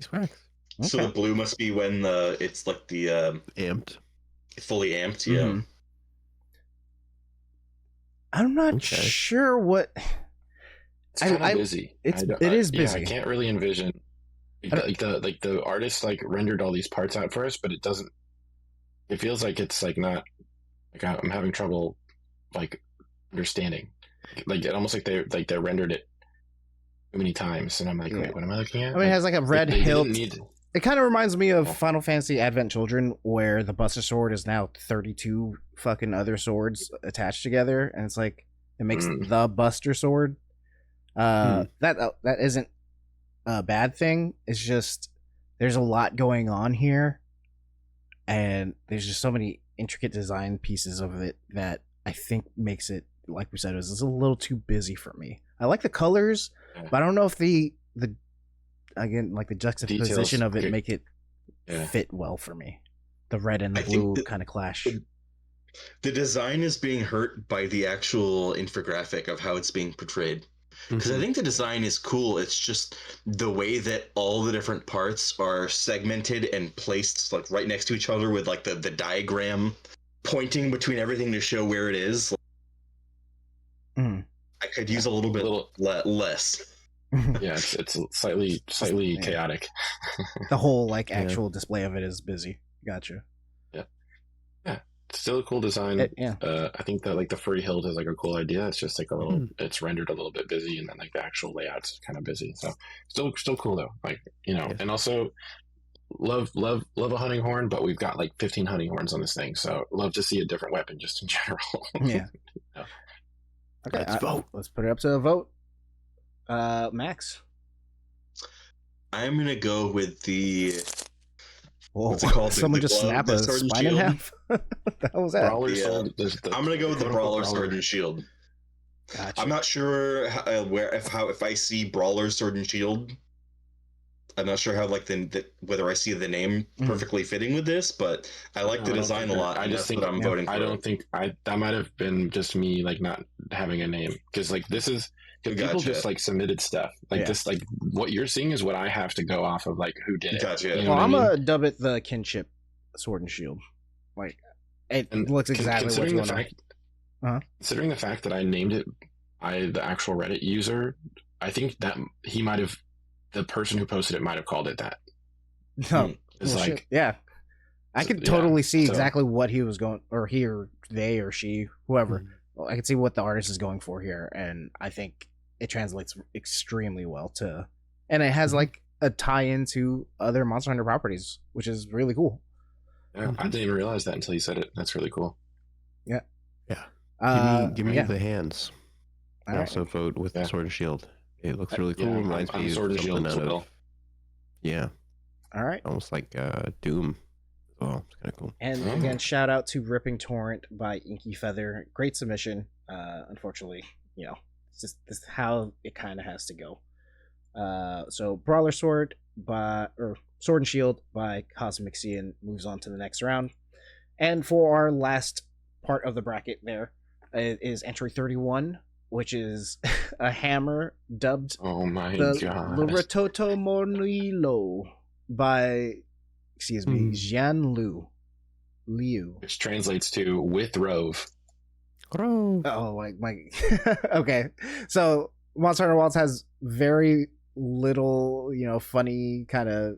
Swax. Okay. So the blue must be when it's like the amped. Fully amped, yeah. Mm-hmm. I'm not sure what. It's kind of busy. It is busy. Yeah, I can't really envision. Like the artist like rendered all these parts out for us, but it doesn't. It feels like it's like not. Like I'm having trouble, like understanding. Like it almost like they rendered it too many times, and I'm like, wait, what am I looking at? I mean, it has like a red hilt. It kind of reminds me of Final Fantasy Advent Children, where the Buster Sword is now 32 fucking other swords attached together, and it's like it makes the Buster Sword. That isn't a bad thing. It's just there's a lot going on here, and there's just so many intricate design pieces of it that I think makes it, like we said, is a little too busy for me. I like the colors, but I don't know if the again, like the juxtaposition of it make it fit well for me. The red and the blue kind of clash. The design is being hurt by the actual infographic of how it's being portrayed. Because I think the design is cool. It's just the way that all the different parts are segmented and placed like right next to each other with like the diagram pointing between everything to show where it is. I could use a little bit less. Yeah, it's slightly chaotic. The whole like actual display of it is busy. Gotcha. Yeah, still a cool design. I think that like the furry hilt is like a cool idea. It's just like a little, it's rendered a little bit busy, and then like the actual layout's kind of busy. So still cool though. Like and also love a hunting horn, but we've got like 15 hunting horns on this thing, so love to see a different weapon just in general. Yeah. Okay, let's vote. Let's put it up to a vote. Max. I'm gonna go with the. Whoa, what's it called? Someone The just glove, snapped the a sword and spine in shield? half. What the hell was that? Brawler sword. I'm gonna go with the brawler Brawler. sword and shield. Gotcha. I'm not sure if I see brawler sword and shield. I'm not sure how like whether I see the name perfectly fitting with this, but I like the design a lot. I just think what I'm voting for. I don't think that might have been just me like not having a name, because like this is because people Gotcha. just like submitted stuff like this, like what you're seeing is what I have to go off of, like who did it. Gotcha. You know Well, what I I'm mean? gonna dub it the kinship sword and shield. Like it And looks exactly what you want. Considering the fact that I named it by the actual Reddit user, I think that he might have, the person who posted it might have called it that. No, It's well, like shit. Yeah, I could totally see exactly what he was going, or he or they or she, whoever. Well, I can see what the artist is going for here, and I think it translates extremely well to, and it has like a tie-in to other Monster Hunter properties, which is really cool. Yeah, I didn't even realize that until you said it. That's really cool. Yeah. Give me yeah. the hands. I All also vote with the sword and shield. It looks really cool. Yeah, Reminds I'm me of sword and shield something as out well. of, yeah, All right. almost like Doom. Oh, it's kind of cool. And again, shout out to Ripping Torrent by Inky Feather. Great submission. Unfortunately, it's just this is how it kind of has to go. So Brawler Sword or Sword and Shield by Cosmic Cian moves on to the next round. And for our last part of the bracket there, it is entry 31, which is a hammer dubbed Oh my the god. Luratoto Monilo by Jian Liu. Which translates to with Rove. Oh, like my okay. So Monster Hunter Wilds has very little, funny kind of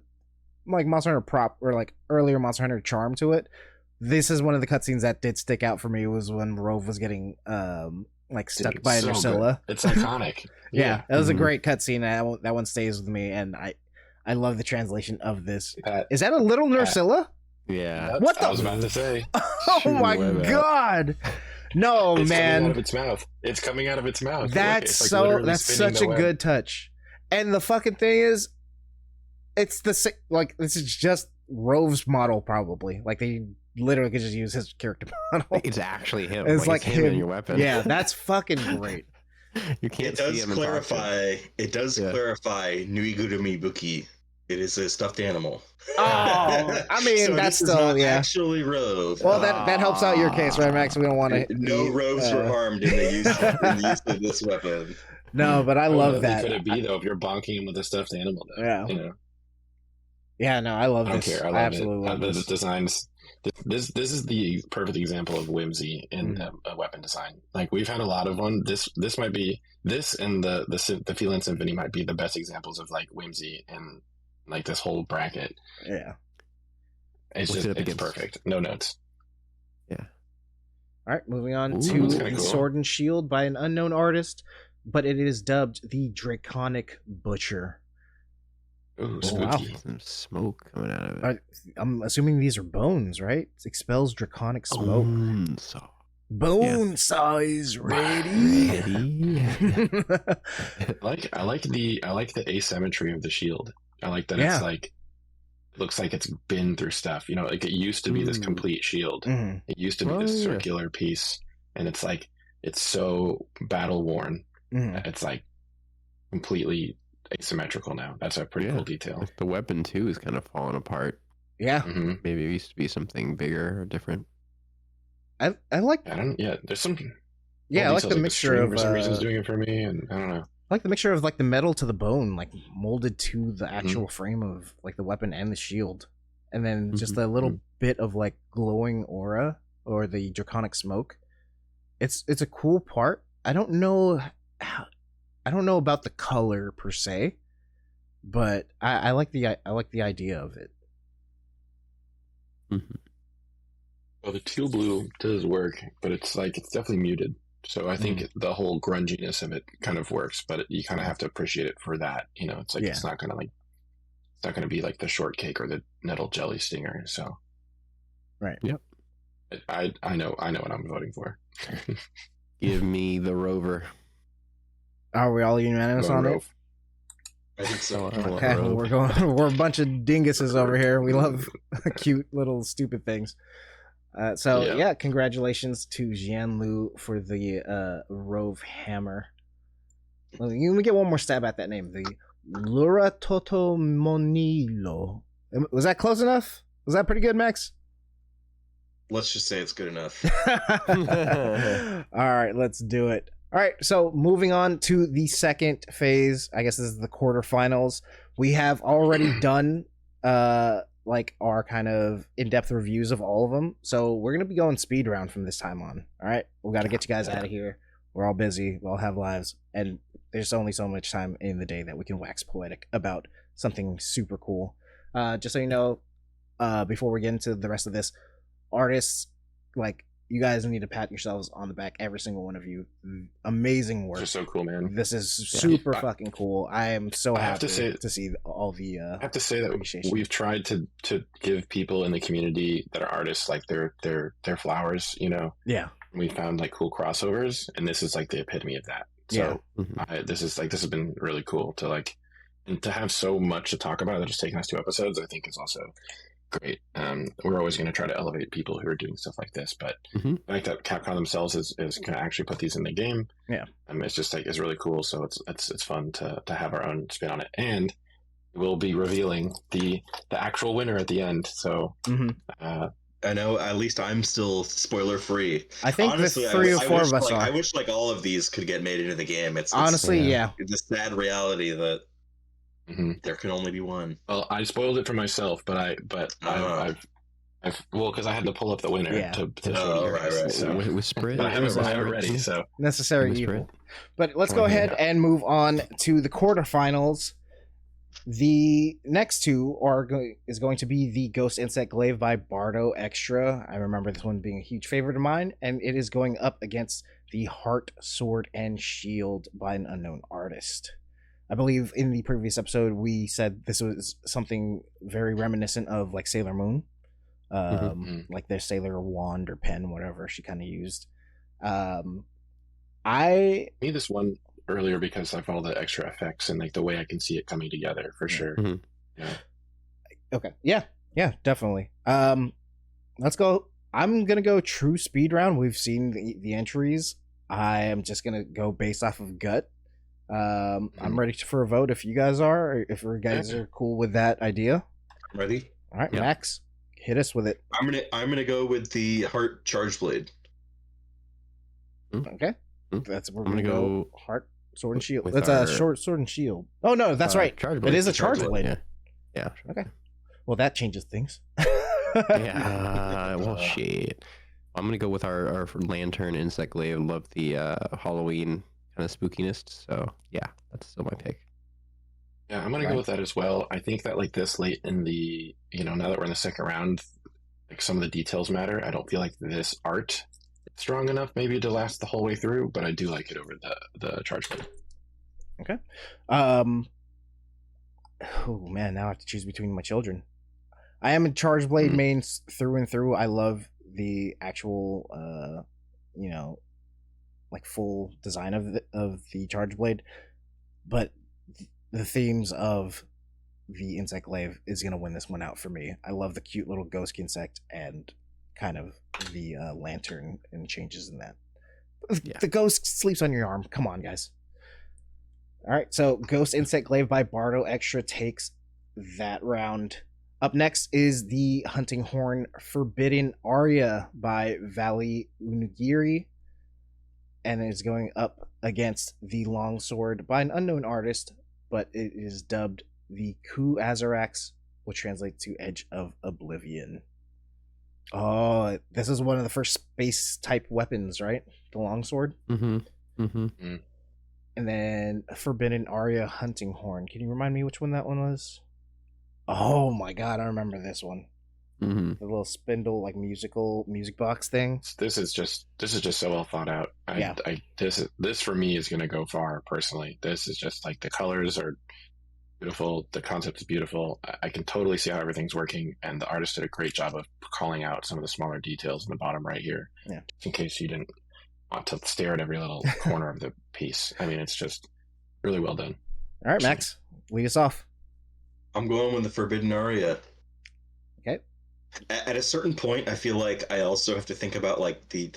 like Monster Hunter prop or like earlier Monster Hunter charm to it. This is one of the cutscenes that did stick out for me, was when Rove was getting like stuck by an Ursula. It's iconic. Yeah, that was a great cutscene. That one stays with me, and I love the translation of this. Is that a little Ursula? Yeah. Yep, What the? I was about to say. Oh my god! No, It's man. coming out of its mouth. It's coming out of its mouth. That's Look, it's like literally that's spinning such the a web. good touch. And the fucking thing is, it's like this is just Rove's model probably. Like they literally could just use his character model. It's actually him. It's like him him. in your weapon. Yeah, that's fucking great. You can't It see does him in clarify. It does Yeah. clarify. Nuigurumi Buki. It is a stuffed animal. Oh, I mean, So that's this is still not yeah. actually Rove. Well, that helps out your case, right, Max? We don't want to. No roves were harmed in the use of this weapon. No, but I How love lovely that. could it be though if you're bonking him with a stuffed animal? Though, Yeah. You know, Yeah, no, I love I don't this. care. I I, love absolutely it. love The this. designs. This is the perfect example of whimsy in a weapon design. Like we've had a lot of one. This might be this and the Feline Symphony might be the best examples of like whimsy in like this whole bracket. Yeah. It's What's just it up it's against? perfect. No notes. Yeah. All right, moving on Ooh, to that's kinda cool. Sword and Shield by an unknown artist, but it is dubbed the Draconic Butcher. Ooh, Oh, wow. spooky. Some smoke coming out of it. I'm assuming these are bones, right? It expels draconic smoke. So Bone size ready. ready. I like the asymmetry of the shield. I like that Yeah. it's like it looks like it's been through stuff. You know, like it used to be this Mm. complete shield. Mhm. It used to be Oh, this yeah. circular piece, and it's like it's so battle worn. Mhm. It's like completely asymmetrical now. That's a pretty Yeah. cool detail. Like the weapon too is kind of falling apart. Yeah. Hmm Maybe it used to be something bigger or different. I like. I don't. Yeah, there's some. Yeah, I like the mixture string of. For some reason, is doing it for me, and I don't know. I like the mixture of like the metal to the bone, like molded to the Mm-hmm. actual frame of like the weapon and the shield, and then just Mhm, a little bit of like glowing aura or the draconic smoke. It's a cool part. I don't know about the color per se, but I like the idea of it. mhm. Well, the teal blue does work, but it's definitely muted. So I think the whole grunginess of it kind of works, but you kind of have to appreciate it for that. You know, it's like it's not gonna be like the shortcake or the nettle jelly stinger. So, Right. Yep. I know what I'm voting for. Give me the rover. Are we all unanimous on it? Rove. I think so. Okay, well, we're a bunch of dinguses over here. We love cute little stupid things. So yeah, congratulations to Jian Lu for the Rove Hammer. Let me get one more stab at that name. The Lura Toto Monilo. Was that close enough? Was that pretty good, Max? Let's just say it's good enough. All right, let's do it. All right, so moving on to the second phase. I guess this is the quarterfinals. We have already done like our kind of in-depth reviews of all of them. So we're gonna be going speed round from this time on. All right, we got to get you guys out of here. We're all busy. We all have lives, and there's only so much time in the day that we can wax poetic about something super cool. Just so you know, before we get into the rest of this, artists, like, you guys need to pat yourselves on the back, every single one of you. Amazing work. This is so cool, man. This is super fucking cool. I am so happy to see all the. I have to say that we've tried to give people in the community that are artists like their flowers. You know. Yeah. We found like cool crossovers, and this is like the epitome of that. So this has been really cool to like, and to have so much to talk about that it's taken us 2 episodes. I think is also great. We're always going to try to elevate people who are doing stuff like this, but I think that Capcom themselves is going to actually put these in the game. Yeah, it's just like it's really cool. So it's fun to have our own spin on it, and we'll be revealing the actual winner at the end. So I know at least I'm still spoiler free. I think honestly, the 3 or 4 of us are. I wish like all of these could get made into the game. It's honestly, yeah. It's a sad reality that there can only be one. Well, I spoiled it for myself, but I've because I had to pull up the winner to show you guys. Right. So whisper it. I have it ready. So necessary evil. But let's go ahead and move on to the quarterfinals. The next 2 is going to be the Ghost Insect Glaive by Bardo Extra. I remember this one being a huge favorite of mine, and it is going up against the Heart, Sword, and Shield by an unknown artist. I believe in the previous episode we said this was something very reminiscent of like Sailor Moon, like their Sailor Wand or pen, whatever she kind of used. I need this one earlier because of all the extra effects and like the way I can see it coming together for sure. Yeah. Okay. Yeah, definitely. Let's go. I'm gonna go true speed round. We've seen the entries. I am just gonna go based off of gut. I'm ready for a vote if you guys are, or if you guys are cool with that idea. Ready? All right, Max, hit us with it. I'm gonna go with the Heart Charge Blade. Okay. We're gonna go Heart, Sword, and Shield. That's a short Sword and Shield. Oh no, that's right. It is a Charge Blade. Yeah. Okay. Well, that changes things. Well, shit. I'm gonna go with our Lantern Insect Glaive. Love the Halloween kind of spookiness. So yeah, that's still my pick. Yeah, I'm gonna go with that as well. I think that like this late in the, now that we're in the second round, like some of the details matter. I don't feel like this art is strong enough maybe to last the whole way through, but I do like it over the Charge Blade. Okay. Oh man, now I have to choose between my children. I am a Charge Blade main through and through. I love the actual, like full design of the Charge Blade, but the themes of the Insect Glaive is gonna win this one out for me. I love the cute little ghost insect and kind of the lantern and changes in that. Yeah. The ghost sleeps on your arm. Come on, guys. All right, so Ghost Insect Glaive by Bardo Extra takes that round. Up next is the Hunting Horn Forbidden Aria by Valley Unigiri, and it's going up against the Longsword by an unknown artist, but it is dubbed the Ku Azarax, which translates to Edge of Oblivion. Oh, this is one of the first space type weapons, right? The longsword. Mm-hmm. Mm-hmm. And then Forbidden Aria Hunting Horn. Can you remind me which one that one was? Oh my god, I remember this one. Mm-hmm. The little spindle, like music box thing. This is just so well thought out. This for me is going to go far personally. This is just like the colors are beautiful. The concept is beautiful. I can totally see how everything's working, and the artist did a great job of calling out some of the smaller details in the bottom right here. Yeah. In case you didn't want to stare at every little corner of the piece. I mean, it's just really well done. All right, Max, lead us off. I'm going with the Forbidden Aria. Okay. At a certain point, I feel like I also have to think about like the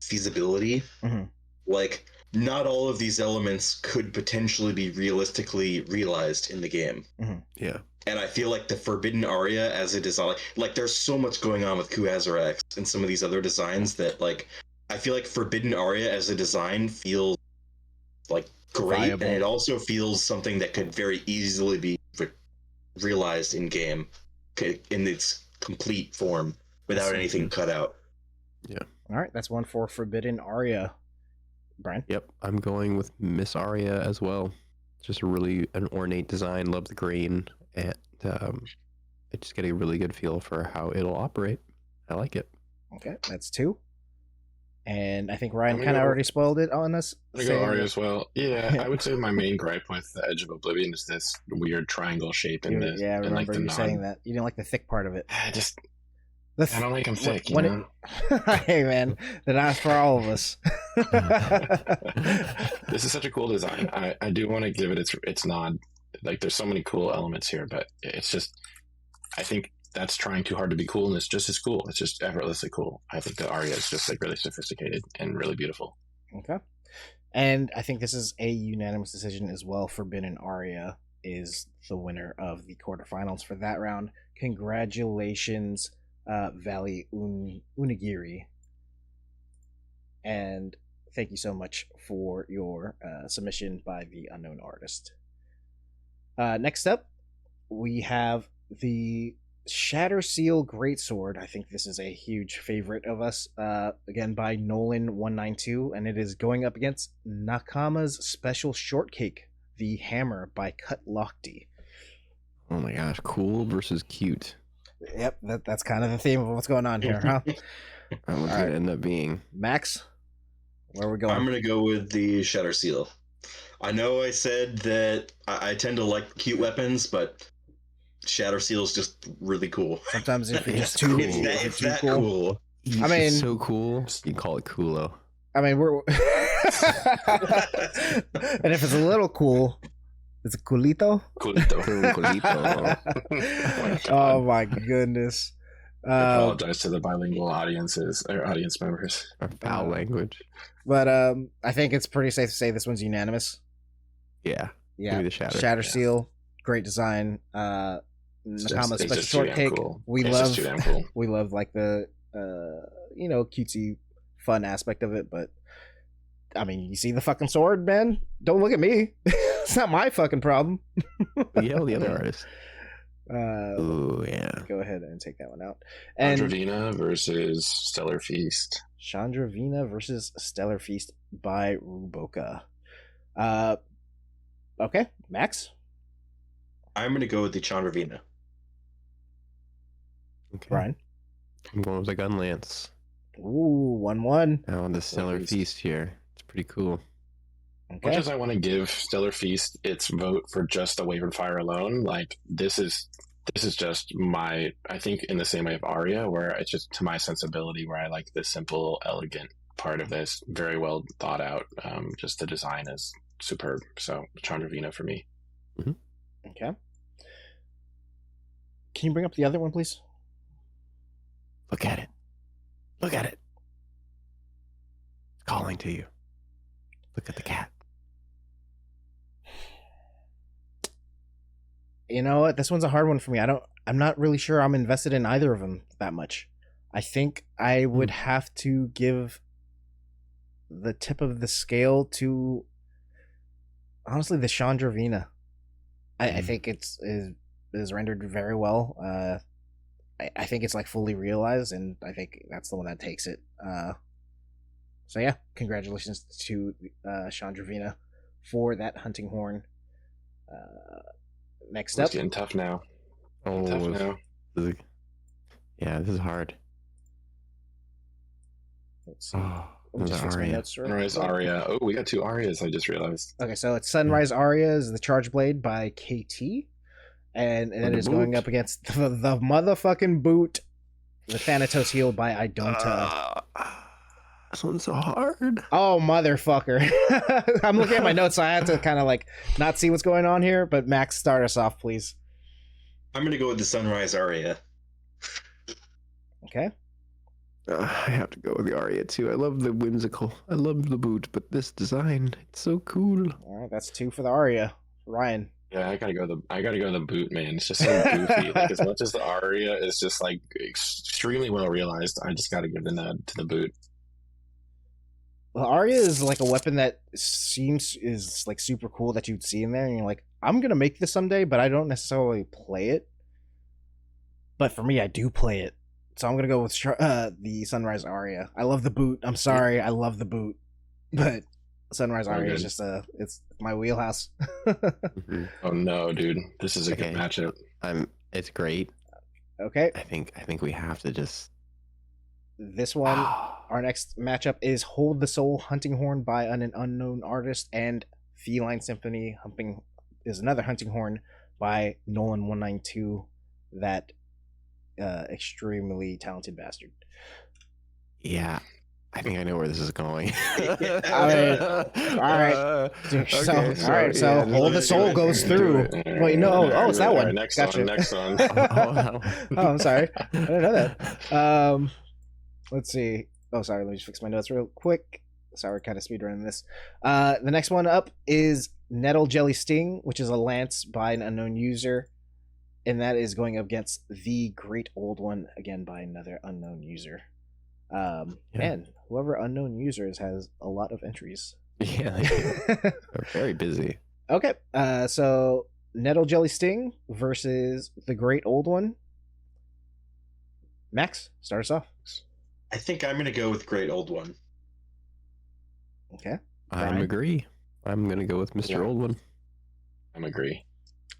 feasibility. Mm-hmm. Like, not all of these elements could potentially be realistically realized in the game. Mm-hmm. Yeah. And I feel like the Forbidden Aria as a design, like there's so much going on with Ku Azarax and some of these other designs that like I feel like Forbidden Aria as a design feels like great, viable. and it also feels something that could very easily be realized in game in its complete form without anything cut out. Yeah. All right, that's one for Forbidden Aria. Brian? Yep, I'm going with Miss Aria as well. Just a really an ornate design. Love the green, and I just get a really good feel for how it'll operate. I like it. Okay, that's two. And I think Ryan kind of already spoiled it on us. I'm going to go Aria as well. Yeah, I would say my main gripe with the Edge of Oblivion is this weird triangle shape in this. Yeah, I remember you saying that. You didn't like the thick part of it. I don't like them thick, you know? Hey, man, then that's for all of us. This is such a cool design. I do want to give it its nod. Like, there's so many cool elements here, but it's just, I think that's trying too hard to be cool, and it's just as cool. It's just effortlessly cool. I think the Aria is just like really sophisticated and really beautiful. Okay. And I think this is a unanimous decision as well. Forbidden Aria is the winner of the quarterfinals for that round. Congratulations, Valley Unigiri. And thank you so much for your submission by the unknown artist. Next up, we have the Shatter Seal Greatsword. I think this is a huge favorite of us. Again, by Nolan192, and it is going up against Nakama's Special Shortcake, the Hammer by Cut Lochte. Oh my gosh, cool versus cute. Yep, that's kind of the theme of what's going on here, huh? What's it gonna end up being? Max, where are we going? I'm gonna go with the Shatter Seal. I know I said that I tend to like cute weapons, but Shatter Seal is just really cool. Sometimes if it's too cool. It's that cool. I mean, it's so cool. You call it coolo. I mean, we're and if it's a little cool, it's a culito. Culito. Oh my goodness! I apologize to the bilingual audiences or audience members. Our foul language. But I think it's pretty safe to say this one's unanimous. Yeah. Yeah. Maybe the Shatter Seal, great design. Nakama's Special Shortcake. Cool. We love like the cutesy fun aspect of it, but I mean, you see the fucking sword, man? Don't look at me. It's not my fucking problem. Yeah, the other artist. Oh yeah. Go ahead and take that one out. And Chandravina versus Stellar Feast. Chandravina versus Stellar Feast by Ruboka. Okay, Max? I'm going to go with the Chandravina. Okay. Brian? I'm going with the Gun Lance. Ooh, 1-1. Oh, the Stellar Feast here. It's pretty cool. Okay. Much as I want to give Stellar Feast its vote for just the Wave and Fire alone, like this is just my, I think in the same way of Aria, where it's just to my sensibility, where I like the simple, elegant part of this, very well thought out. Just the design is superb. So Chandravina for me. Mm-hmm. Okay. Can you bring up the other one, please? Look at it. Look at it. It's calling to you. Look at the cat. You know what? This one's a hard one for me. I I'm not really sure I'm invested in either of them that much. I think I would have to give the tip of the scale to, honestly, the Chandravina. I think it is rendered very well. I think it's like fully realized, and I think that's the one that takes it. So yeah, congratulations to Chandravina for that hunting horn. Next It's up, getting tough now. Oh, Tough now. yeah, this is hard. let's see. Oh, Let me just fix my Arya. notes real Sunrise quick. Aria. Oh, we got 2 Arias. I just realized. Okay, so it's Sunrise Aria is the Charge Blade by KT, and it the is going boot. up against the motherfucking boot, the Thanatos Heal by Idonta. This one's so hard. Oh, motherfucker. I'm looking at my notes, so I have to kind of like not see what's going on here, but Max, start us off, please. I'm gonna go with the Sunrise Aria. Okay. I have to go with the Arya too. I love the whimsical. I love the boot, but this design, it's so cool. All right, that's 2 for the Aria. Ryan. Yeah, I gotta go the boot, man. It's just so goofy. Like, as much as the Aria is just like extremely well realized, I just gotta give the nod to the boot. Well, Arya is like a weapon that is like super cool that you'd see in there, and you're like, I'm gonna make this someday, but I don't necessarily play it. But for me, I do play it, so I'm gonna go with the Sunrise Aria. I love the boot. I'm sorry, I love the boot, but Sunrise Aria is just it's my wheelhouse. Oh no, dude, this is a good Okay. matchup. It's great. Okay, I think we have to just. this one. Our next matchup is Hold the Soul Hunting Horn by an unknown artist, and Feline Symphony Humping is another hunting horn by Nolan192, that extremely talented bastard. Yeah, I think I know where this is going. Alright. So yeah, Hold the Soul goes Do through. it. Wait, no, oh, it's that All one. right, next Gotcha. one. Next one. Oh, I'm sorry. I didn't know that. Let's see. Oh, sorry. Let me just fix my notes real quick. Sorry, kind of speedrunning this. The next one up is Nettle Jelly Sting, which is a lance by an unknown user, and that is going up against the Great Old One, again by another unknown user. Man, whoever unknown users has a lot of entries. Yeah, they're very busy. Okay, so Nettle Jelly Sting versus the Great Old One. Max, start us off. I think I'm gonna go with Great Old One. Okay. I Brian? agree. I'm gonna go with Mr. Yeah. Old One. I agree.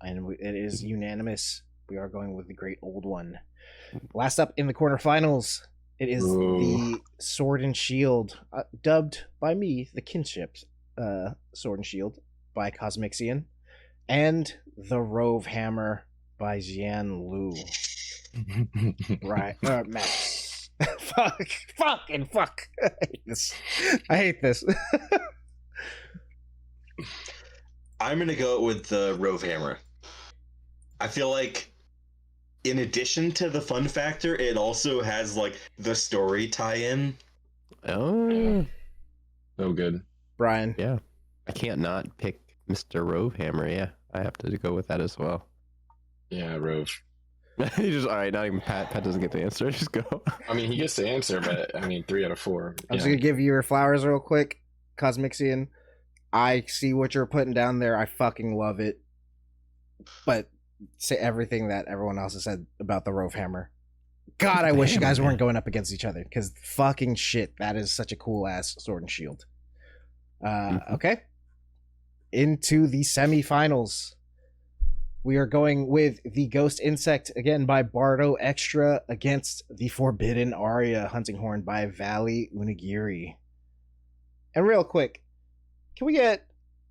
And it is unanimous. We are going with the Great Old One. Last up in the quarterfinals, it is the Sword and Shield, dubbed by me the Kinship Sword and Shield by Cosmixian, and the Rove Hammer by Jian Lu. Right, Max. Fuck. I hate this. I'm gonna go with the Rove Hammer. I feel like, in addition to the fun factor, it also has like the story tie-in. Oh, So good. Brian. yeah. I can't not pick Mr. Rovehammer. Yeah, I have to go with that as well. Yeah, Rove. You just all right. Not even Pat. Pat doesn't get the answer. Just go. I mean, he gets the answer, but I mean, 3 out of 4. I'm just gonna give you your flowers real quick, Cosmixian. I see what you're putting down there. I fucking love it. But say everything that everyone else has said about the Rove Hammer. God, I wish you guys weren't going up against each other, because fucking shit, that is such a cool ass sword and shield. Okay. Into the semifinals. We are going with the Ghost Insect, again by Bardo Extra, against the Forbidden Aria Hunting Horn by Valley Unigiri. And real quick, can we get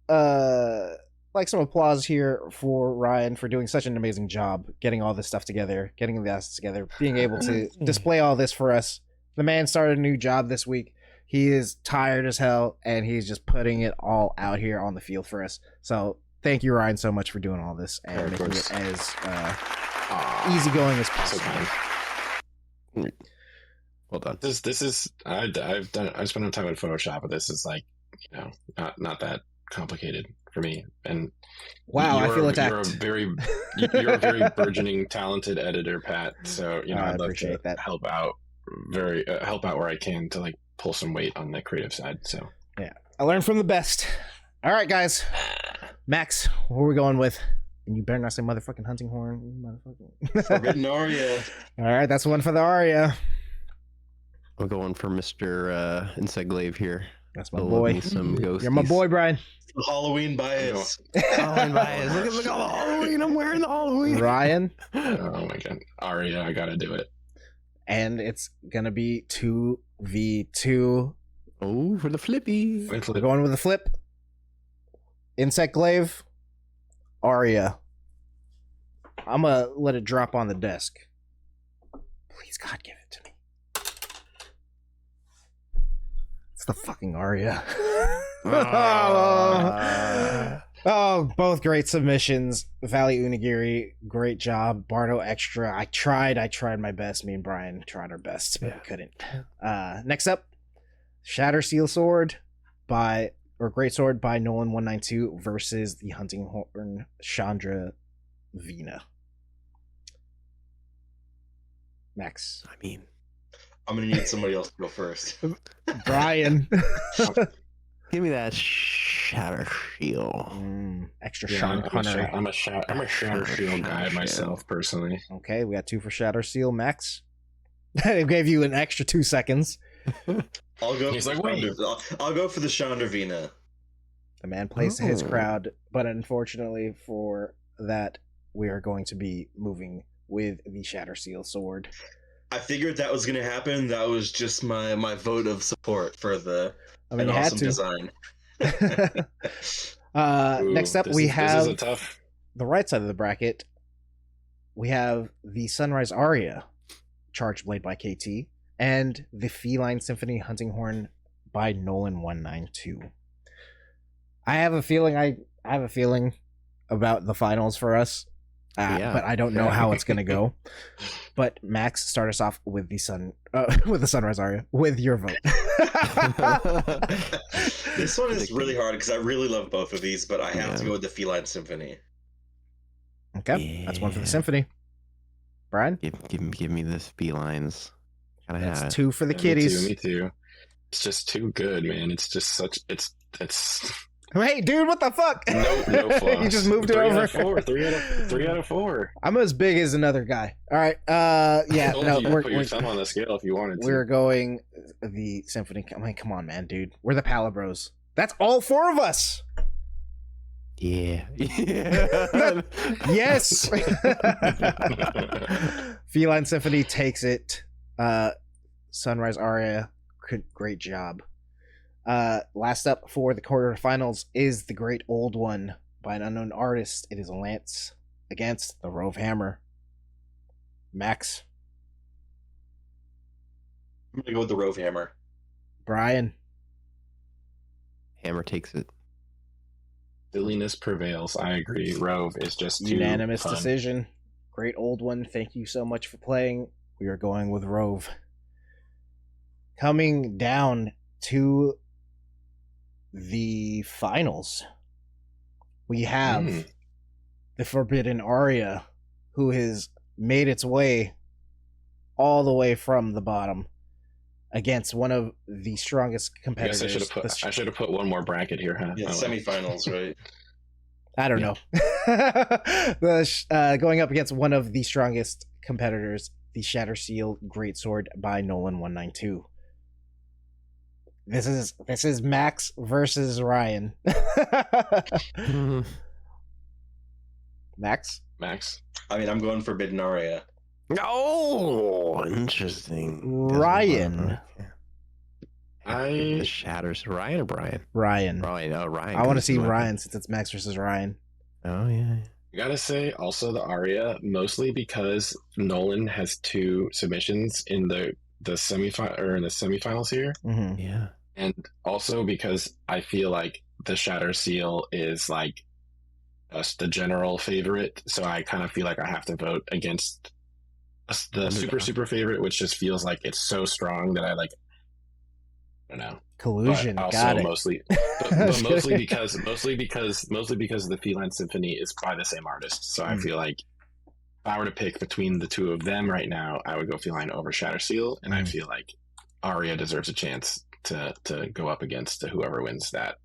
like some applause here for Ryan for doing such an amazing job getting all this stuff together, getting the assets together, being able to display all this for us. The man started a new job this week. He is tired as hell, and he's just putting it all out here on the field for us. So thank you, Ryan, so much for doing all this and making it as easygoing as possible. So Well done. this is I spent time in Photoshop, but this is like, not that complicated for me. And wow, I feel attacked. You're a very burgeoning, talented editor, Pat. So I I'd love appreciate to that. help out where I can to like pull some weight on the creative side. So yeah, I learned from the best. All right, guys. Max, what are we going with? And you better not say motherfucking hunting horn, motherfucking. Forbidden Aria. All right, that's one for the Aria. I'm going for Mr. Insegglaive here. That's my boy. Some ghosties. You're my boy, Brian. Halloween bias. Halloween bias. Look at all the Halloween. I'm wearing the Halloween. Ryan. Oh my god, Aria, I gotta do it. And it's gonna be 2v2. Oh, for the flippy. We're going with the flip. Insect Glaive. Aria. I'm gonna let it drop on the desk. Please, God, give it to me. It's the fucking Aria. Oh, both great submissions. Valley Unigiri, great job. Bardo Extra. I tried my best. Me and Brian tried our best, but we couldn't. Next up, Shatter Seal Sword Great Sword by Nolan 192 versus the Hunting Horn Chandra Vina. Max. I mean, I'm gonna need somebody else to go first. Brian. give me that shatter shield. Extra Yeah, Sean Connery. I'm a Shatter Shield guy myself, personally. Okay, we got 2 for Shatter Seal. Max. I gave you an extra 2 seconds. I'll go. He's for like, wait. I'll go for the Chandravina. The man plays to his crowd, but unfortunately for that, we are going to be moving with the Shatter Seal sword. I figured that was going to happen. That was just my vote of support for the you awesome had to. design. Next up, we this have is a tough. the right side of the bracket. We have the Sunrise Aria, Charged Blade by KT, and the Feline Symphony Hunting Horn by Nolan 192. I have a feeling about the finals for us, but I don't know how it's gonna go. But Max, start us off with the Sunrise Aria with your vote. This one is really hard because I really love both of these, but I have to go with the Feline Symphony. Okay, that's one for the Symphony. Brian, give me this felines. That's 2 for the Yeah, kitties. Me too. It's just too good, man. It's just such. It's. Hey, dude, what the fuck? No flaws. You just moved it over. 3 out of 4. I'm as big as another guy. All right. Yeah. No, you put your thumb on the scale if you wanted to. We're going the Symphony. I mean, come on, man, dude. We're the Palibros. That's all 4 of us. Yeah. Yes. Feline Symphony takes it. Sunrise Aria, great job. Last up for the quarterfinals is The Great Old One by an unknown artist. It is Lance against the Rove Hammer. Max. I'm gonna go with the Rove Hammer. Brian. Hammer takes it. Silliness prevails. I agree. Rove is just too Unanimous fun. decision. Great Old One. Thank you so much for playing. We are going with Rove. Coming down to the finals, we have the Forbidden Aria, who has made its way all the way from the bottom against one of the strongest competitors. I should have put one more bracket here, huh? Yeah, semifinals, right? I don't know. Going up against one of the strongest competitors, the Shatter Seal Greatsword by Nolan 192. This is Max versus Ryan. Max? I mean, I'm going Forbidden Aria. Oh, interesting. Ryan. The shatters. Ryan or Brian? Ryan. Oh, Ryan. I want to see Ryan since it's Max versus Ryan. Oh, yeah. I gotta say also the Aria, mostly because Nolan has 2 submissions in the semifinal or in the semifinals here. Mm-hmm. Yeah. And also because I feel like the Shatter Seal is like the general favorite, so I kind of feel like I have to vote against the super favorite, which just feels like it's so strong that I don't know. Collusion. But also Got it. mostly, but mostly because the Feline Symphony is by the same artist. So I feel like if I were to pick between the two of them right now, I would go Feline over Shatter Seal, and I feel like Aria deserves a chance to go up against whoever wins that.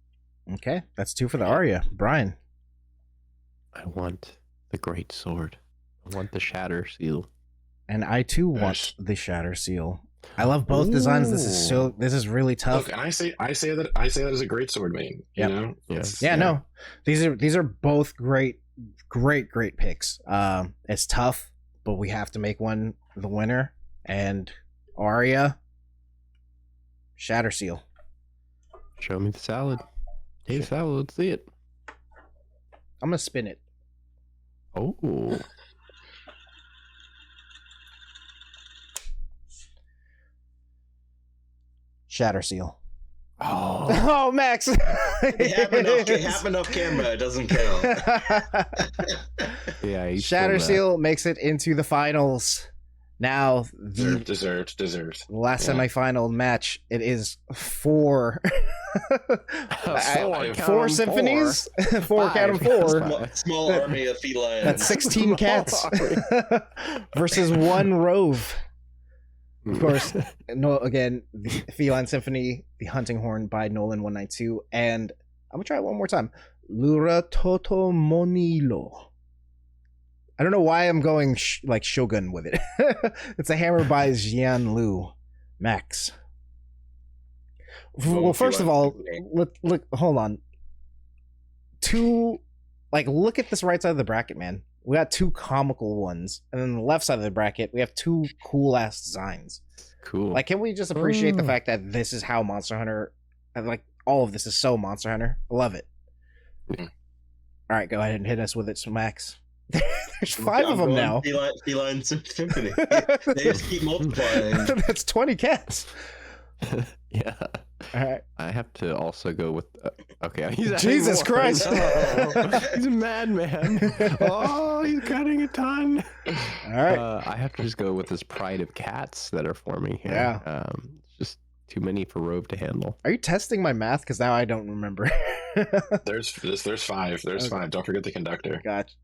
Okay, that's 2 for the Aria. Brian. I want the Great Sword. I want the Shatter Seal. And I too want the Shatter Seal. I love both designs. This is really tough. Look, and I say that as a great sword main. You know, no, these are both great picks. It's tough, but we have to make one the winner. And Aria, Shatter Seal. Show me the salad. Hey, salad. Let's see it. I'm gonna spin it. Oh. Shatter Seal. Oh, Oh, Max. It happened off camera. It doesn't count. yeah. Shatter Seal makes it into the finals. Now, deserved. Last semifinal match. It is 4. Four symphonies. 4 count of 4. Small army of felines. That's 16 cats versus 1 rove. Of course, again, the Feline Symphony, the Hunting Horn by Nolan 192, and I'm gonna try it one more time. Lura Toto Monilo. I don't know why I'm going like Shogun with it. It's a hammer by Jian Lu. Max. Well, first of all, look, hold on. Look at this right side of the bracket, man. We got 2 comical ones, and then the left side of the bracket, we have 2 cool ass designs. Cool. Like, can we just appreciate the fact that this is how Monster Hunter, like, all of this is so Monster Hunter? I love it. All right, go ahead and hit us with it, Max. There's 5 of them now. Feline Symphony. They just keep multiplying. That's 20 cats. Yeah. All right. I have to also go with. Okay. Jesus Christ. He's a madman. Oh, he's cutting a ton. All right. I have to just go with this pride of cats that are forming here. Yeah. It's just too many for Rove to handle. Are you testing my math? Because now I don't remember. There's 5. There's 5. Don't forget the conductor. Gotcha.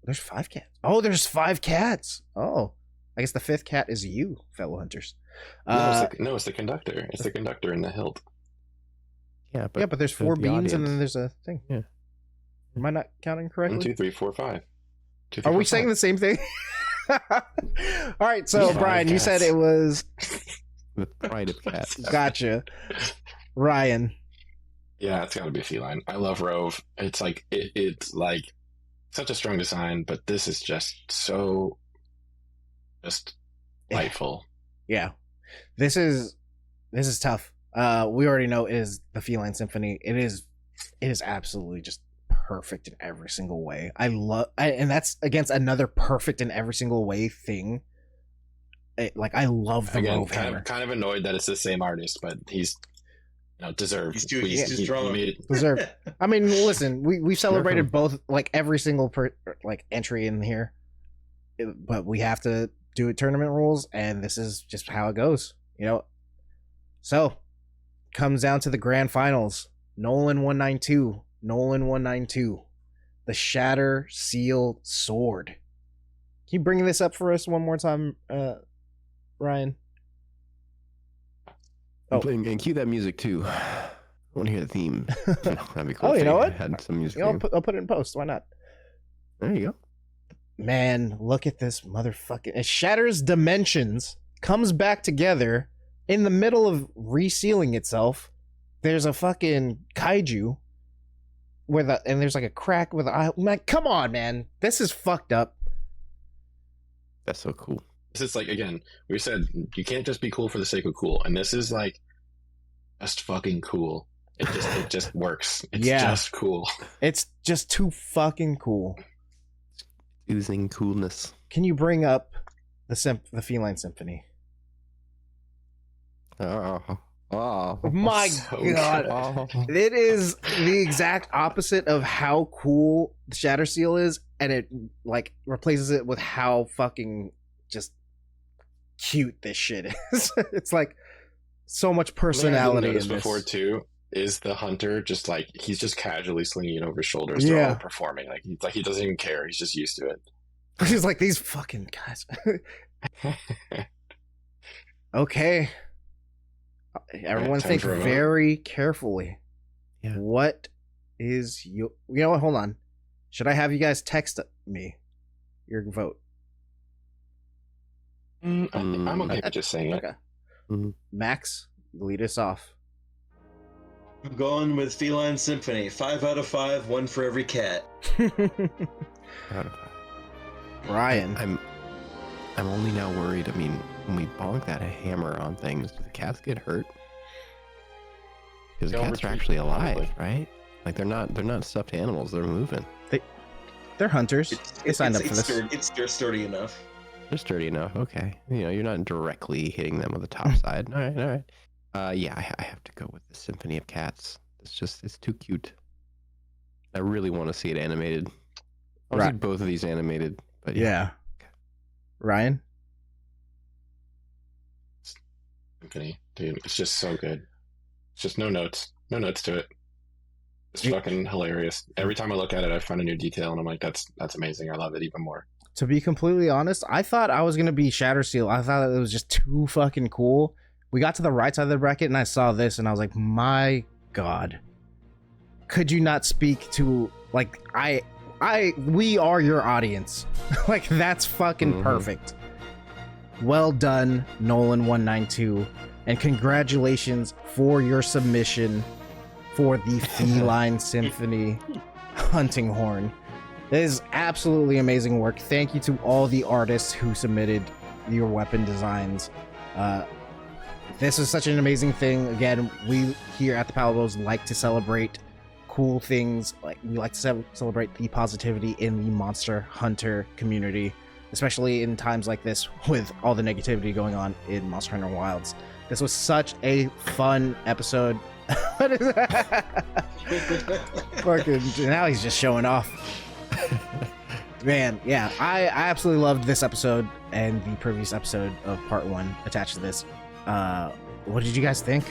There's 5 cats. Oh, there's 5 cats. Oh, I guess the 5th cat is you, fellow hunters. It's the conductor. It's the conductor in the hilt. Yeah, but there's 4 beams and then there's a thing. Yeah. Am I not counting correctly? 1, 2, 3, 4, 5. 2, 3, Are 4, we 5. saying the same thing? All right, so Yeah. Brian, you said it was. The pride of cats. Gotcha. Ryan. Yeah, it's got to be Feline. I love Rove. It's like it's like such a strong design, but this is just so delightful. Yeah, this is tough. We already know it is the Feline Symphony. It is absolutely just perfect in every single way. And that's against another perfect in every single way thing. I love the Rove hammer. Kind of annoyed that it's the same artist, but he's deserved. He's too strong. Deserved. I mean, listen, we've celebrated both every single entry in here, but we have to do tournament rules, and this is just how it goes. So comes down to the grand finals. Nolan 192, the Shatter Seal Sword. Can you bring this up for us one more time, Ryan? And cue that music too. I want to hear the theme. That'd be cool. Oh, you know what? Had some music. I'll put it in post. Why not? There you go. Man, look at this motherfucking. It shatters dimensions, comes back together in the middle of resealing itself. There's a fucking kaiju and there's like a crack with an eye. Man, come on, man. This is fucked up. That's so cool. This is like, again, we said you can't just be cool for the sake of cool, and this is like just fucking cool. It just works. It's just cool. It's just too fucking cool. Oozing coolness. Can you bring up the Feline Symphony? Oh my god. It is the exact opposite of how cool the Shatter Seal is, and it like replaces it with how fucking just cute this shit is. It's like So much Something I didn't personality in notice this. before too is the hunter just like he's just casually slinging it over his shoulders. Yeah. They're all performing like he doesn't even care. He's just used to it. He's like, these fucking guys. Okay. Everyone time think for a vote. very carefully. Yeah. What is you know what? Hold on. Should I have you guys text me your vote? I'm okay with just saying it. Okay. Mhm. Max, lead us off. I'm going with Feline Symphony. 5 out of 5, one for every cat. Ryan. I'm only now worried. I mean, when we bonk that hammer on things, do the cats get hurt? Because the They'll cats are retreat, actually alive, probably. right? Like they're not stuffed animals. They're moving. They're hunters. They signed up for this. It's sturdy enough. They're sturdy enough. Okay, you're not directly hitting them with the top side. All right. Yeah, I have to go with the Symphony of Cats. It's too cute. I really want to see it animated. I'll see Right. both of these animated, but Yeah. Ryan? Symphony, dude, it's just so good. It's just no notes to it. It's fucking hilarious. Every time I look at it, I find a new detail, and I'm like, that's amazing. I love it even more. To be completely honest, I thought I was going to be Shattersteel. I thought it was just too fucking cool. We got to the right side of the bracket and I saw this and I was like, my God. Could you not speak to, like, we are your audience. Like, that's fucking perfect. Well done, Nolan192. And congratulations for your submission for the Feline Symphony Hunting Horn. It is absolutely amazing work. Thank you to all the artists who submitted your weapon designs. This is such an amazing thing. Again, we here at the Palibros like to celebrate cool things. Like, we like to celebrate the positivity in the Monster Hunter community, especially in times like this with all the negativity going on in Monster Hunter Wilds. This was such a fun episode. What is that? Fucking, now he's just showing off. Man, yeah, I absolutely loved this episode and the previous episode of part 1 attached to this. What did you guys think?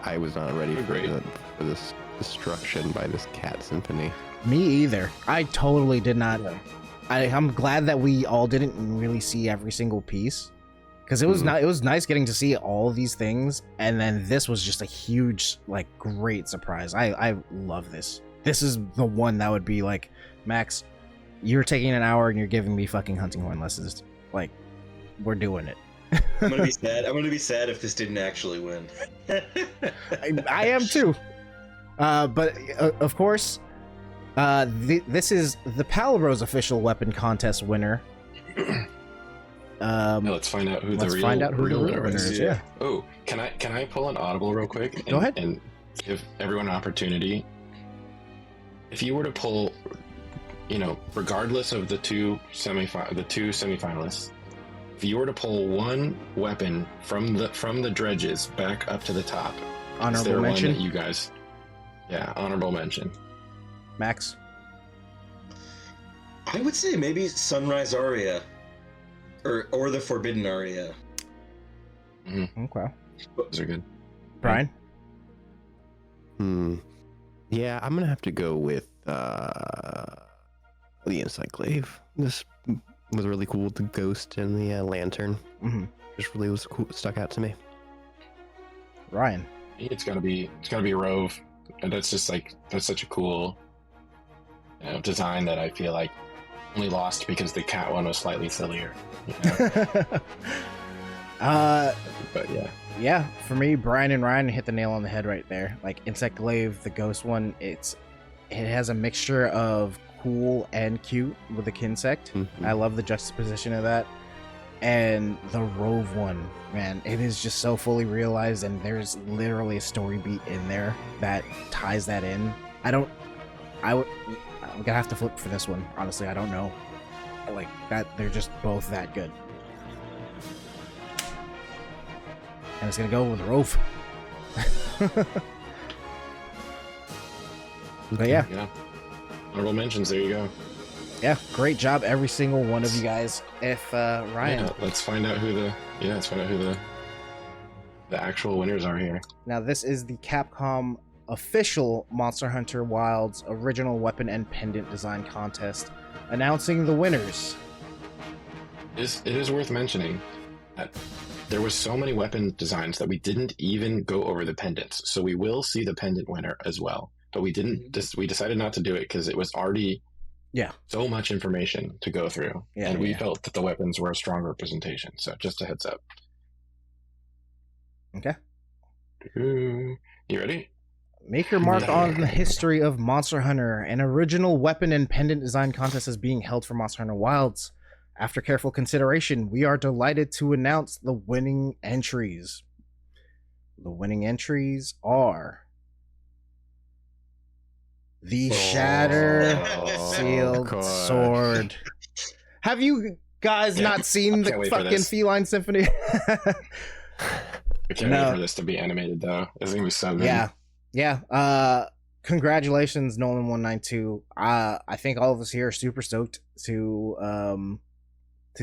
I was not ready for this destruction by this cat symphony. Me either. I totally did not. I'm glad that we all didn't really see every single piece, because it was not. It was nice getting to see all these things, and then this was just a huge, like, great surprise. I love this. This is the one that would be like, Max, you're taking an hour and you're giving me fucking hunting horn lessons. Like, we're doing it. I'm gonna be sad. I'm gonna be sad if this didn't actually win. I am too. But of course, this is the Palibros official weapon contest winner. Yeah, let's find out who the real winner is. Yeah. Oh, can I pull an audible real quick? Go ahead. And give everyone an opportunity. If you were to pull, regardless of the two semifinalists, if you were to pull one weapon from the dredges back up to the top, is there Honorable mention. one that you guys? Yeah, honorable mention. Max. I would say maybe Sunrise Aria, or the Forbidden Aria. Okay. Those are good. Brian. Yeah, I'm gonna have to go with the Encyclave. This was really cool with the ghost and the lantern. Just really was cool, stuck out to me. Ryan. It's gotta be Rove, and that's such a cool design that I feel like only lost because the cat one was slightly sillier. But yeah. Yeah, for me, Brian and Ryan hit the nail on the head right there. Like, Insectglaive, the ghost one, it has a mixture of cool and cute with the Kinsect. I love the juxtaposition of that. And the Rove one, man, it is just so fully realized, and there's literally a story beat in there that ties that in. I'm gonna have to flip for this one. Honestly, I don't know. Like, that, they're just both that good. And it's gonna go with Rove. But yeah. Honorable mentions, there you go. Yeah, great job, every single one of you guys. If Ryan, let's find out who the The actual winners are here. Now, this is the Capcom official Monster Hunter Wilds original weapon and pendant design contest, announcing the winners. It is worth mentioning that there was so many weapon designs that we didn't even go over the pendants. So we will see the pendant winner as well. But we didn't. We decided not to do it because it was already so much information to go through, and we felt that the weapons were a strong representation. So just a heads up. Okay. You ready? Make your mark on the history of Monster Hunter. An original weapon and pendant design contest is being held for Monster Hunter Wilds. After careful consideration, we are delighted to announce the winning entries. The winning entries are the Shattered Sealed Sword. Have you guys not seen the fucking Feline Symphony? I can't wait for this to be animated, though. It's gonna be so good. Yeah. Congratulations, Nolan192. I think all of us here are super stoked to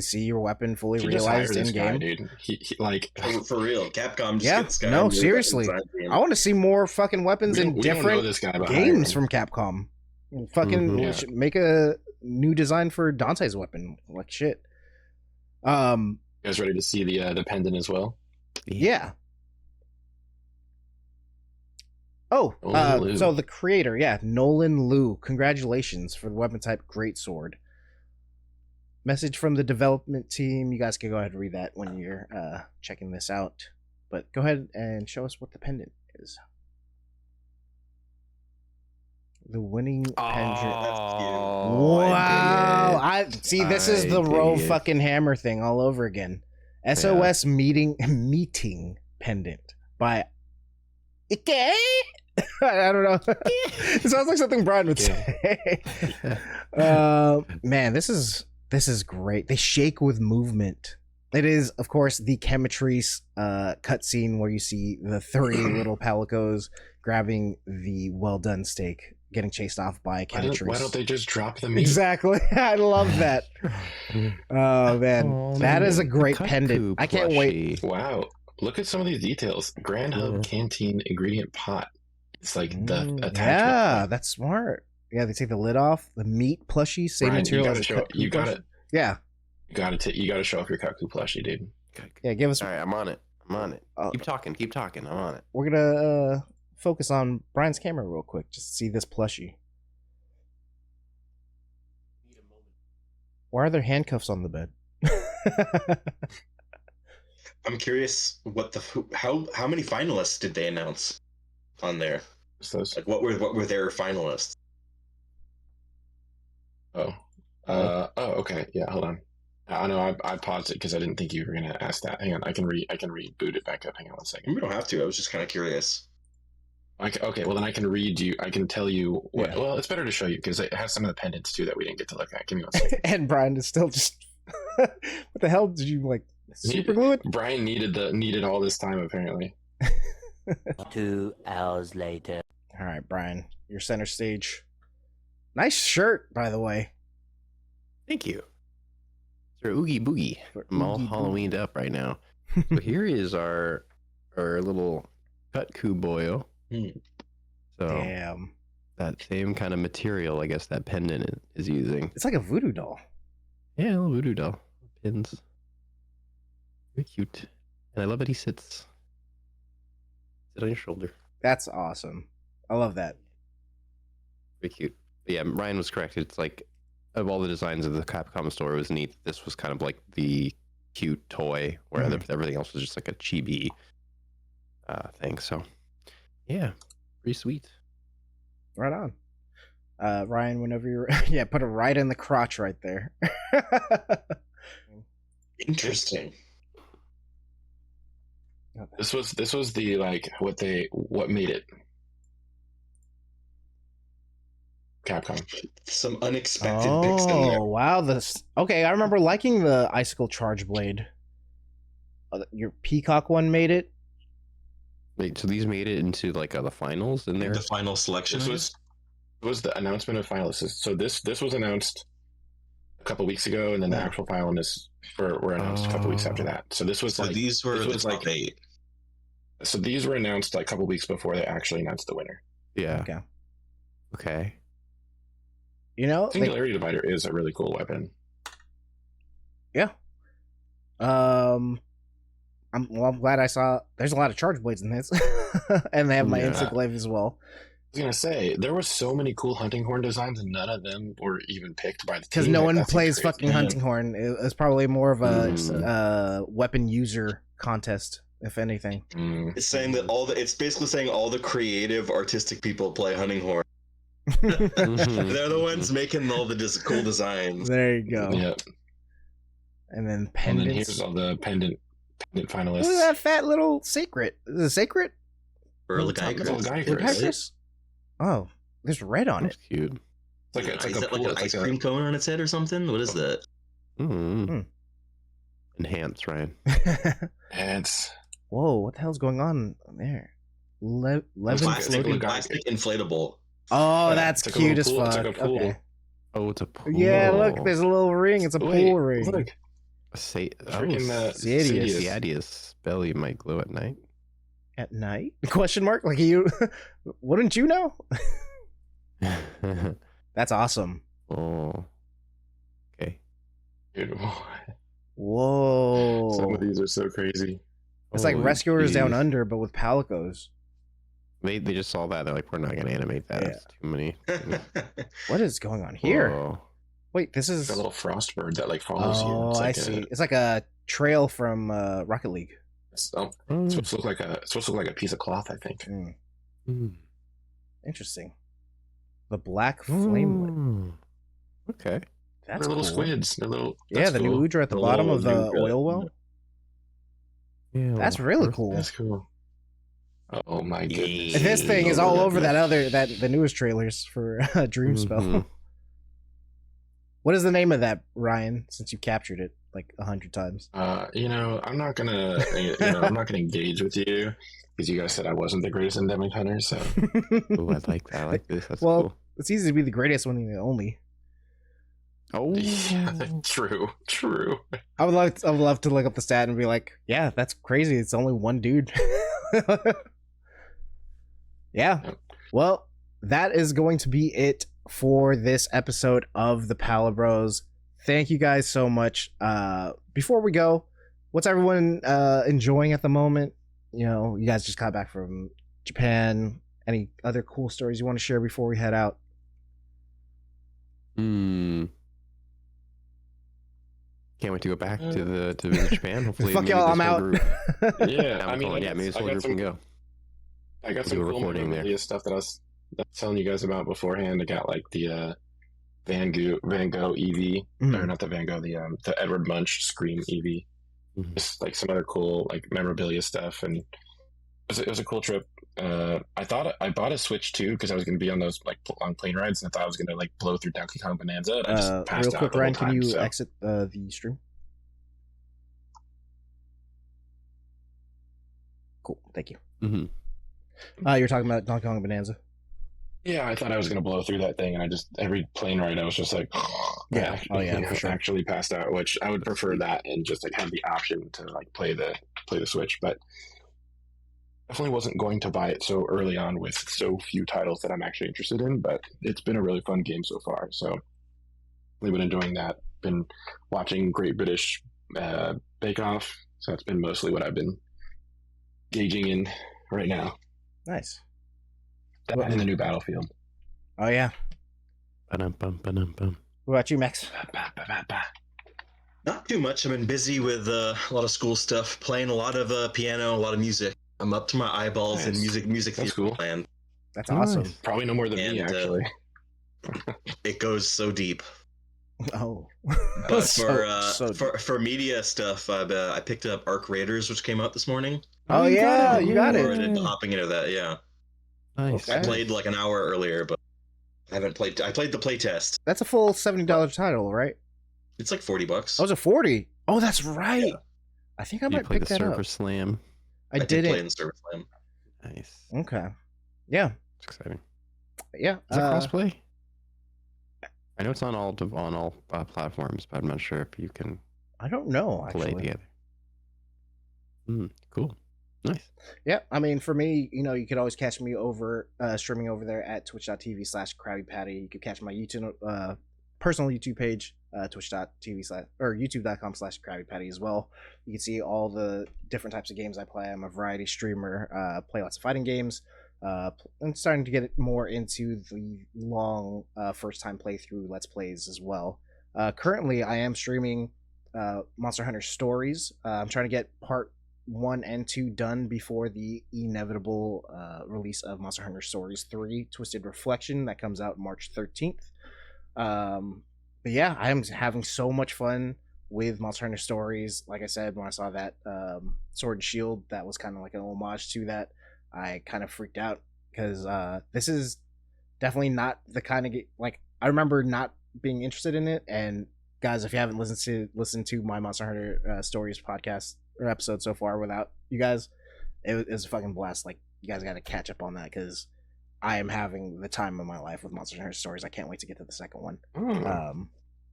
see your weapon fully realized in game. Dude. He like for real. Capcom just gets guy. No, seriously. I want to see more fucking weapons in different games from Capcom. Fucking we should make a new design for Dante's weapon. Like shit. You guys ready to see the pendant as well? Yeah. So the creator, Nolan Liu. Congratulations for the weapon type Greatsword. Message from the development team. You guys can go ahead and read that when you're checking this out. But go ahead and show us what the pendant is. The winning pendant. Wow! I see. This is the Rove fucking hammer thing all over again. SOS meeting pendant by Ike. I don't know. It sounds like something Brian would say. Man, this is great. They shake with movement. It is, of course, the Chemitrese cutscene where you see the three little palicos grabbing the well-done steak, getting chased off by Chemitrese. Why don't they just drop the meat? Exactly. I love that. Oh, man. That is a great pendant. I can't wait. Wow. Look at some of these details. Grand Hub Canteen ingredient pot. It's like the attachment. Yeah, that's smart. Yeah, they take the lid off. The meat plushie, same Brian, material as you got it. Yeah. You got to show off your Kaku plushie, dude. Yeah, give us. All right, I'm on it. Keep talking. I'm on it. We're gonna focus on Brian's camera real quick, just to see this plushie. Why are there handcuffs on the bed? I'm curious how many finalists did they announce on there? Like what were their finalists? Okay. Yeah, hold on. I know I paused it because I didn't think you were gonna ask that. Hang on, I can reboot it back up. Hang on 1 second. We don't have to. I was just kind of curious. Okay, well then I can read you. I can tell you what. Yeah. Well, it's better to show you because it has some of the pendants too that we didn't get to look at. Give me 1 second. And Brian is still just. What the hell did you like? Super glue it? Brian needed all this time apparently. 2 hours later. All right, Brian, your center stage. Nice shirt, by the way. Thank you. Sir Oogie Boogie. I'm all Halloweened up right now. So here is our little cut Kuboyo. So damn. That same kind of material, I guess, that pendant is using. It's like a voodoo doll. Yeah, a little voodoo doll. Pins. Very cute. And I love that he sits on your shoulder. That's awesome. I love that. Very cute. But yeah, Ryan was correct. It's like, of all the designs of the Capcom store, it was neat. This was kind of like the cute toy, where everything else was just like a chibi thing. So, yeah, pretty sweet. Right on. Ryan, whenever you're... yeah, put it right in the crotch right there. Interesting. This was the like what made it Capcom. Some unexpected picks in there. Oh wow! Okay. I remember liking the Icicle Charge Blade. Your Peacock one made it. Wait, so these made it into like the finals in there? The final selection. This was the announcement of finalists. So this was announced a couple weeks ago, and then the actual finalists were announced a couple weeks after that. So this was these were the top 8. So these were announced like a couple weeks before they actually announced the winner. Yeah. Okay. Okay. You know, Singularity Divider is a really cool weapon. yeah. I'm glad I saw. There's a lot of charge blades in this, and they have my Yeah. insect glaive as well. I was gonna say there were so many cool hunting horn designs, and none of them were even picked by the team. Because no one That seems plays crazy. fucking hunting horn. It's probably more of a weapon user contest, if anything. It's saying that it's basically saying all the creative, artistic people play hunting horn. Mm-hmm. They're the ones making all the cool designs. There you go. Yeah. And then And pendants. then here's all the pendant finalists. Look at that fat little sacred. Is it sacred? Or Oh, like It's all Geiger. Geiger's? Oh, there's red on That's it. cute. It's like is a that pool. like an It's ice like cream cone on its head or something? What is that? Mm-hmm. Enhance, Ryan. it's Whoa, what the hell's going on there? Levin floating. Plastic inflatable. Oh, Yeah, that's it's like a cute little as pool. It's fuck. like a pool. Okay. Oh, it's a pool. Yeah, look, there's a little ring. It's a pool ring. Look, Freaking Sidious. Sidious belly might glow at night. At night? Question mark? Like you wouldn't you know? That's awesome. Oh. Okay. dude, Whoa. some of these are so crazy. It's like Holy Rescuers Down jeez. Under, but with palicos. They just saw that. They're like, we're not gonna animate that. Yeah. It's too many. What is going on here? Whoa. Wait, this is. It's a little frost bird that like follows you. Oh, It's I like see. It's like a trail from Rocket League. It's Oh. supposed to look like a piece of cloth, I think. Mm, Mm. interesting. The black flamelet. Mm. Okay. That's They're little cool. squids. They're little. Yeah, that's the cool. new Udra at the The bottom little of the Udra. oil well. Yeah. That's really cool. That's cool. Oh my goodness! And this thing is all over the newest trailers for Dreamspell. Mhm. What is the name of that, Ryan? Since you captured it like 100 times. I'm not gonna, I'm not gonna engage with you because you guys said I wasn't the greatest endemic hunter. So Ooh, I like that. I like this. That's Well, cool. it's easy to be the greatest one and the only. Oh. yeah, true. I would love to look up the stat and be like, yeah, that's crazy. It's only one dude. Yeah. Yep. Well, that is going to be it for this episode of the Palibros. Thank you guys so much. Before we go, what's everyone enjoying at the moment? You know, you guys just got back from Japan. Any other cool stories you want to share before we head out? Hmm. Can't wait to go back to visit Japan. Hopefully, Fuck maybe y'all, this I'm whole out. group- Yeah, I mean, yeah, maybe this I whole got group some- can go. I got Do some a cool recording there. memorabilia stuff that I was telling you guys about beforehand. I got like the Van Gogh EV, Mhm. or not the Van Gogh, the Edward Munch Scream EV. Mhm. Just like some other cool like memorabilia stuff, and it was a cool trip. I thought I bought a Switch too because I was going to be on those like long plane rides, and I thought I was going to like blow through Donkey Kong Bonanza. And I just passed Real out quick, the whole Ryan, time, can you so. exit the stream? Cool, thank you. Mhm. You're talking about Donkey Kong Bonanza. Yeah, I thought I was going to blow through that thing, and I just every plane ride I was just like, Yeah. Oh, yeah, for sure. actually passed out. Which I would prefer that, and just like have the option to like play the Switch, but definitely wasn't going to buy it so early on with so few titles that I'm actually interested in. But it's been a really fun game so far, so we've been enjoying that. Been watching Great British Bake Off, so that's been mostly what I've been gauging in right now. Nice. That Well- and the new Battlefield. Oh yeah. Ba-dum-bum, ba-dum-bum. What about you, Max? Not too much. I've been busy with a lot of school stuff, playing a lot of piano, a lot of music. I'm up to my eyeballs in Nice. music That's theory cool. land. That's Nice. awesome. Probably no more than me, And, actually. It goes so deep. Oh. But So for media stuff, I picked up Arc Raiders, which came out this morning. Oh yeah, you got Or it. hopping into that, yeah. Nice. Okay. I played like an hour earlier, but I haven't played. I played the playtest. That's a full $70 title, right? It's like $40. Oh, was it 40? Oh, that's right. Yeah. I think I You might play pick the that Server up. Slam. I did play didn't. in Service Slam. Nice. Okay. Yeah. It's exciting. Yeah. Is it crossplay? I know it's on all platforms, but I'm not sure if you can I don't know play actually. together. Cool. Nice. Yeah, I mean, for me, you could always catch me over streaming over there at twitch.tv/Krabby Patty. You could catch my YouTube personal YouTube page, twitch.tv/ or youtube.com/Krabby Patty as well. You can see all the different types of games I play. I'm a variety streamer, play lots of fighting games. I'm starting to get more into the long first time playthrough Let's Plays as well. Currently, I am streaming Monster Hunter Stories. I'm trying to get part 1 and 2 done before the inevitable release of Monster Hunter Stories 3 Twisted Reflection that comes out March 13th. But yeah, I am having so much fun with Monster Hunter Stories. Like I said, when I saw that Sword and Shield, that was kind of like an homage to that. I kind of freaked out because this is definitely not the kind of like I remember not being interested in it. And guys, if you haven't listened to my Monster Hunter Stories podcast or episode so far without you guys, it was a fucking blast. Like, you guys got to catch up on that because I am having the time of my life with Monster Hunter Stories. I can't wait to get to the second one.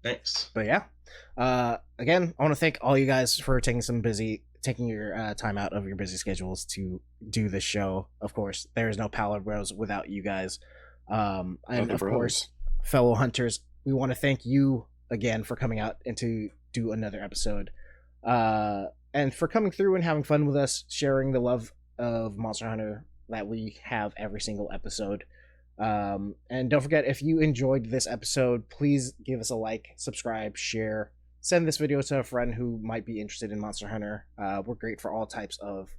Thanks. But yeah, again, I want to thank all you guys for taking your time out of your busy schedules to do this show. Of course, there is no Palibros without you guys. And of course, fellow hunters, we want to thank you again for coming out and to do another episode. And for coming through and having fun with us, sharing the love of Monster Hunter that we have every single episode. And don't forget, if you enjoyed this episode, please give us a like, subscribe, share, send this video to a friend who might be interested in Monster Hunter. We're great for all types of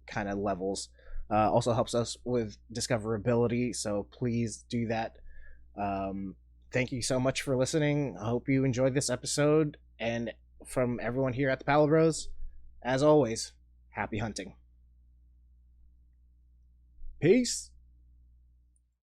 kind of levels. Also helps us with discoverability, so please do that. Thank you so much for listening. I hope you enjoyed this episode, and from everyone here at the Palibros, as always, happy hunting. Peace.